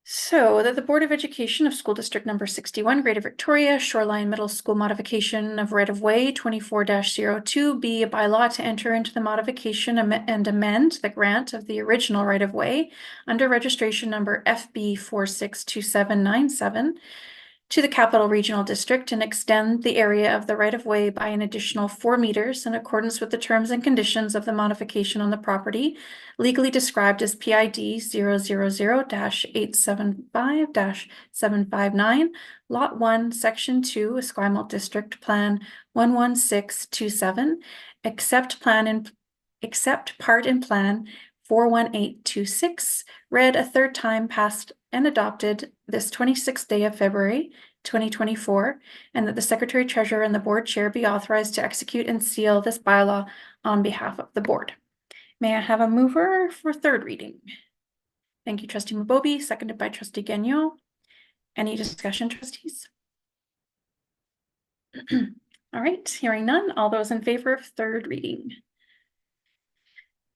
So that the Board of Education of School District Number 61, Greater Victoria Shoreline Middle School modification of right-of-way 24-02 be a bylaw to enter into the modification and amend the grant of the original right-of-way under registration number FB 462797 to the Capital Regional District and extend the area of the right-of-way by an additional 4 meters in accordance with the terms and conditions of the modification on the property, legally described as PID 000-875-759, Lot 1, Section 2, Esquimalt District Plan 11627, except part in Plan 41826, read a third time, passed and adopted this 26th day of February 2024, and that the Secretary Treasurer and the Board Chair be authorized to execute and seal this bylaw on behalf of the Board. May I have a mover for third reading? Thank you, Trustee Mabobi, seconded by Trustee Gagnon. Any discussion, trustees? All right, hearing none. All those in favor of third reading?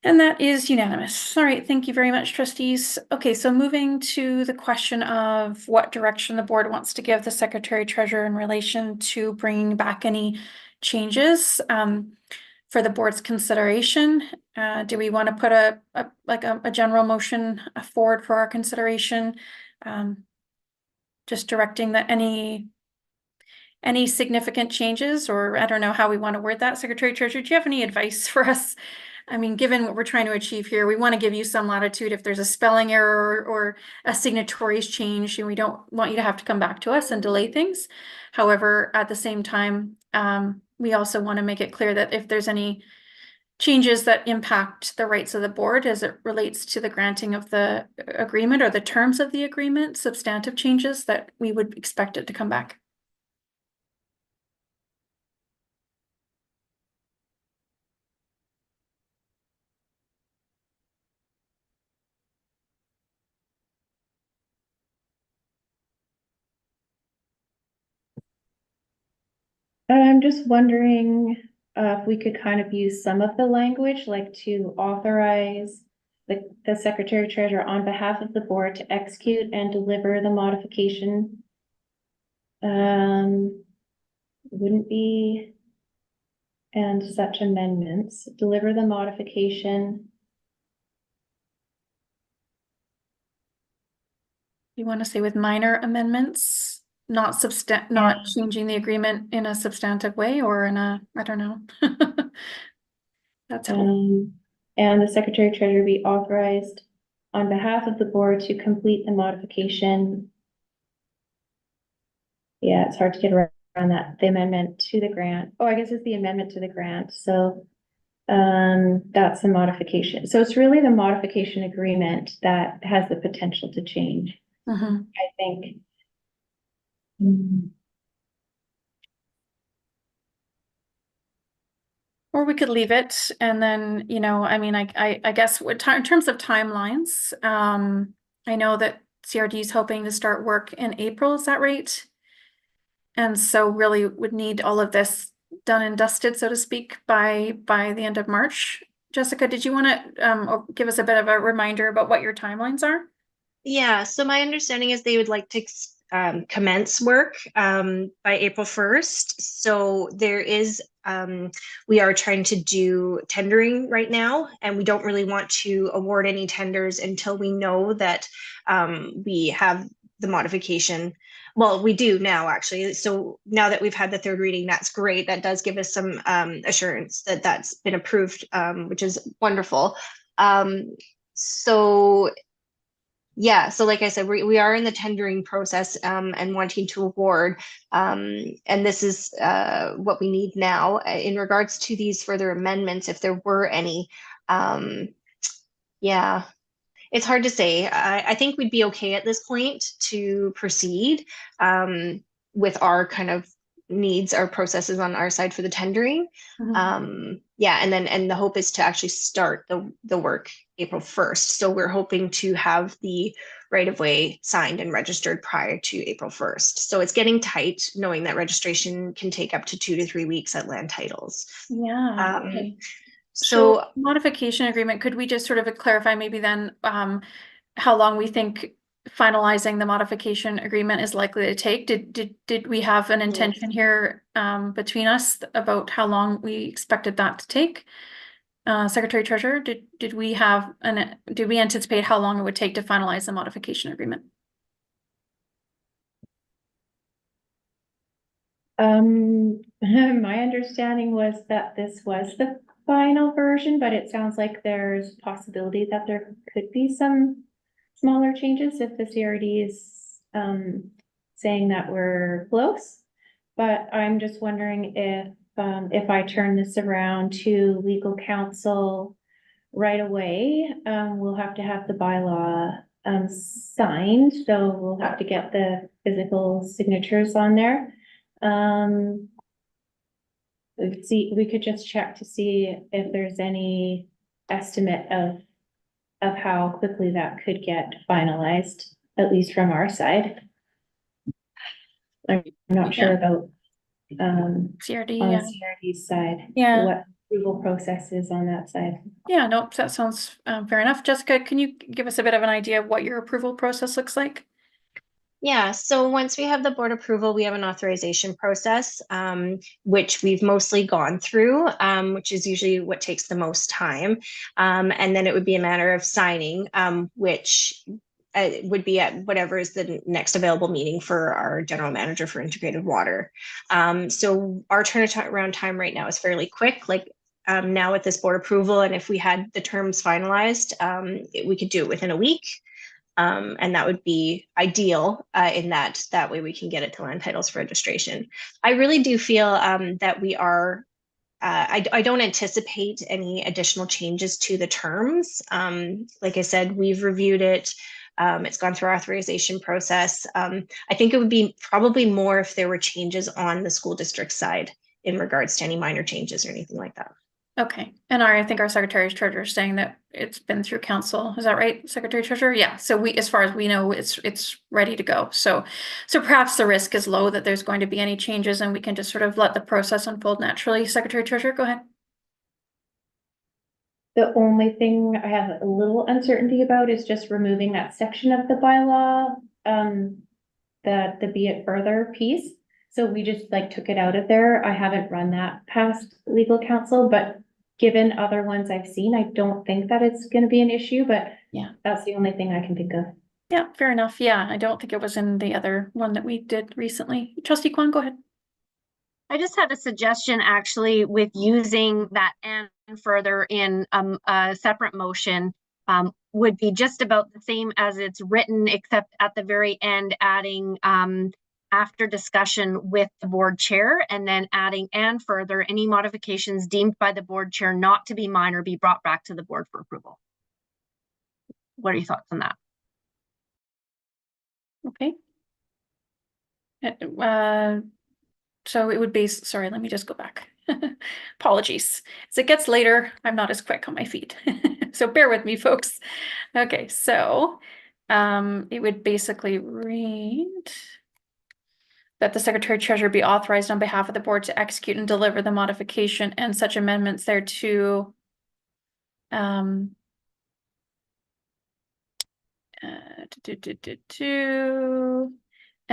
And that is unanimous. All right, thank you very much, trustees. Okay, so moving to the question of what direction the board wants to give the Secretary Treasurer in relation to bringing back any changes for the board's consideration. Do we want to put a general motion forward for our consideration? Just directing that any significant changes, or I don't know how we want to word that. Secretary Treasurer, do you have any advice for us? I mean, given what we're trying to achieve here, we want to give you some latitude if there's a spelling error or a signatories change, and we don't want you to have to come back to us and delay things. However, at the same time, we also want to make it clear that if there's any changes that impact the rights of the board as it relates to the granting of the agreement or the terms of the agreement, substantive changes, that we would expect it to come back. I'm just wondering if we could kind of use some of the language, like to authorize the Secretary Treasurer on behalf of the board to execute and deliver the modification. Wouldn't be, and such amendments, deliver the modification. You want to say with minor amendments, not not changing the agreement in a substantive way or in a, I don't know. That's helpful. And the Secretary Treasurer be authorized on behalf of the board to complete the modification. Yeah, it's hard to get around that, the amendment to the grant. Oh, I guess it's the amendment to the grant. So that's the modification. So it's really the modification agreement that has the potential to change, I think. Or we could leave it and then, you know, I mean, I guess in terms of timelines, I know that CRD is hoping to start work in April, is that right? And so really would need all of this done and dusted, so to speak, by the end of March. Jessica, did you want to give us a bit of a reminder about what your timelines are? Yeah, so my understanding is they would like to commence work by April 1st. So there is, we are trying to do tendering right now, and we don't really want to award any tenders until we know that we have the modification. Well, we do now, actually. So now that we've had the third reading, that's great. That does give us some assurance that that's been approved, which is wonderful. So yeah, so like I said, we are in the tendering process and wanting to award. And this is what we need now. In regards to these further amendments, if there were any, yeah, it's hard to say. I think we'd be okay at this point to proceed with our kind of needs, our processes on our side for the tendering. Yeah, and the hope is to actually start the work April 1st. So we're hoping to have the right of way signed and registered prior to April 1st. So it's getting tight, knowing that registration can take up to 2 to 3 weeks at land titles. Yeah. Okay. So modification agreement, could we just sort of clarify maybe then how long we think finalizing the modification agreement is likely to take? Did we have an intention here between us about how long we expected that to take? Secretary Treasurer, did we anticipate how long it would take to finalize the modification agreement? My understanding was that this was the final version, but it sounds like there's possibility that there could be some smaller changes if the CRD is saying that we're close. But I'm just wondering if I turn this around to legal counsel right away, we'll have to have the bylaw signed, so we'll have to get the physical signatures on there. See, we could just check to see if there's any estimate of how quickly that could get finalized, at least from our side. I'm not sure about CRD, on yeah. CRD's side. Yeah. What approval process is on that side. Yeah, no, that sounds fair enough. Jessica, can you give us a bit of an idea of what your approval process looks like? Yeah, so once we have the board approval, we have an authorization process, which we've mostly gone through, which is usually what takes the most time. And then it would be a matter of signing, which would be at whatever is the next available meeting for our general manager for integrated water. So our turnaround time right now is fairly quick. Like now with this board approval, and if we had the terms finalized, we could do it within a week. And that would be ideal in that way we can get it to land titles for registration. I really do feel that we are, I don't anticipate any additional changes to the terms. Like I said, we've reviewed it. It's gone through our authorization process. I think it would be probably more if there were changes on the school district side in regards to any minor changes or anything like that. Okay, and I think our Secretary Treasurer is saying that it's been through council. Is that right, Secretary Treasurer? Yeah, so we, as far as we know, it's ready to go. So perhaps the risk is low that there's going to be any changes and we can just sort of let the process unfold naturally. Secretary Treasurer, go ahead. The only thing I have a little uncertainty about is just removing that section of the bylaw, the be it further piece. So we just like took it out of there. I haven't run that past legal counsel, but given other ones I've seen, I don't think that it's gonna be an issue, but Yeah. that's the only thing I can think of. Yeah, fair enough. Yeah, I don't think it was in the other one that we did recently. Trustee Kwan, go ahead. I just had a suggestion actually with using that and further in a separate motion would be just about the same as it's written, except at the very end adding after discussion with the board chair, and then adding and further any modifications deemed by the board chair not to be minor be brought back to the board for approval. What are your thoughts on that? Okay. So it would be, sorry, let me just go back. Apologies. As it gets later, I'm not as quick on my feet. So bear with me, folks. Okay, so it would basically read that the Secretary Treasurer be authorized on behalf of the board to execute and deliver the modification and such amendments thereto. And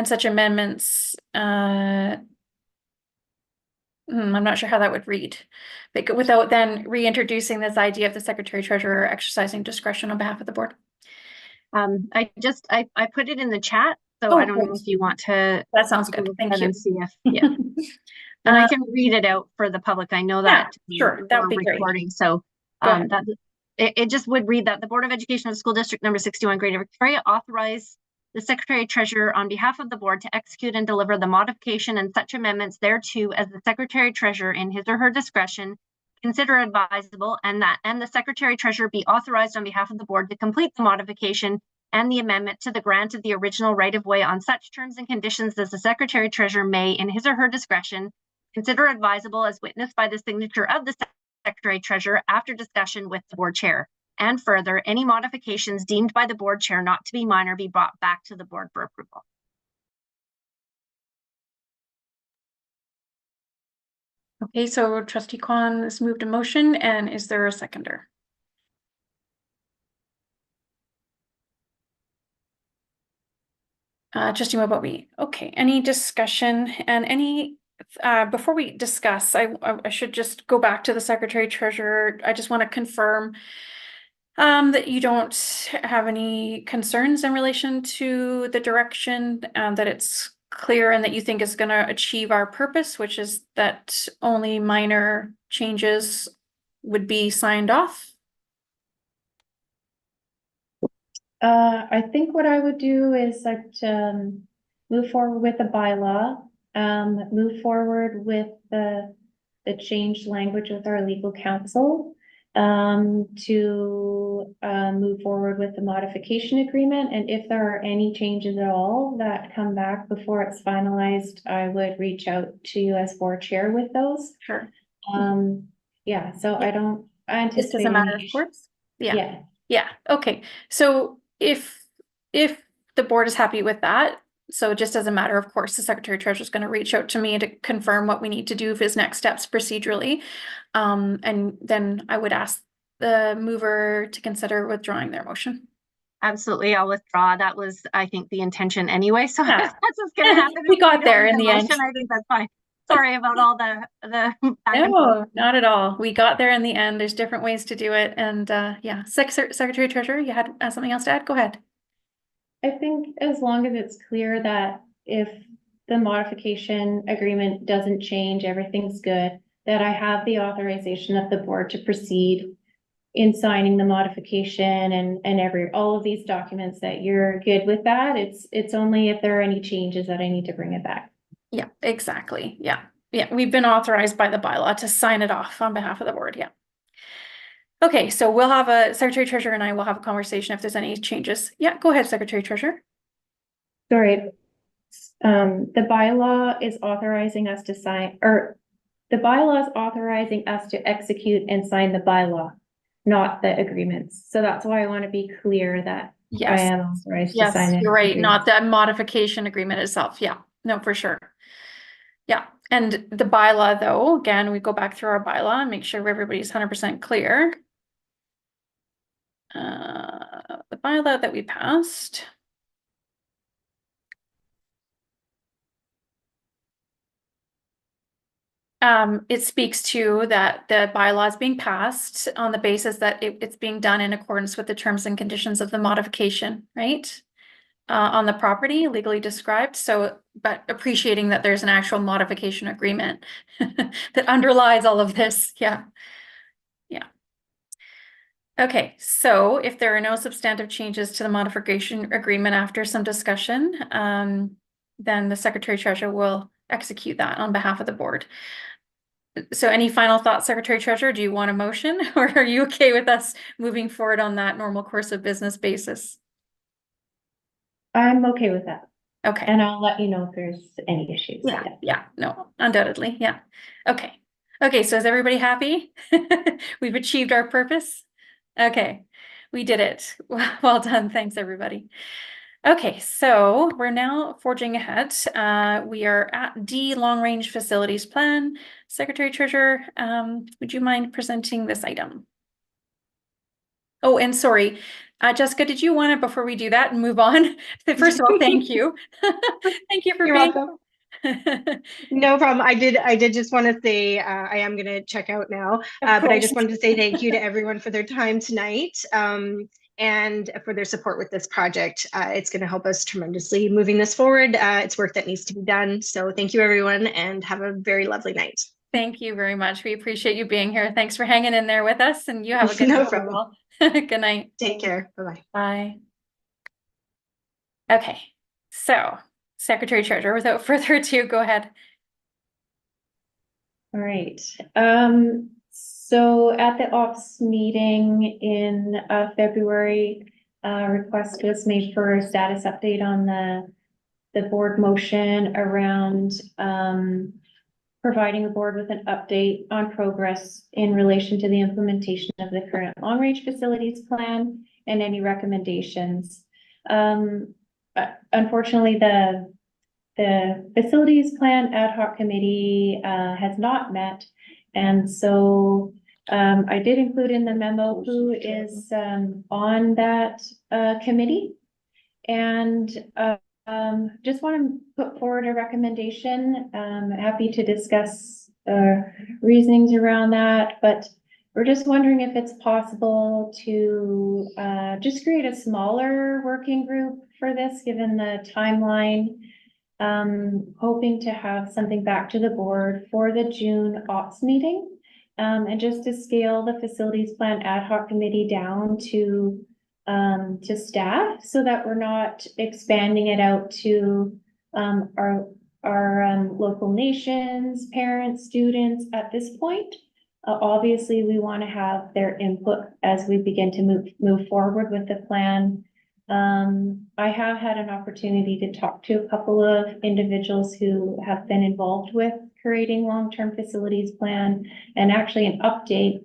such amendments, I'm not sure how that would read, but without then reintroducing this idea of the Secretary Treasurer exercising discretion on behalf of the board. I put it in the chat, so I don't know if you want to. That sounds good. Thank you. And see if, yeah. And I can read it out for the public. I know that. Yeah, sure, that would be recording, great. so that it just would read that the Board of Education of School District number 61 Greater Victoria authorize the Secretary Treasurer on behalf of the board to execute and deliver the modification and such amendments thereto as the Secretary Treasurer in his or her discretion consider advisable, and the Secretary Treasurer be authorized on behalf of the board to complete the modification and the amendment to the grant of the original right-of-way on such terms and conditions as the Secretary Treasurer may, in his or her discretion, consider advisable as witnessed by the signature of the Secretary Treasurer after discussion with the board chair. And further, any modifications deemed by the board chair not to be minor be brought back to the board for approval. Okay, so Trustee Kwan has moved a motion, and is there a seconder? Trustee Mabobie. Okay, any discussion and any, before we discuss, I should just go back to the Secretary Treasurer. I just want to confirm that you don't have any concerns in relation to the direction, that it's clear and that you think is going to achieve our purpose, which is that only minor changes would be signed off. I think what I would do is that move forward with the bylaw, move forward with the changed language with our legal counsel, to move forward with the modification agreement. And if there are any changes at all that come back before it's finalized, I would reach out to you as board chair with those. Sure. Yeah, so I anticipate Just as a matter of course. Yeah. Okay. So if the board is happy with that, so just as a matter of course, the Secretary Treasurer is going to reach out to me to confirm what we need to do for his next steps procedurally. And then I would ask the mover to consider withdrawing their motion. Absolutely, I'll withdraw. That was, I think, the intention anyway. So that's what's going to happen. We got there in the end. I think that's fine. Sorry about all the no, not at all. We got there in the end. There's different ways to do it. And yeah, Secretary Treasurer, you had something else to add? Go ahead. I think as long as it's clear that if the modification agreement doesn't change, everything's good, that I have the authorization of the board to proceed in signing the modification and all of these documents, that you're good with that. It's only if there are any changes that I need to bring it back. Yeah, exactly. Yeah. We've been authorized by the bylaw to sign it off on behalf of the board. Yeah. Okay, so we'll have a Secretary Treasurer and I will have a conversation if there's any changes. Yeah, go ahead, Secretary Treasurer. Sorry. The bylaw is authorizing us to sign, or the bylaw is authorizing us to execute and sign the bylaw, not the agreements. So that's why I want to be clear that I Yes, am authorized to yes, sign it. you're right, not the modification agreement itself. Yeah, no, for sure. Yeah, and the bylaw though, again, we go back through our bylaw and make sure everybody's 100% clear. The bylaw that we passed. It speaks to that the bylaw is being passed on the basis that it's being done in accordance with the terms and conditions of the modification, right? On the property legally described. So, but appreciating that there's an actual modification agreement that underlies all of this. Yeah. Yeah. Okay, so if there are no substantive changes to the modification agreement after some discussion, then the Secretary Treasurer will execute that on behalf of the board. So any final thoughts, Secretary Treasurer? Do you want a motion or are you okay with us moving forward on that normal course of business basis? I'm okay with that. Okay. And I'll let you know if there's any issues. Yeah, no, undoubtedly, yeah. Okay. Okay, so is everybody happy? We've achieved our purpose? Okay, we did it. Well done, thanks everybody. Okay, so we're now forging ahead. We are at D, Long Range Facilities Plan. Secretary Treasurer, would you mind presenting this item? Oh, and sorry, Jessica, did you want to, before we do that and move on? First of all, thank you. Thank you for You're being welcome. No problem. I did just want to say I am going to check out now, but I just wanted to say thank you to everyone for their time tonight and for their support with this project. It's going to help us tremendously moving this forward. It's work that needs to be done. So thank you, everyone, and have a very lovely night. Thank you very much. We appreciate you being here. Thanks for hanging in there with us, and you have a good No night. problem. Good night. Take care. Bye-bye. Bye. Okay, so Secretary Treasurer, without further ado, go ahead. All right. So at the ops meeting in February, request was made for a status update on the board motion around providing the board with an update on progress in relation to the implementation of the current long-range facilities plan and any recommendations. Unfortunately, the facilities plan ad hoc committee has not met. And so I did include in the memo who is on that committee. And just want to put forward a recommendation. Happy to discuss reasonings around that, but we're just wondering if it's possible to just create a smaller working group for this, given the timeline. Hoping to have something back to the board for the June ops meeting. And just to scale the facilities plan ad hoc committee down to staff so that we're not expanding it out to our local nations, parents, students at this point. Obviously, we want to have their input as we begin to move forward with the plan. I have had an opportunity to talk to a couple of individuals who have been involved with creating long-term facilities plan, and actually an update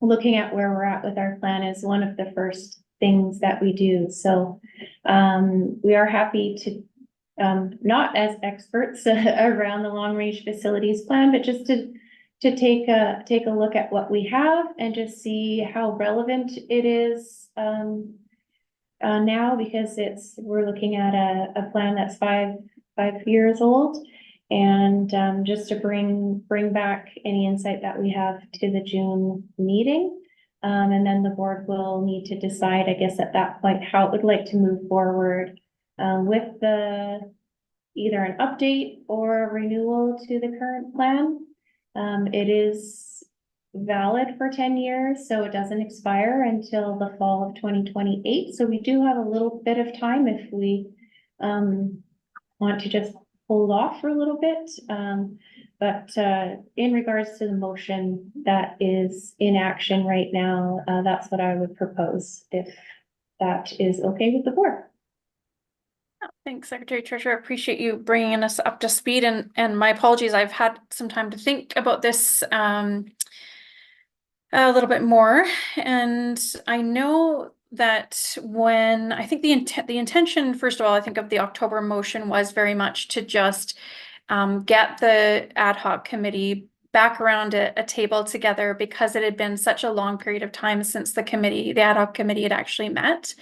looking at where we're at with our plan is one of the first things that we do. So we are happy to not as experts around the long-range facilities plan, but just to take a look at what we have and just see how relevant it is now, because we're looking at a plan that's five years old, and just to bring back any insight that we have to the June meeting. And then the board will need to decide, I guess, at that point, how it would like to move forward with either an update or a renewal to the current plan. It is valid for 10 years, so it doesn't expire until the fall of 2028. So we do have a little bit of time if we want to just hold off for a little bit. But in regards to the motion that is in action right now, that's what I would propose if that is okay with the board. Thanks, Secretary Treasurer. Appreciate you bringing us up to speed, and my apologies. I've had some time to think about this a little bit more, and I know that when I think the intention, first of all, I think of the October motion was very much to just get the ad hoc committee back around a table together, because it had been such a long period of time since the ad hoc committee had actually met.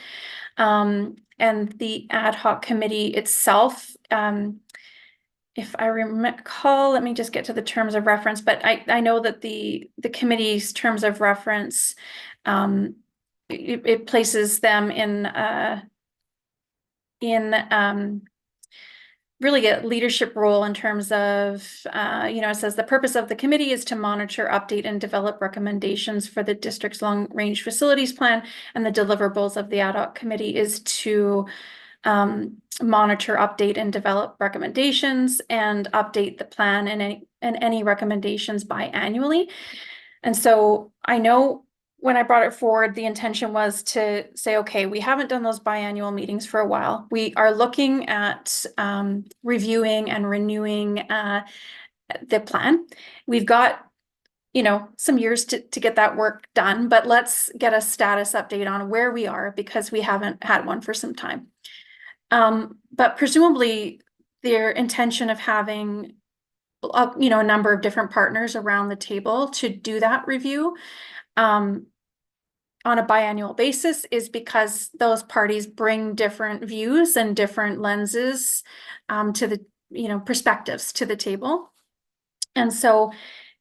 And the ad hoc committee itself, if I recall, let me just get to the terms of reference, but I know that the committee's terms of reference, it places them in really a leadership role in terms of, it says the purpose of the committee is to monitor, update, and develop recommendations for the district's long-range facilities plan, and the deliverables of the ad hoc committee is to monitor, update, and develop recommendations and update the plan and any recommendations biannually. And so I know when I brought it forward, the intention was to say, okay, we haven't done those biannual meetings for a while. We are looking at reviewing and renewing the plan. We've got, some years to get that work done, but let's get a status update on where we are, because we haven't had one for some time. But presumably their intention of having a number of different partners around the table to do that review on a biannual basis is because those parties bring different views and different lenses to the perspectives to the table. And so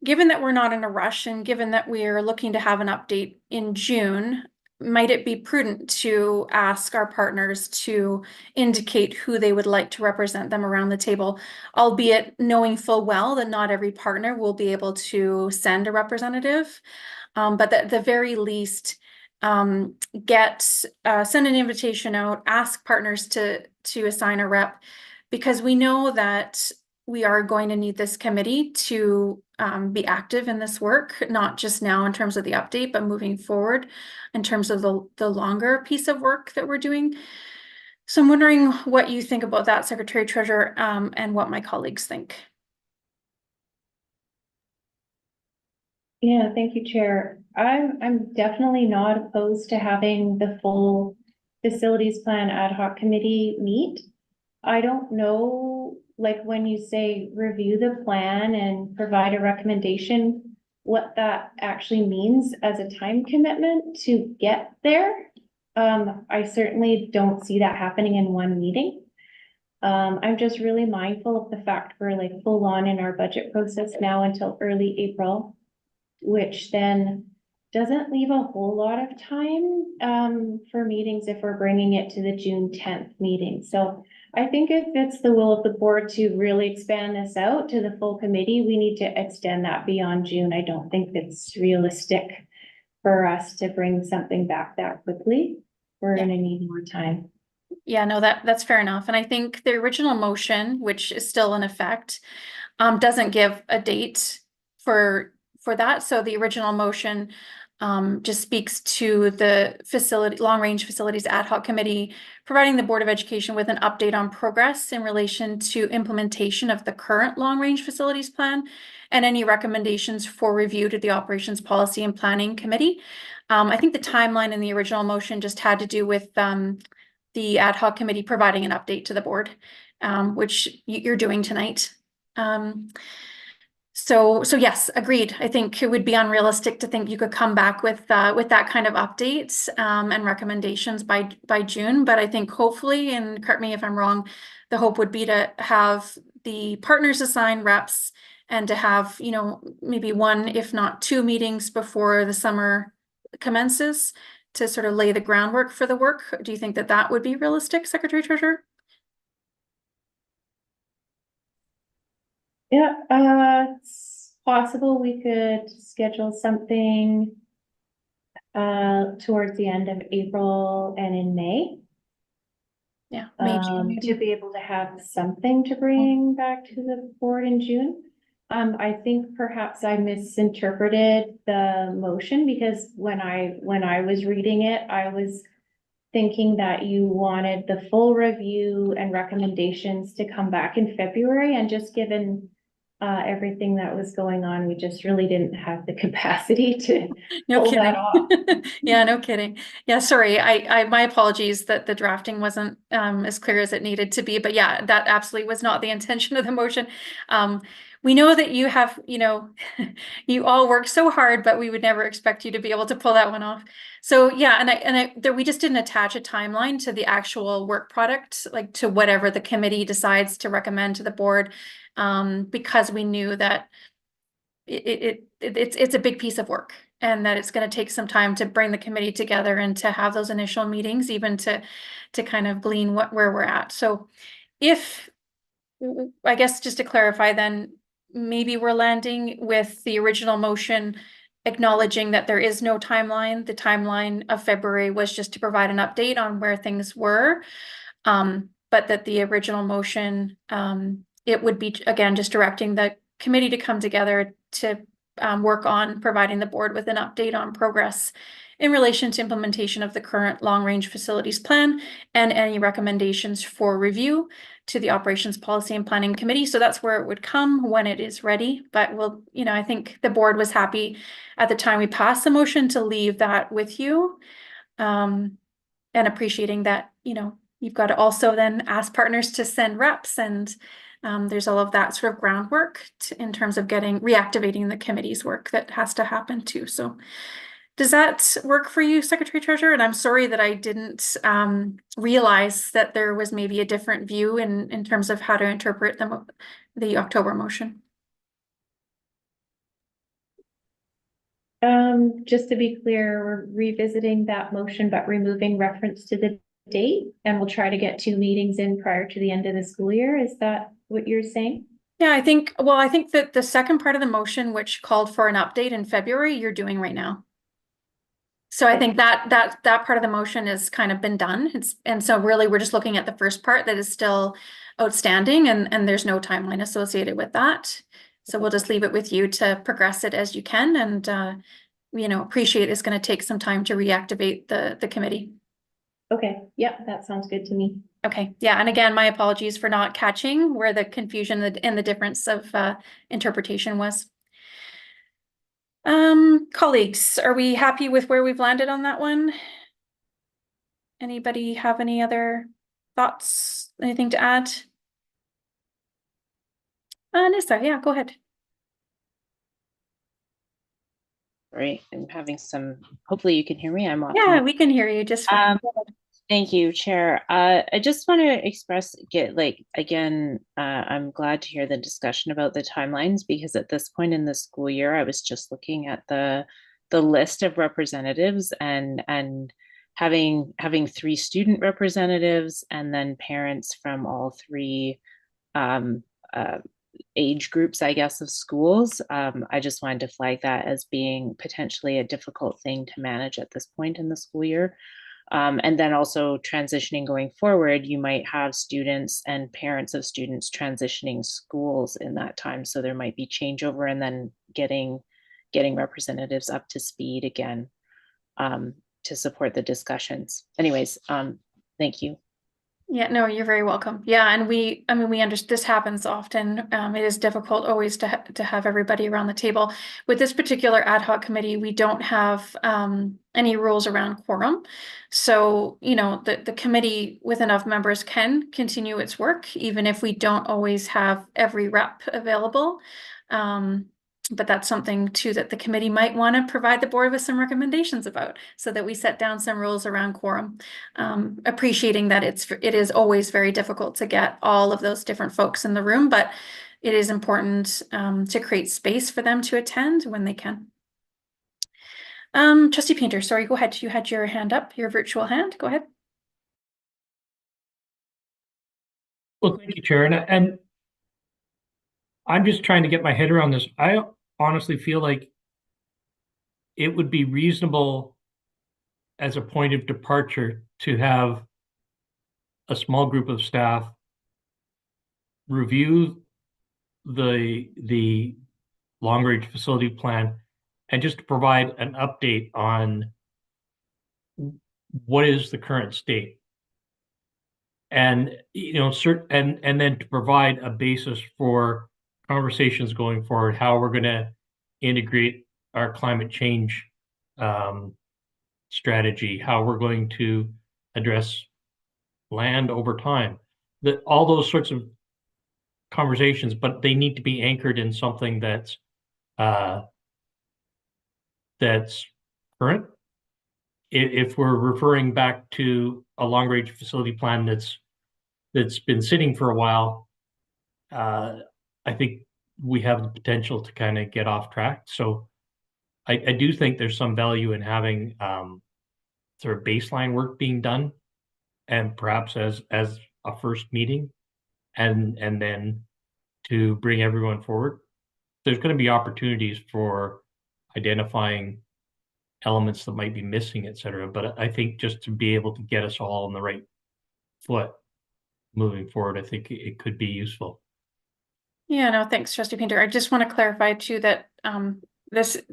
given that we're not in a rush, and given that we're looking to have an update in June, might it be prudent to ask our partners to indicate who they would like to represent them around the table, albeit knowing full well that not every partner will be able to send a representative, but at the very least, send an invitation out, ask partners to assign a rep, because we know that we are going to need this committee to be active in this work, not just now in terms of the update, but moving forward in terms of the longer piece of work that we're doing. So I'm wondering what you think about that, Secretary Treasurer, and what my colleagues think. Yeah, thank you, Chair. I'm definitely not opposed to having the full facilities plan ad hoc committee meet. I don't know, like when you say review the plan and provide a recommendation, what that actually means as a time commitment to get there. I certainly don't see that happening in one meeting. I'm just really mindful of the fact we're like full on in our budget process now until early April, which then doesn't leave a whole lot of time for meetings if we're bringing it to the June 10th meeting. So I think if it's the will of the board to really expand this out to the full committee, we need to extend that beyond June. I don't think it's realistic for us to bring something back that quickly. We're gonna need more time. Yeah, no, that's fair enough. And I think the original motion, which is still in effect, doesn't give a date for that. So the original motion just speaks to the long-range facilities ad hoc committee, providing the Board of Education with an update on progress in relation to implementation of the current long-range facilities plan and any recommendations for review to the Operations Policy and Planning Committee. I think the timeline in the original motion just had to do with the ad hoc committee providing an update to the board, which you're doing tonight. So yes, agreed. I think it would be unrealistic to think you could come back with that kind of updates and recommendations by June. But I think hopefully, and correct me if I'm wrong, the hope would be to have the partners assign reps and to have, maybe one, if not two meetings before the summer commences to sort of lay the groundwork for the work. Do you think that that would be realistic, Secretary Treasurer? Yeah, it's possible we could schedule something towards the end of April and in May. Yeah, May, to be able to have something to bring back to the board in June. I think perhaps I misinterpreted the motion, because when I was reading it, I was thinking that you wanted the full review and recommendations to come back in February, and just given everything that was going on, we just really didn't have the capacity to No pull that kidding. off. Yeah, no kidding. Yeah, sorry. My apologies that the drafting wasn't as clear as it needed to be. But yeah, that absolutely was not the intention of the motion. We know that you have, you all work so hard, but we would never expect you to be able to pull that one off. So yeah, we just didn't attach a timeline to the actual work product, like to whatever the committee decides to recommend to the board, because we knew that it's a big piece of work, and that it's going to take some time to bring the committee together and to have those initial meetings, even to kind of glean where we're at. So if, I guess just to clarify then, maybe we're landing with the original motion acknowledging that there is no timeline. The timeline of February was just to provide an update on where things were. But that the original motion, it would be, again, just directing the committee to come together to work on providing the board with an update on progress in relation to implementation of the current long-range facilities plan and any recommendations for review to the Operations Policy and Planning Committee. So that's where it would come when it is ready. But we'll, I think the board was happy at the time we passed the motion to leave that with you. And appreciating that, you've got to also then ask partners to send reps, and there's all of that sort of groundwork in terms of reactivating the committee's work that has to happen too. So does that work for you, Secretary Treasurer? And I'm sorry that I didn't realize that there was maybe a different view in terms of how to interpret the October motion. Just to be clear, we're revisiting that motion, but removing reference to the date, and we'll try to get 2 meetings in prior to the end of the school year. Is that what you're saying? Yeah, I think that the second part of the motion, which called for an update in February, you're doing right now. So I think that part of the motion has kind of been done. And so really we're just looking at the first part that is still outstanding, and there's no timeline associated with that. So we'll just leave it with you to progress it as you can, and appreciate it's going to take some time to reactivate the committee. Okay, yep, that sounds good to me. Okay, yeah, and again, my apologies for not catching where the confusion and the difference of interpretation was. Colleagues, are we happy with where we've landed on that one? Anybody have any other thoughts? Anything to add? Nissa, yeah, go ahead. Right, I'm having hopefully you can hear me. I'm walking. Yeah, we can hear you just fine. Thank you, Chair. I just want to again, I'm glad to hear the discussion about the timelines, because at this point in the school year, I was just looking at the list of representatives and having 3 student representatives and then parents from all 3 age groups, I guess, of schools. I just wanted to flag that as being potentially a difficult thing to manage at this point in the school year. And then also transitioning going forward, you might have students and parents of students transitioning schools in that time. So there might be changeover, and then getting representatives up to speed again to support the discussions. Anyways, thank you. Yeah, no, you're very welcome. Yeah, and we understand this happens often. It is difficult always to have everybody around the table. With this particular ad hoc committee, we don't have any rules around quorum. So, the committee with enough members can continue its work, even if we don't always have every rep available. But that's something too that the committee might want to provide the board with some recommendations about, so that we set down some rules around quorum. Appreciating that it is always very difficult to get all of those different folks in the room, but it is important to create space for them to attend when they can. Trustee Painter, sorry, go ahead. You had your hand up, your virtual hand. Go ahead. Well, thank you, Chair. And I'm just trying to get my head around this. I honestly feel like it would be reasonable as a point of departure to have a small group of staff review the long-range facility plan and just to provide an update on what is the current state? And, you know, and then to provide a basis for conversations going forward, how we're gonna integrate our climate change strategy, how we're going to address land over time, that all those sorts of conversations, but they need to be anchored in something that's current. If we're referring back to a long-range facility plan that's been sitting for a while, I think we have the potential to kind of get off track. So I do think there's some value in having sort of baseline work being done, and perhaps as a first meeting, and then to bring everyone forward. There's going to be opportunities for identifying elements that might be missing, et cetera. But I think just to be able to get us all on the right foot moving forward, I think it could be useful. Yeah, no, thanks, Trustee Painter. I just want to clarify too that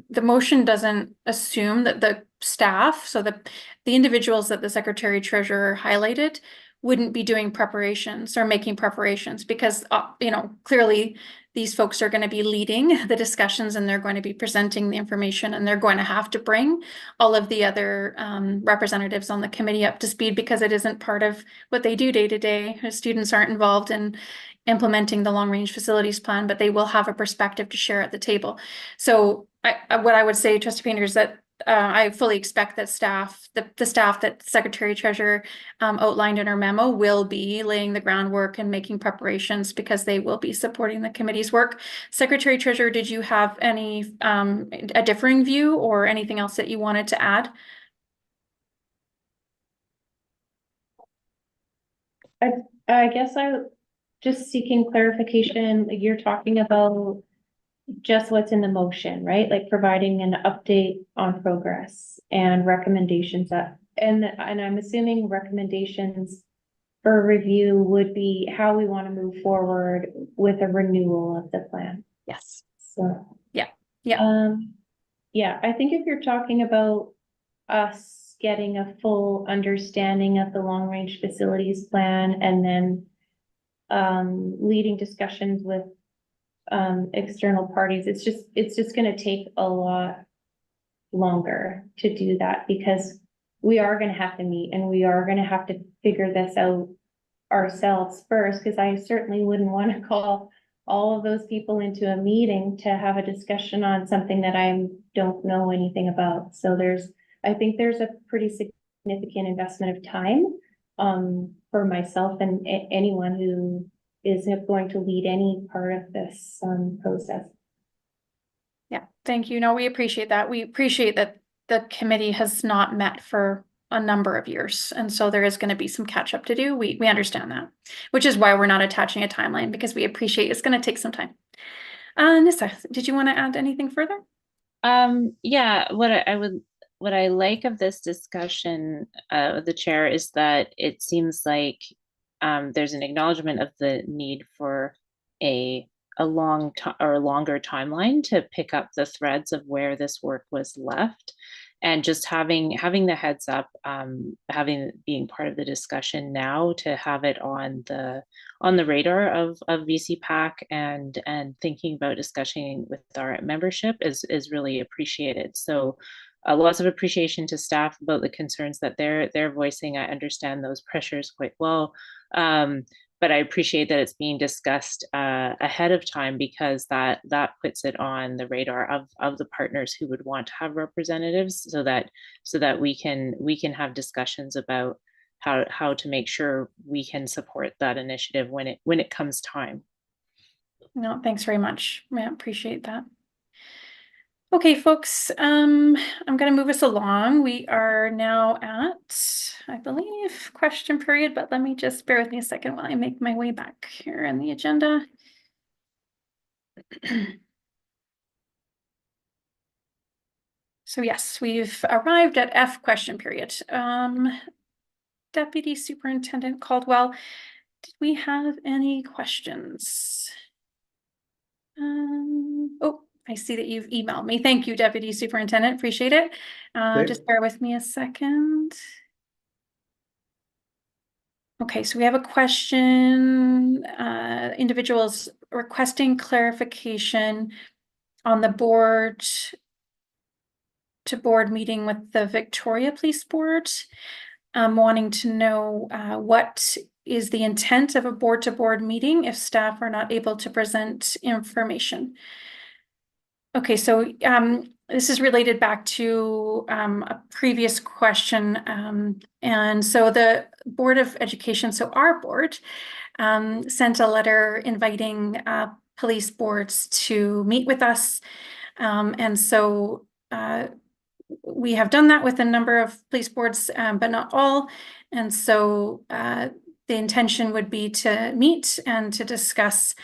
the motion doesn't assume that the staff, so the individuals that the Secretary Treasurer highlighted wouldn't be doing preparations or making preparations, because you know, clearly these folks are going to be leading the discussions, and they're going to be presenting the information, and they're going to have to bring all of the other representatives on the committee up to speed, because it isn't part of what they do day to day. Students aren't involved in implementing the long range facilities plan, but they will have a perspective to share at the table. So what I would say, Trustee Painter, is that I fully expect that the staff that Secretary Treasurer outlined in her memo will be laying the groundwork and making preparations, because they will be supporting the committee's work. Secretary Treasurer, did you have any a differing view or anything else that you wanted to add? I guess I just seeking clarification. You're talking about just what's in the motion, right? Like providing an update on progress and recommendations and I'm assuming recommendations for review would be how we want to move forward with a renewal of the plan. Yes. So yeah. Yeah, I think if you're talking about us getting a full understanding of the long range facilities plan, and then leading discussions with external parties, it's just going to take a lot longer to do that, because we are going to have to meet, and we are going to have to figure this out ourselves first, because I certainly wouldn't want to call all of those people into a meeting to have a discussion on something that I don't know anything about. So I think there's a pretty significant investment of time for myself and anyone who is going to lead any part of this process. Yeah, thank you. No, we appreciate that. We appreciate that the committee has not met for a number of years, and so there is going to be some catch up to do. We understand that, which is why we're not attaching a timeline, because we appreciate it's going to take some time. Nissa, did you want to add anything further? Yeah, what I like of this discussion, the chair, is that it seems like there's an acknowledgement of the need for a longer timeline to pick up the threads of where this work was left, and just having the heads up, being part of the discussion now, to have it on the radar of VCPAC and thinking about discussing with our membership is really appreciated. So lots of appreciation to staff about the concerns that they're voicing. I understand those pressures quite well. But I appreciate that it's being discussed ahead of time, because that puts it on the radar of the partners who would want to have representatives, so that we can have discussions about how to make sure we can support that initiative when it comes time. No, thanks very much. I appreciate that. Okay, folks, I'm going to move us along. We are now at, I believe, question period, but let me just bear with me a second while I make my way back here in the agenda. So yes, we've arrived at F question period. Deputy Superintendent Caldwell, did we have any questions? Oh, I see that you've emailed me. Thank you, Deputy Superintendent. Appreciate it. Just bear with me a second. Okay, so we have a question, individuals requesting clarification on the board to board meeting with the Victoria Police Board. Wanting to know what is the intent of a board to board meeting if staff are not able to present information. Okay, so this is related back to a previous question. And so the Board of Education, so our board, sent a letter inviting police boards to meet with us. And so we have done that with a number of police boards, but not all. And so the intention would be to meet and to discuss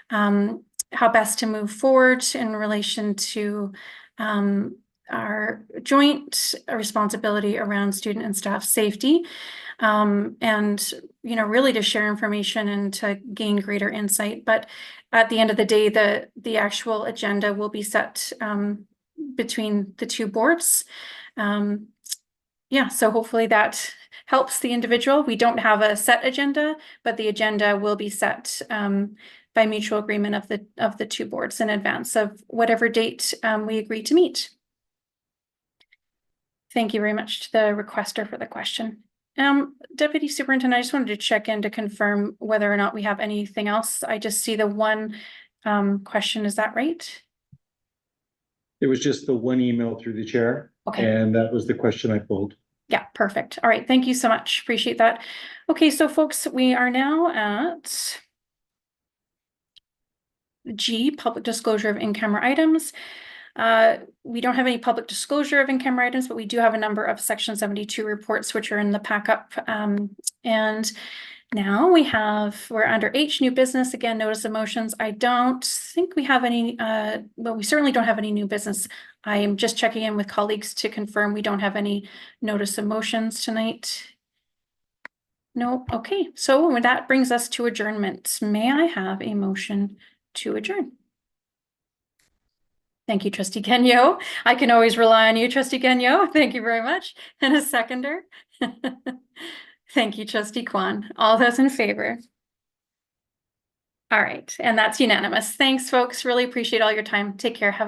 how best to move forward in relation to our joint responsibility around student and staff safety. And, you know, really to share information and to gain greater insight. But at the end of the day, the actual agenda will be set between the two boards. Yeah, so hopefully that helps the individual. We don't have a set agenda, but the agenda will be set by mutual agreement of the two boards in advance of whatever date we agree to meet. Thank you very much to the requester for the question. Deputy Superintendent, I just wanted to check in to confirm whether or not we have anything else. I just see the one question. Is that right? It was just the one email through the chair. Okay. And that was the question I pulled. Yeah, perfect. All right. Thank you so much. Appreciate that. Okay, so folks, we are now at G, public disclosure of in-camera items. We don't have any public disclosure of in-camera items, but we do have a number of Section 72 reports, which are in the pack-up. And now we're under H, new business. Again, notice of motions. I don't think we have any, well, we certainly don't have any new business. I am just checking in with colleagues to confirm we don't have any notice of motions tonight. No, okay. So that brings us to adjournment. May I have a motion to adjourn? Thank you, Trustee Kenyo. I can always rely on you, Trustee Kenyo. Thank you very much. And a seconder. Thank you, Trustee Kwan. All those in favor? All right, and that's unanimous. Thanks, folks. Really appreciate all your time. Take care. Have a